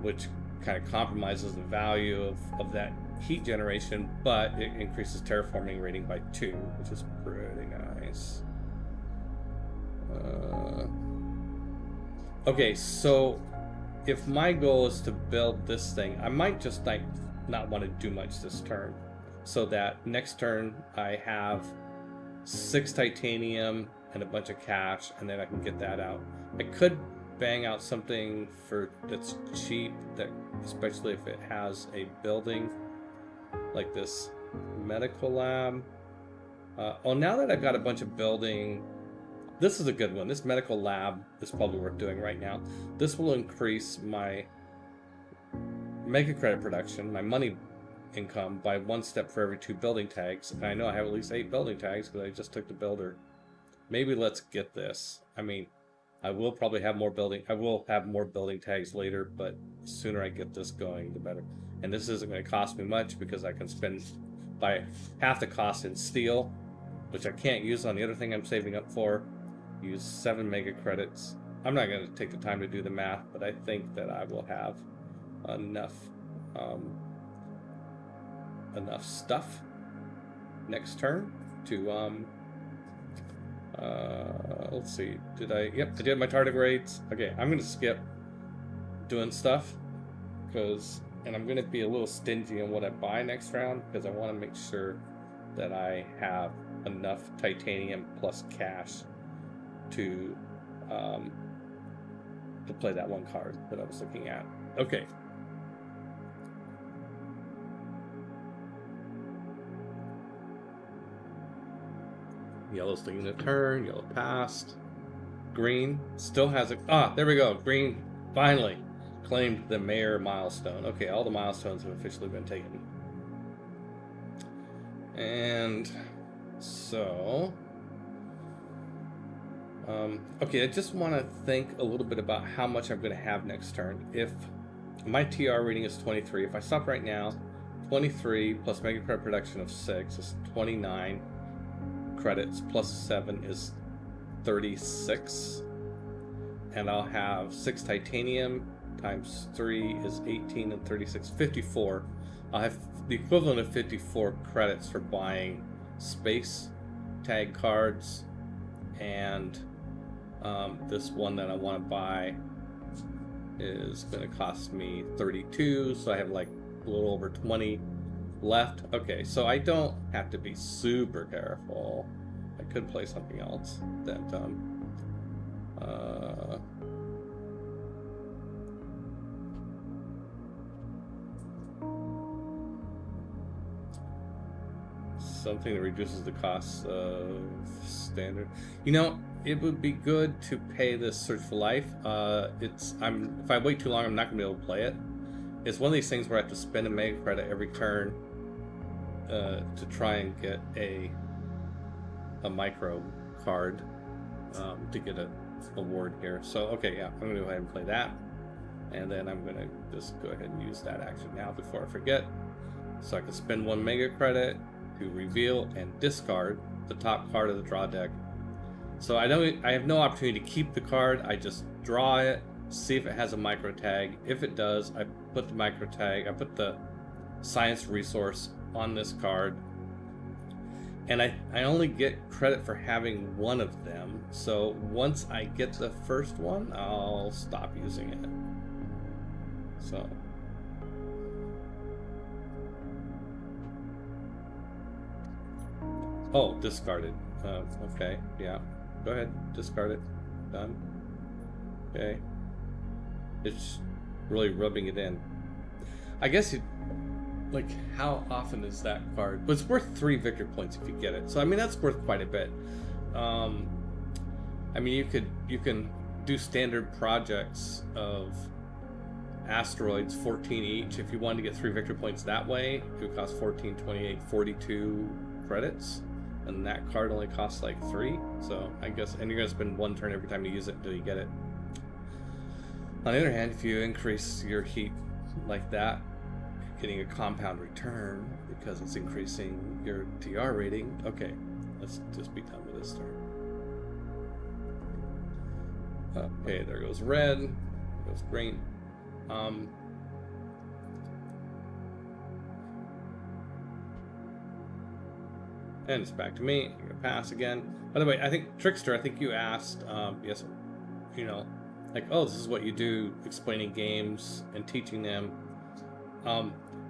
which kind of compromises the value of that heat generation, but it increases terraforming rating by 2, which is pretty nice. Okay, so if my goal is to build this thing, I might just like not want to do much this turn, so that next turn I have 6 titanium and a bunch of cash, and then I can get that out. I could bang out something for that's cheap, that especially if it has a building like this medical lab. Now that I've got a bunch of building, this is a good one. This medical lab is probably worth doing right now. This will increase my mega credit production, my money income, by 1 step for every 2 building tags. And I know I have at least 8 building tags because I just took the builder. Maybe let's get this. I mean, I will probably have more building. I will have more building tags later, but the sooner I get this going, the better. And this isn't going to cost me much because I can spend by half the cost in steel, which I can't use on the other thing I'm saving up for. Use 7 mega credits. I'm not going to take the time to do the math, but I think that I will have enough stuff next turn to let's see, did I? Yep, I did my tardigrades. Okay, I'm gonna skip doing stuff and I'm gonna be a little stingy on what I buy next round because I want to make sure that I have enough titanium plus cash to play that one card that I was looking at. Okay. Yellow's taking a turn. Yellow passed. Green still has it. There we go. Green finally claimed the mayor milestone. Okay, all the milestones have officially been taken. And so, okay, I just want to think a little bit about how much I'm going to have next turn. If my TR reading is 23, if I stop right now, 23 plus mega credit production of 6 is 29 credits, plus 7 is 36, and I'll have 6 titanium times 3 is 18 and 36, 54. I'll have the equivalent of 54 credits for buying space tag cards, and this one that I want to buy is going to cost me 32, so I have like a little over 20 left. Okay, so I don't have to be super careful. I could play something else that something that reduces the cost of standard. You know, it would be good to pay this Search for Life. If I wait too long, I'm not gonna be able to play it. It's one of these things where I have to spend a mega credit every turn to try and get a micro card to get an award here. So okay, yeah, I'm gonna go ahead and play that, and then I'm gonna just go ahead and use that action now before I forget, so I can spend 1 mega credit to reveal and discard the top card of the draw deck. So I have no opportunity to keep the card. I just draw it, see if it has a micro tag. If it does, I put the micro tag. I put the science resource on this card, and I only get credit for having 1 of them. So once I get the first one, I'll stop using it. So discarded. Okay, yeah, go ahead, discard it. Done. Okay, it's really rubbing it in. I guess you like, how often is that card? But it's worth 3 victory points if you get it. So I mean, that's worth quite a bit. I mean, you can do standard projects of asteroids, 14 each. If you wanted to get 3 victory points that way, it would cost 14, 28, 42 credits. And that card only costs like 3. So I guess, and you're gonna spend 1 turn every time you use it until you get it. On the other hand, if you increase your heat like that, you're getting a compound return because it's increasing your TR rating. Okay, let's just be done with this turn. Okay, there goes red, there goes green. And it's back to me. I'm gonna pass again. By the way, I think Trickster, I think you asked, yes, you know, like, oh, this is what you do, explaining games and teaching them.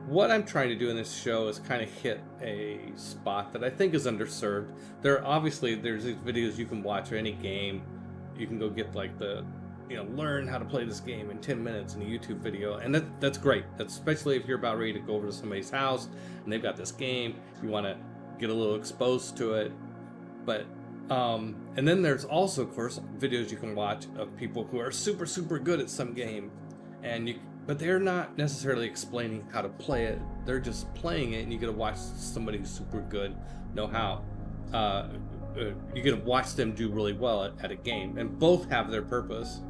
What I'm trying to do in this show is kind of hit a spot that I think is underserved. There's these videos you can watch or any game. You can go get like learn how to play this game in 10 minutes in a YouTube video, and that's great. That's especially if you're about ready to go over to somebody's house and they've got this game. You want to get a little exposed to it, but and then there's also, of course, videos you can watch of people who are super super good at some game, but they're not necessarily explaining how to play it. They're just playing it, and you get to watch somebody who's super good know how. You get to watch them do really well at a game, and both have their purpose.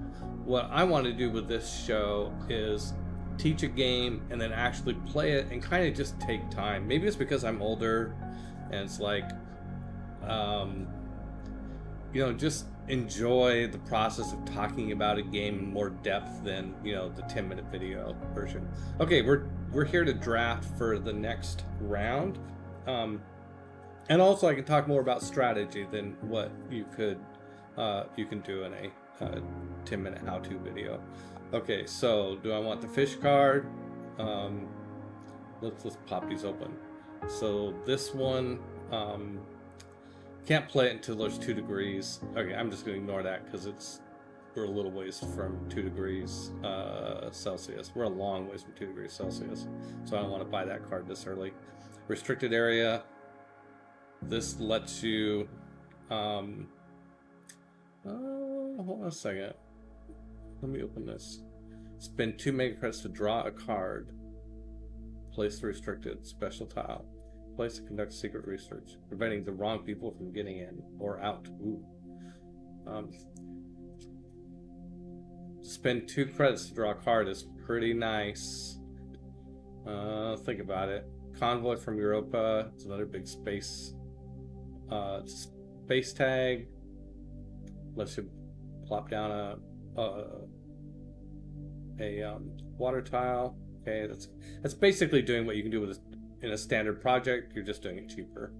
What I want to do with this show is teach a game and then actually play it and kind of just take time. Maybe it's because I'm older, and it's like, just enjoy the process of talking about a game in more depth than the 10-minute video version. Okay, we're here to draft for the next round, and also I can talk more about strategy than what you can do in a 10-minute how-to video. Okay, so do I want the fish card? Let's pop these open. So this one, can't play it until there's 2 degrees. Okay, I'm just going to ignore that because we're a little ways from 2 degrees Celsius. We're a long ways from 2 degrees Celsius, so I don't want to buy that card this early. Restricted area. This lets you hold on a second. Let me open this. Spend 2 mega credits to draw a card. Place the restricted special tile. Place to conduct secret research, preventing the wrong people from getting in or out. Ooh. Spend 2 credits to draw a card is pretty nice. Think about it. Convoy from Europa. It's another big space. Space tag. Lets you plop down a water tile. Okay, that's basically doing what you can do in a standard project. You're just doing it cheaper.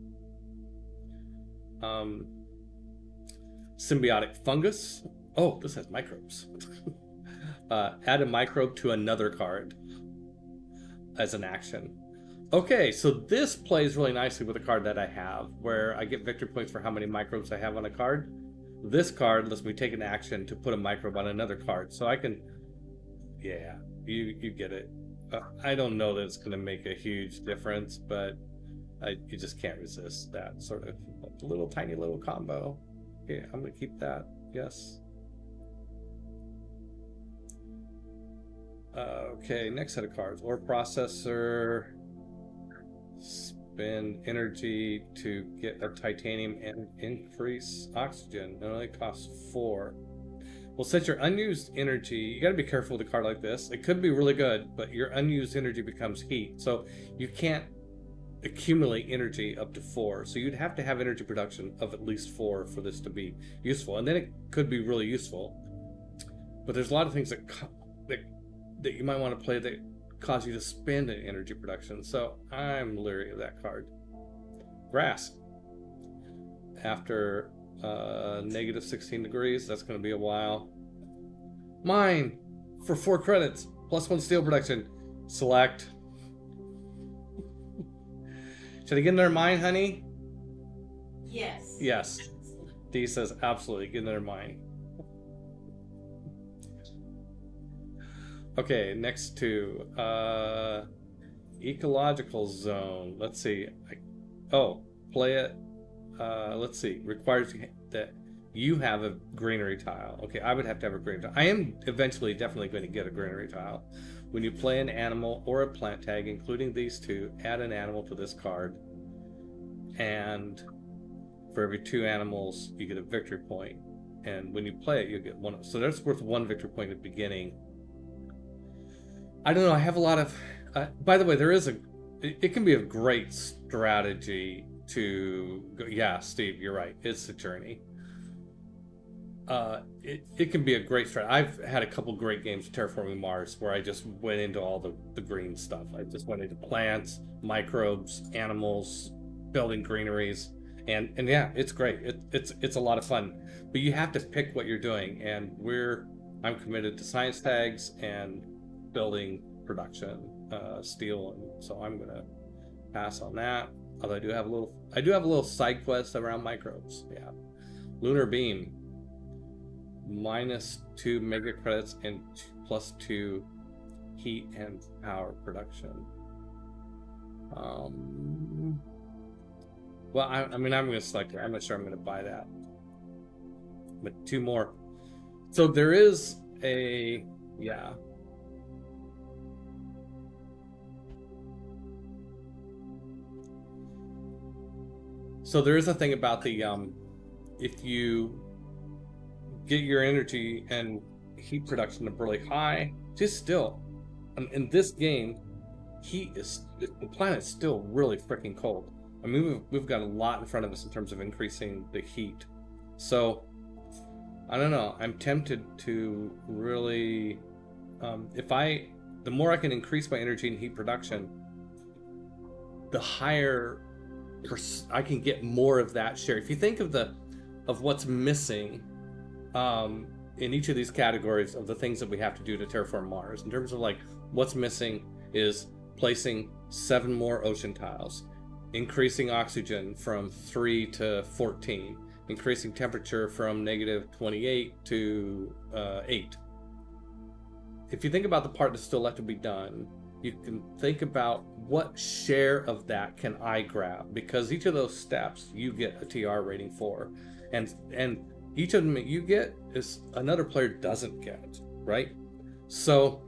Symbiotic fungus. Oh, this has microbes. Add a microbe to another card as an action. Okay, so this plays really nicely with a card that I have, where I get victory points for how many microbes I have on a card. This card lets me take an action to put a microbe on another card, so I can, yeah, you get it. I don't know that it's going to make a huge difference, but you just can't resist that sort of tiny little combo. Okay, I'm going to keep that. Yes. Okay, next set of cards. Ore processor. Spend energy to get a titanium and increase oxygen. It only costs 4. Well, since your unused energy, you got to be careful with a card like this. It could be really good, but your unused energy becomes heat. So you can't accumulate energy up to 4. So you'd have to have energy production of at least 4 for this to be useful. And then it could be really useful. But there's a lot of things that you might want to play that cause you to spend an energy production. So I'm leery of that card. Grass. After negative 16 degrees, that's going to be a while. Mine for 4 credits plus 1 steel production. Select. Should I get another mine, honey? Yes. Yes. D says absolutely, get another mine. Okay, next to ecological zone. Let's see. Play it. Let's see. Requires that you have a greenery tile. Okay, I would have to have a greenery tile. I am eventually definitely going to get a greenery tile. When you play an animal or a plant tag, including these 2, add an animal to this card. And for every 2 animals, you get a victory point. And when you play it, you'll get 1. So that's worth 1 victory point at the beginning. I don't know. I have a lot of. By the way, it can be a great strategy to go. Yeah, Steve, you're right. It's a journey. It can be a great strategy. I've had a couple great games of Terraforming Mars where I just went into all the green stuff. I just went into plants, microbes, animals, building greeneries, and yeah, it's great. It's a lot of fun. But you have to pick what you're doing, and I'm committed to science tags and building production, steel, and so I'm gonna pass on that. Although I do have a little side quest around microbes. Yeah, lunar beam, -2 mega credits and +2 heat and power production. Well, I mean, I'm gonna select it. I'm not sure I'm gonna buy that, but 2 more. So there is a, yeah. So there is a thing about the if you get your energy and heat production up really high, just still, in this game, the planet's still really freaking cold. I mean, we've got a lot in front of us in terms of increasing the heat. So I don't know. I'm tempted to really, the more I can increase my energy and heat production, the higher I can get more of that share. If you think of what's missing in each of these categories of the things that we have to do to terraform Mars, in terms of like what's missing is placing 7 more ocean tiles, increasing oxygen from 3 to 14, increasing temperature from -28 to 8. If you think about the part that's still left to be done, you can think about what share of that can I grab, because each of those steps you get a TR rating for, and each of them you get is another player doesn't get, right? So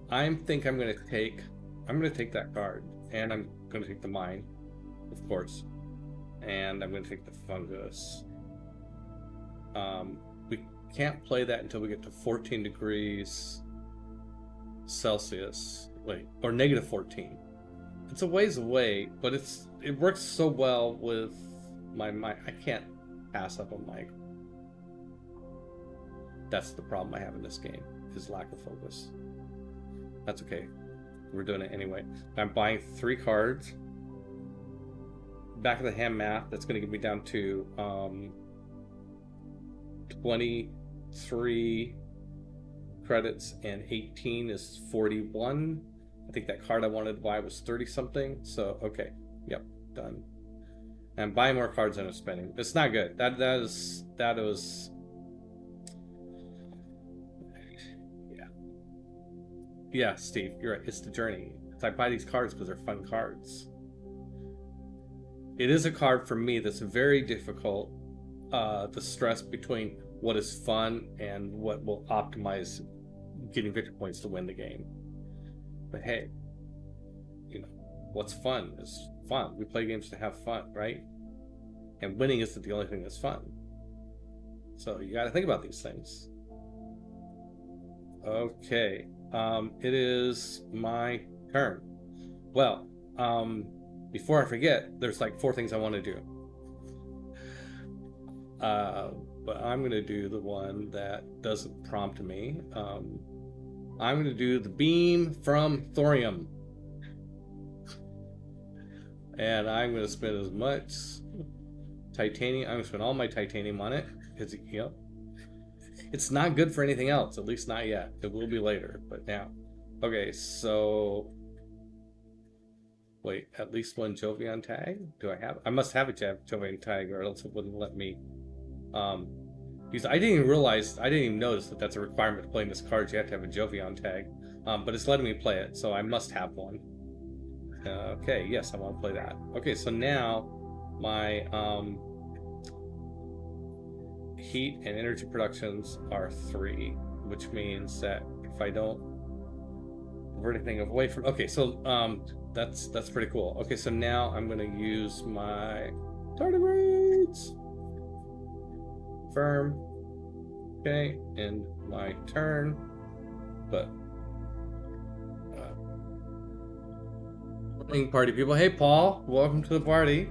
I think I'm gonna take that card, and I'm gonna take the mine, of course, and I'm gonna take the fungus. We can't play that until we get to 14 degrees Celsius. Wait, or -14. It's a ways away, but it works so well with my mic. I can't pass up a mic. That's the problem I have in this game, is lack of focus. That's okay. We're doing it anyway. I'm buying 3 cards. Back of the hand math, that's going to get me down to 23 credits, and 18 is 41. I think that card I wanted to buy was 30 something. So okay, yep, done. And buying more cards than I'm spending. It's not good. That was yeah, Steve, you're right. It's the journey. I buy these cards because they're fun cards. It is a card for me that's very difficult. The stress between what is fun and what will optimize getting victory points to win the game. But hey, what's fun is fun. We play games to have fun, right? And winning isn't the only thing that's fun. So you got to think about these things. Okay, it is my turn. Well, before I forget, there's like 4 things I want to do. But I'm going to do the one that doesn't prompt me. I'm going to do the beam from thorium. And I'm going to spend as much titanium. I'm going to spend all my titanium on it. Because, it's not good for anything else. At least not yet. It will be later. But now. Okay, so... Wait, at least 1 Jovian tag? Do I have? I must have a Jovian tag, or else it wouldn't let me. Because I didn't even notice that that's a requirement to playing this card. You have to have a Jovian tag. But it's letting me play it, so I must have one. Okay, yes, I want to play that. Okay, so now my heat and energy productions are 3, which means that if I don't avert anything away from... Okay, so that's pretty cool. Okay, so now I'm going to use my tardigrades. Firm. Okay, and my turn. But morning, party people. Hey, Paul. Welcome to the party.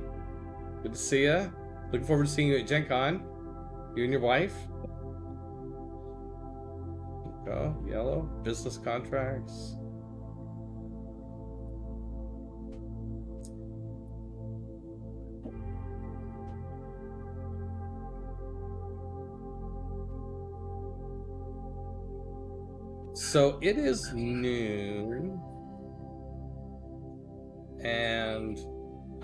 Good to see you. Looking forward to seeing you at Gen Con. You and your wife. Go. Yellow. Business contracts. So it is noon, and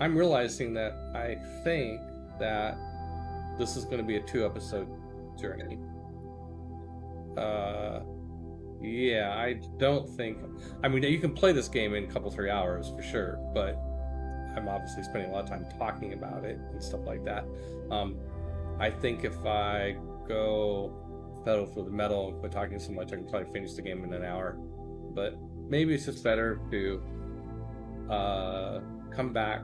I'm realizing that I think that this is going to be a 2-episode journey. Yeah, I don't think. I mean, you can play this game in a couple 3 hours for sure, but I'm obviously spending a lot of time talking about it and stuff like that. I think if I go pedal for the metal by talking so much, I can probably finish the game in an hour. But maybe it's just better to come back.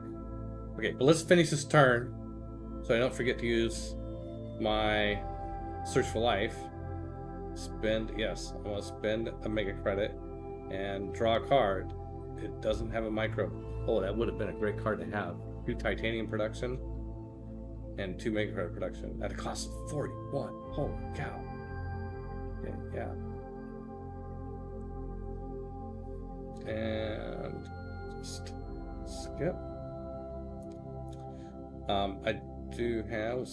Okay, but let's finish this turn so I don't forget to use my search for life. Yes, I want to spend a mega credit and draw a card. It doesn't have a micro. Oh, that would have been a great card to have. 2 titanium production and 2 mega credit production at a cost of 41. Holy cow. Okay, yeah. And just skip. I do have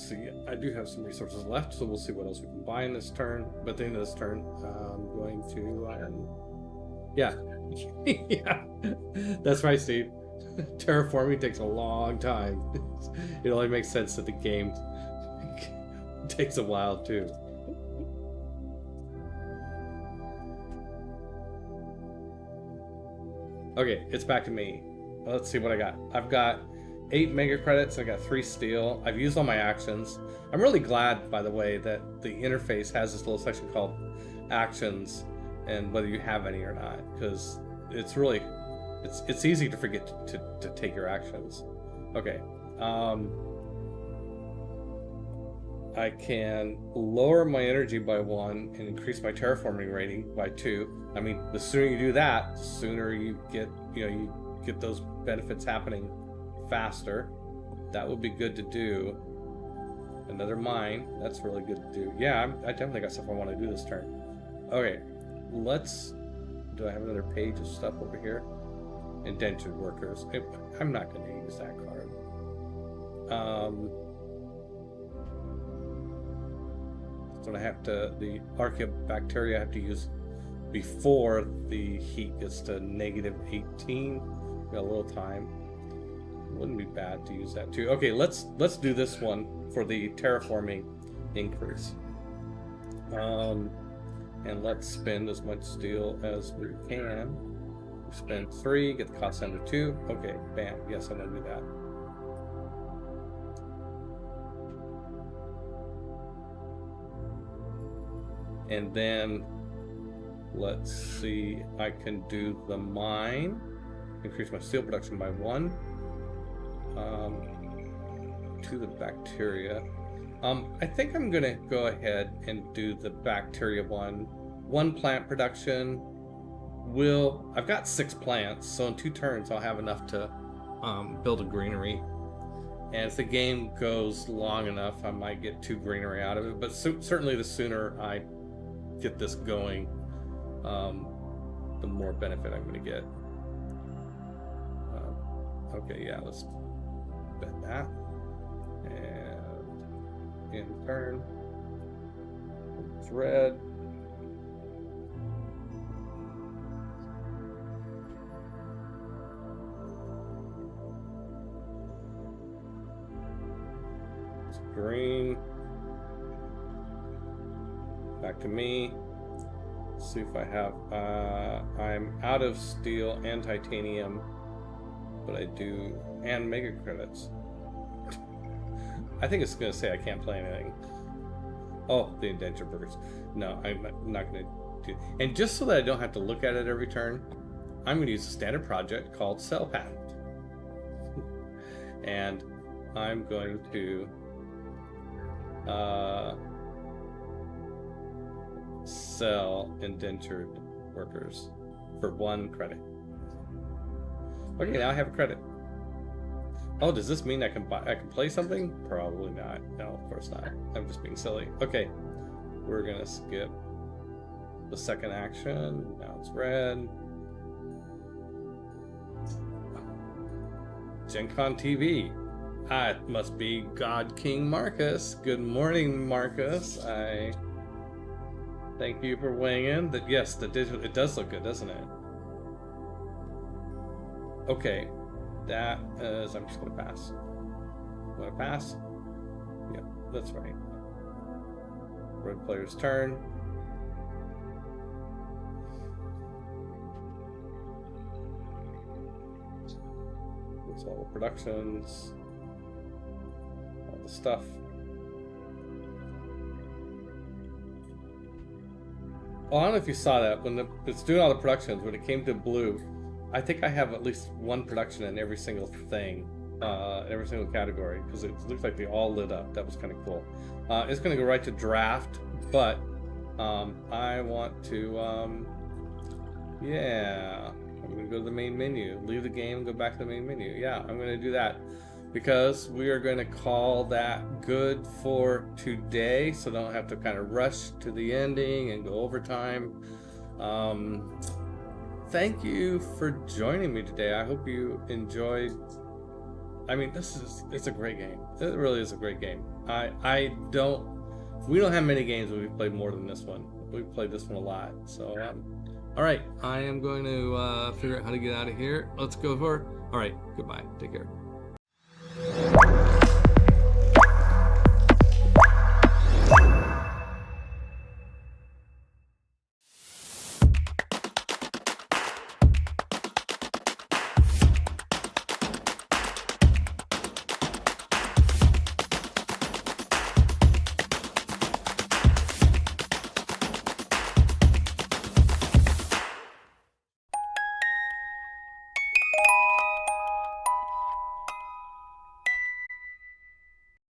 some resources left, so we'll see what else we can buy in this turn. But at the end of this turn, I'm going to, yeah, that's right, Steve. Terraforming takes a long time. It only makes sense that the game takes a while too. Okay, it's back to me. Let's see what I got. I've got 8 mega credits. I got 3 steel. I've used all my actions. I'm really glad, by the way, that the interface has this little section called actions and whether you have any or not, because it's really it's easy to forget to take your actions. Okay. I can lower my energy by 1 and increase my terraforming rating by 2. I mean, the sooner you do that, the sooner you get those benefits happening faster. That would be good to do. Another mine. That's really good to do. Yeah, I definitely got stuff I want to do this turn. Okay, do I have another page of stuff over here? Indentured workers. I'm not going to use that card. So I have to, the archaeobacteria I have to use before the heat gets to -18. Got a little time. Wouldn't be bad to use that too. Okay, let's do this one for the terraforming increase. And let's spend as much steel as we can. Spend 3, get the cost down to 2. Okay, bam. Yes, I'm gonna do that. And then let's see, I can do the mine, increase my steel production by 1. To the bacteria. I think I'm gonna go ahead and do the bacteria one. 1 plant production. I've got 6 plants, so in 2 turns I'll have enough to build a greenery. And if the game goes long enough, I might get 2 greenery out of it. But certainly the sooner I get this going, the more benefit I'm going to get. Okay, yeah, let's bet that. And in turn, it's red. It's green. Back to me. Let's see if I have, I'm out of steel and titanium, but I do, and mega credits. I think it's going to say I can't play anything. Oh, the indenture burgers. No, I'm not going to do. And just so that I don't have to look at it every turn, I'm going to use a standard project called Cell Patent. And I'm going to sell indentured workers for 1 credit. Okay, now I have a credit. Oh, does this mean I can play something? Probably not. No, of course not. I'm just being silly. Okay, we're gonna skip the second action. Now it's red. Gen Con TV. It must be God King Marcus. Good morning, Marcus. Thank you for weighing in. That yes, the digital, it does look good, doesn't it? Okay, that is. I'm just gonna pass. Want to pass? Yep, that's right. Red player's turn. It's all the productions, all the stuff. Oh, I don't know if you saw that when it's doing all the productions. When it came to blue, I think I have at least one production in every single thing, every single category, because it looks like they all lit up. That was kind of cool. It's going to go right to draft, but I want to, yeah, I'm going to go to the main menu, leave the game, and go back to the main menu. Yeah, I'm going to do that because we are going to call that good for today, so don't have to kind of rush to the ending and go overtime. Thank you for joining me today. I hope you enjoyed. I mean, it's a great game. It really is a great game. We don't have many games where we've played more than this one. We've played this one a lot. So, all right, I am going to figure out how to get out of here. Let's go for. All right, goodbye. Take care.